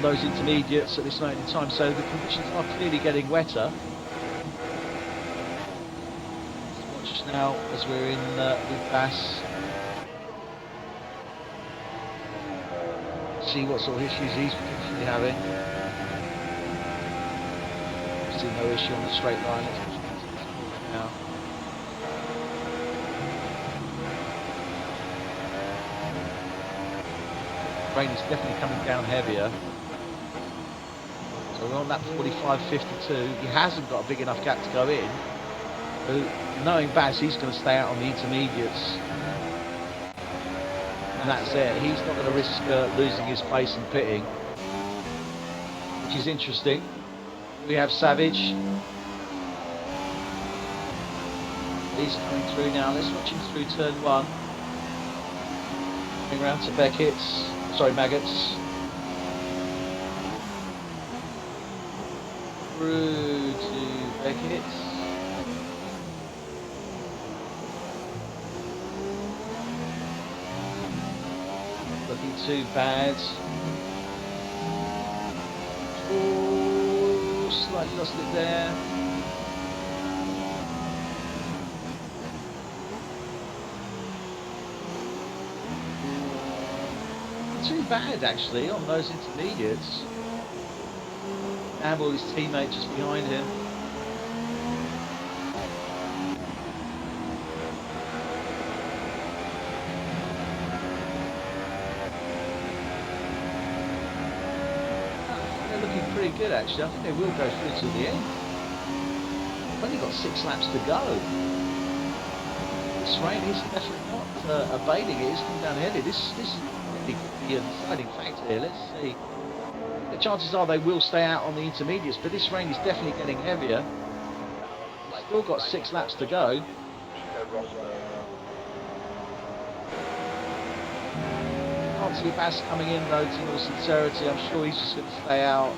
Those intermediates at this moment in time. So the conditions are clearly getting wetter. Now as we're in with Bass, see what sort of issues he's potentially having. See no issue on the straight line. Now Rain is definitely coming down heavier. So we're on that 45.52. He hasn't got a big enough gap to go in. So knowing Bass, he's going to stay out on the intermediates. And that's it. He's not going to risk losing his place and pitting, which is interesting. We have Savage. He's coming through now. Let's watch him through turn 1. Coming round to Beckett's. Sorry, Maggots. Through to Beckett's. Looking too bad. Oh, slightly lost it there. Too bad actually on those intermediates. Campbell, his teammate, just behind him. They're looking pretty good actually. I think they will go through to the end. They've only got 6 laps to go. This rain is definitely not abating. It is coming down heavy. This could be a deciding factor here. Let's see. The chances are they will stay out on the intermediates, but this rain is definitely getting heavier. Still got 6 laps to go. Can't see Bass coming in though, to all sincerity. I'm sure he's just going to stay out.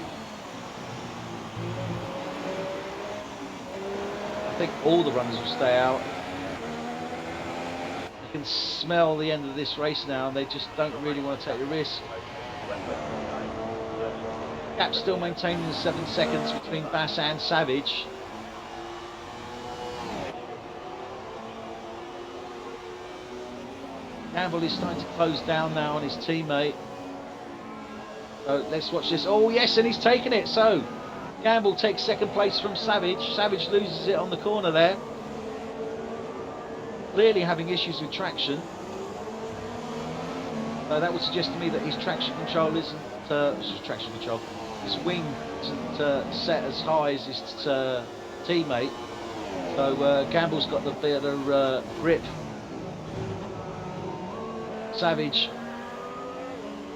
I think all the runners will stay out. Can smell the end of this race now, and they just don't really want to take the risk. Gap still maintaining 7 seconds between Bass and Savage. Campbell is starting to close down now on his teammate. So let's watch this. Oh yes, and he's taken it. So Campbell takes 2nd place from Savage. Savage loses it on the corner there. Clearly having issues with traction. That would suggest to me that his traction control isn't his wing isn't set as high as his teammate. So Campbell's got the better grip. Savage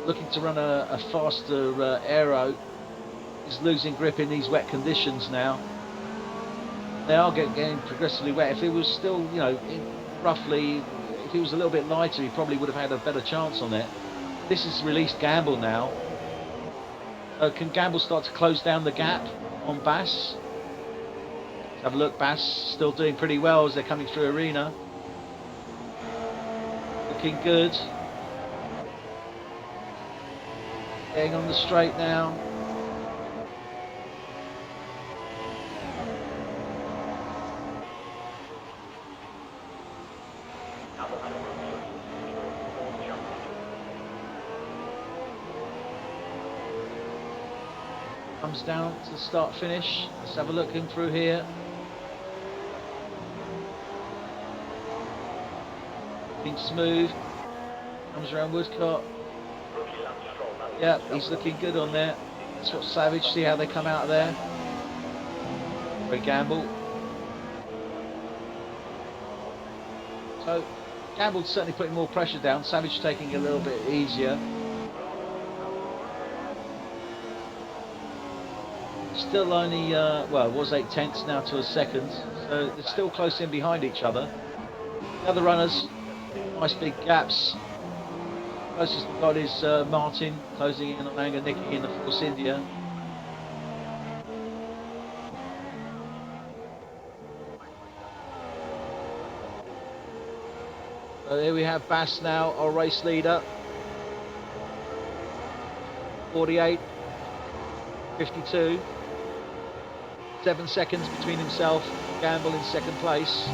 looking to run a faster aero. He's losing grip in these wet conditions now. They are getting progressively wet. If it was still, you know, roughly, if he was a little bit lighter, he probably would have had a better chance on it. This has released Gamble now. Can Gamble start to close down the gap on Bass? Let's have a look. Bass still doing pretty well as they're coming through arena. Looking good. Getting on the straight now. Comes down to the start finish. Let's have a look in through here. Looking smooth. Comes around Woodcock. Yep, he's looking good on there. Let's watch Savage, see how they come out of there. Very Gamble. So Gamble's certainly putting more pressure down. Savage taking it a little bit easier. Still only, well, it was 8/10 now to a second, so they're still close in behind each other. The other runners, nice big gaps. Closest we've got is Martin, closing in on Anger Nicky in the Force India. So here we have Bass now, our race leader. 48, 52. 7 seconds between himself and Gamble in 2nd place.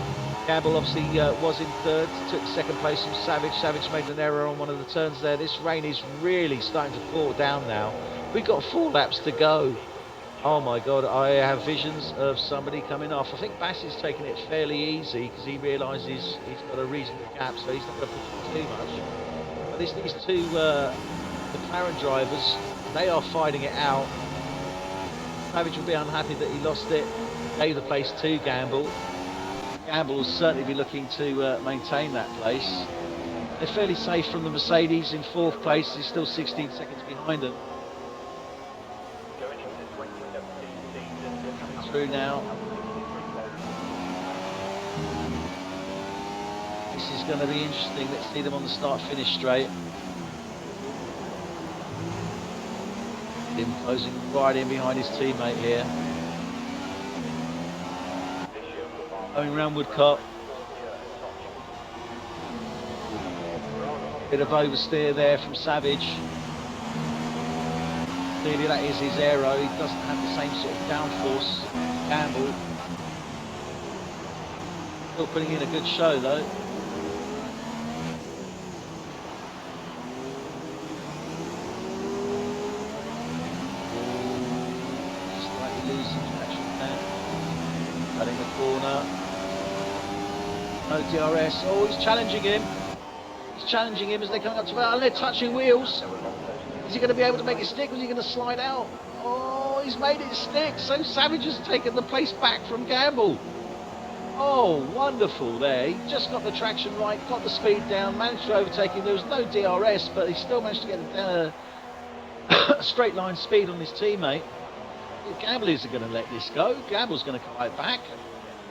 Gamble obviously was in 3rd, took 2nd place from Savage. Savage made an error on one of the turns there. This rain is really starting to pour down now. We've got 4 laps to go. Oh my god, I have visions of somebody coming off. I think Bass is taking it fairly easy because he realises he's got a reasonable gap, so he's not going to push it too much. But this needs to McLaren drivers, they are fighting it out. Savage will be unhappy that he lost it, gave the place to Gamble. Gamble will certainly be looking to maintain that place. They're fairly safe from the Mercedes in 4th place. He's still 16 seconds behind them. Coming through now. This is going to be interesting. Let's see them on the start-finish straight. Him closing right in behind his teammate here. Going round Woodcock. Bit of oversteer there from Savage. Clearly that is his aero. He doesn't have the same sort of downforce as Campbell. Still putting in a good show though. Slightly losing traction there. Cutting the corner. No DRS. Oh, he's challenging him. He's challenging him as they're coming up to the, and they're touching wheels. Is he going to be able to make it stick? Was he going to slide out? Oh, he's made it stick. So Savage has taken the place back from Gamble. Oh, wonderful there. He just got the traction right, got the speed down, managed to overtake him. There was no DRS, but he still managed to get a straight line speed on his teammate. Gamble isn't going to let this go. Gamble's going to come right back.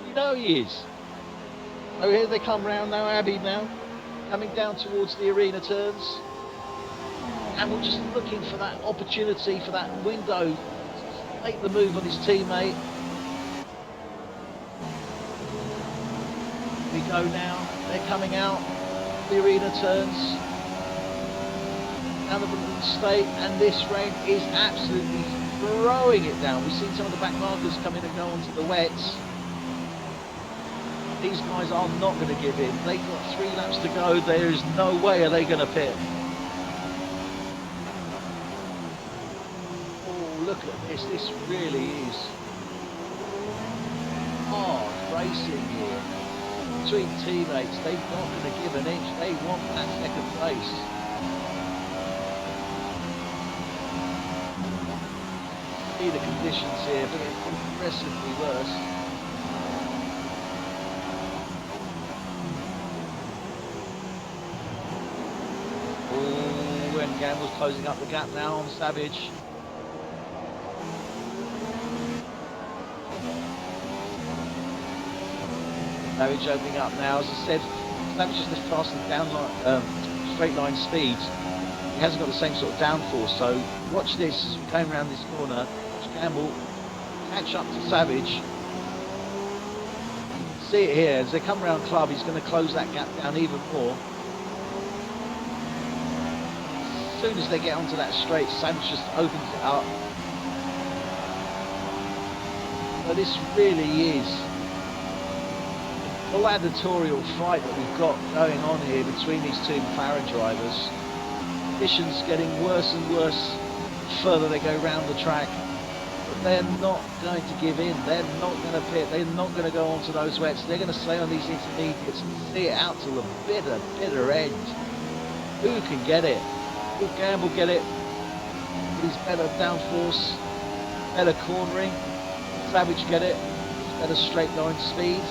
You know he is. Oh, here they come round now, Abbey now. Coming down towards the arena turns. And we're just looking for that opportunity, for that window to make the move on his teammate. We go now, they're coming out, the arena turns. Down the state, and this rain is absolutely throwing it down. We've seen some of the back markers come in and go onto the wets. These guys are not going to give in. They've got 3 laps to go. There is no way are they going to pit. Oh, look at this. This really is hard racing here. Between teammates, they're not going to give an inch. They want that 2nd place. See the conditions here, but it's progressively worse. And Gamble's closing up the gap now on Savage. Savage opening up now. As I said, Savage is just passing down straight line speeds. He hasn't got the same sort of downforce, so watch this as we came around this corner. Watch Gamble catch up to Savage. See it here, as they come around Club, he's going to close that gap down even more. As soon as they get onto that straight, Savage just opens it up. But this really is a gladiatorial fight that we've got going on here between these 2 McLaren drivers. Conditions getting worse and worse the further they go round the track. But they're not going to give in. They're not going to pit. They're not going to go onto those wets. They're going to stay on these intermediates and see it out till the bitter end. Who can get it? Will Gamble get it with his better downforce, better cornering? Savage get it, better straight line speed?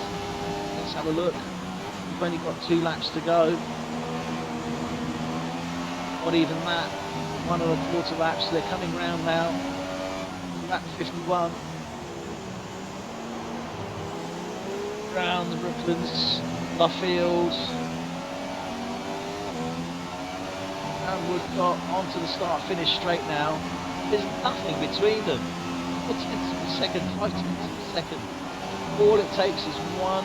Let's have a look. We've only got 2 laps to go. Not even that. 1.25 laps. They're coming round now. Lap 51. Round the Brooklands, Luffield. And Woodcock onto the start-finish straight now. There's nothing between them. 4 tenths of a second, 5 tenths of a second. All it takes is one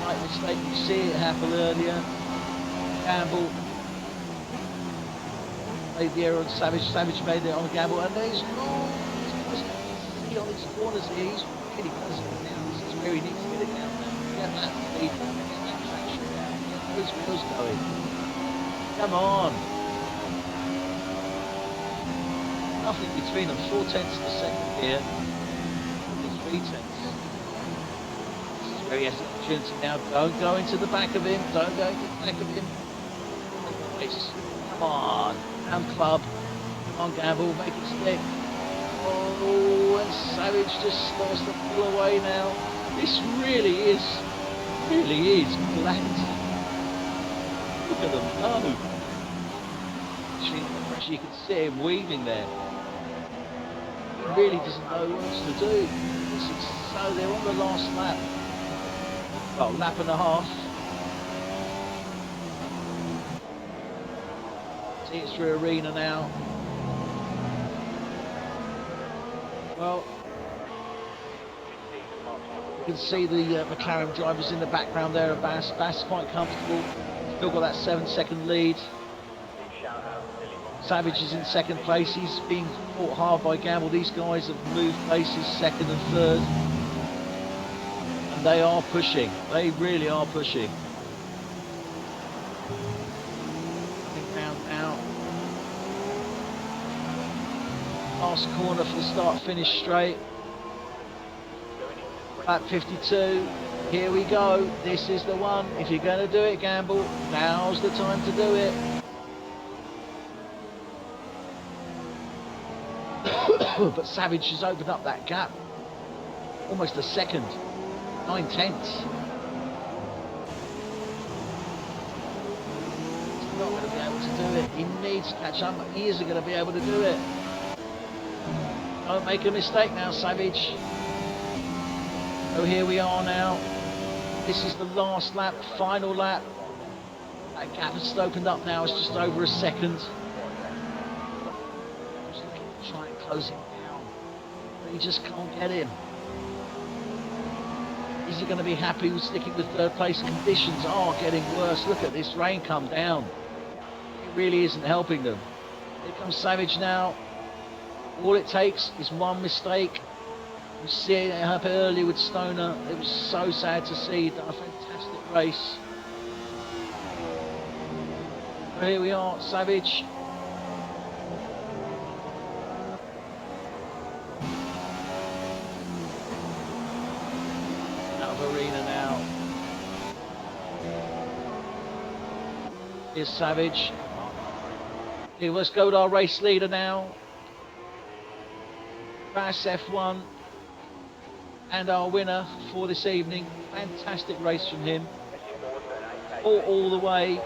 slight mistake. You see it happen earlier. Gamble made the error on Savage. Savage made it on Gamble, and there's no. See on these corners here, he's really does it now. This is where he needs to get it down now. Get that speed, get that traction down, get those wheels going. Come on. Nothing between them, 4 tenths of a second here, 3 tenths. This is where he has the opportunity now. Don't go into the back of him, don't go into the back of him. Come on, round Club, Come on, Gamble, make it stick. Oh, and Savage just starts to pull away now. This really is blatant. Look at them go. Actually, you can see him weaving there. He really doesn't know what else to do. So they're on the last lap. Well, lap and a half. See, it's through arena now. Well, you can see the McLaren drivers in the background there. Bass quite comfortable. Still got that 7-second lead. Savage is in second place. He's being fought hard by Gamble. These guys have moved places, second and third. And they are pushing. They really are pushing. Down now. Last corner for the start-finish straight. Lap 52. Here we go. This is the one. If you're going to do it, Gamble, now's the time to do it. But Savage has opened up that gap. Almost a second. 9/10. He's not going to be able to do it. He needs to catch up. He isn't going to be able to do it. Don't make a mistake now, Savage. So here we are now. This is the last lap, final lap. That gap has opened up now. It's just over a second. Just looking to try and close him down. But he just can't get him. Is he going to be happy with sticking with third place? Conditions are getting worse. Look at this rain come down. It really isn't helping them. Here comes Savage now. All it takes is one mistake. You see it happen earlier with Stoner. It was so sad to see. He'd done a fantastic race. But here we are, Savage. Out of arena now. Here's Savage. Here, let's go with our race leader now. Bass F1. And our winner for this evening. Fantastic race from him. All the way.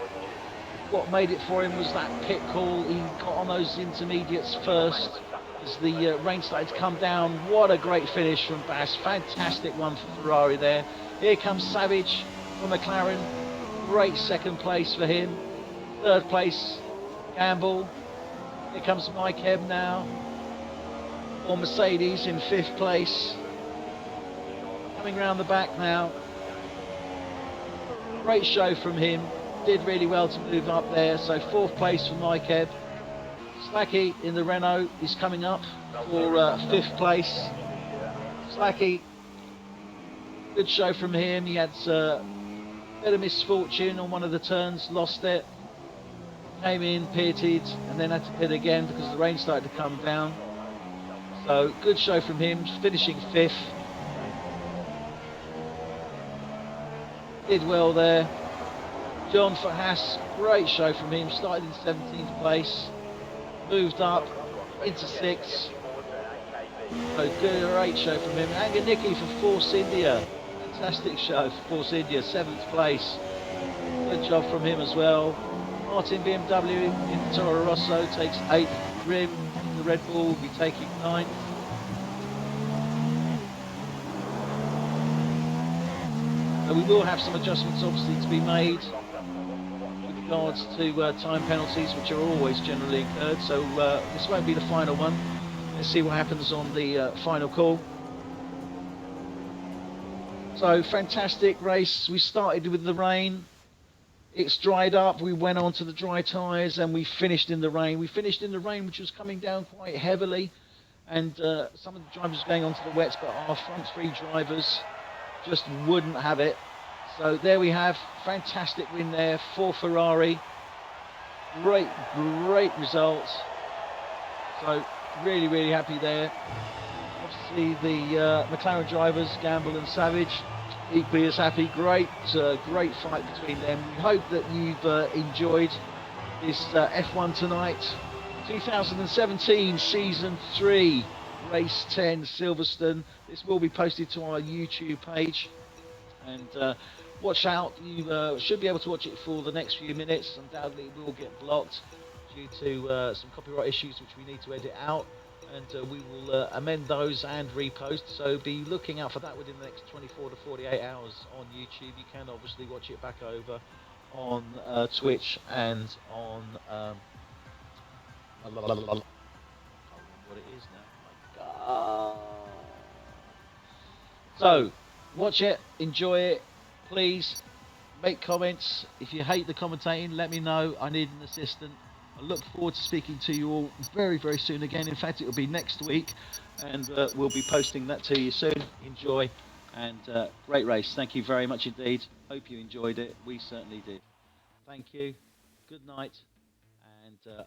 What made it for him was that pit call. He got on those intermediates first as the rain started to come down. What a great finish from Bass. Fantastic one for Ferrari there. Here comes Savage from McLaren. Great second place for him. Third place, Gamble. Here comes Mike Hebb now. Or Mercedes in fifth place. Coming round the back now. Great show from him. Did really well to move up there. So fourth place for Mike Hebb. Slacky in the Renault is coming up for fifth place. Slacky, good show from him. He had a bit of misfortune on one of the turns, lost it. Came in, pitted, and then had to pit again because the rain started to come down. So good show from him, finishing fifth. Did well there. John Haas, great show from him. Started in 17th place, moved up into 6th. So good, great show from him. Anganiki for Force India, fantastic show for Force India, 7th place. Good job from him as well. Martin BMW in Toro Rosso takes 8th. Rim, the Red Bull will be taking 9th. We will have some adjustments obviously to be made with regards to time penalties, which are always generally incurred, so this won't be the final one. Let's see what happens on the final call. So fantastic race. We started with the rain, it's dried up, we went on to the dry tyres, and we finished in the rain. We finished in the rain, which was coming down quite heavily, and some of the drivers going on to the wets, but our front three drivers just wouldn't have it. So there we have, fantastic win there for Ferrari. Great results. So really happy there. Obviously the McLaren drivers, Gamble and Savage, equally as happy. Great fight between them. We hope that you've enjoyed this F1 tonight 2017 Season 3, Race 10, Silverstone. This will be posted to our YouTube page. And watch out, you should be able to watch it for the next few minutes. Undoubtedly it will get blocked due to some copyright issues which we need to edit out. And we will amend those and repost. So be looking out for that within the next 24 to 48 hours on YouTube. You can obviously watch it back over on Twitch and on... I can't remember what it is now. My God. So, watch it, enjoy it, please make comments. If you hate the commentating, let me know. I need an assistant. I look forward to speaking to you all very, very soon again. In fact, it will be next week, and we'll be posting that to you soon. Enjoy, and great race. Thank you very much indeed. Hope you enjoyed it. We certainly did. Thank you. Good night, and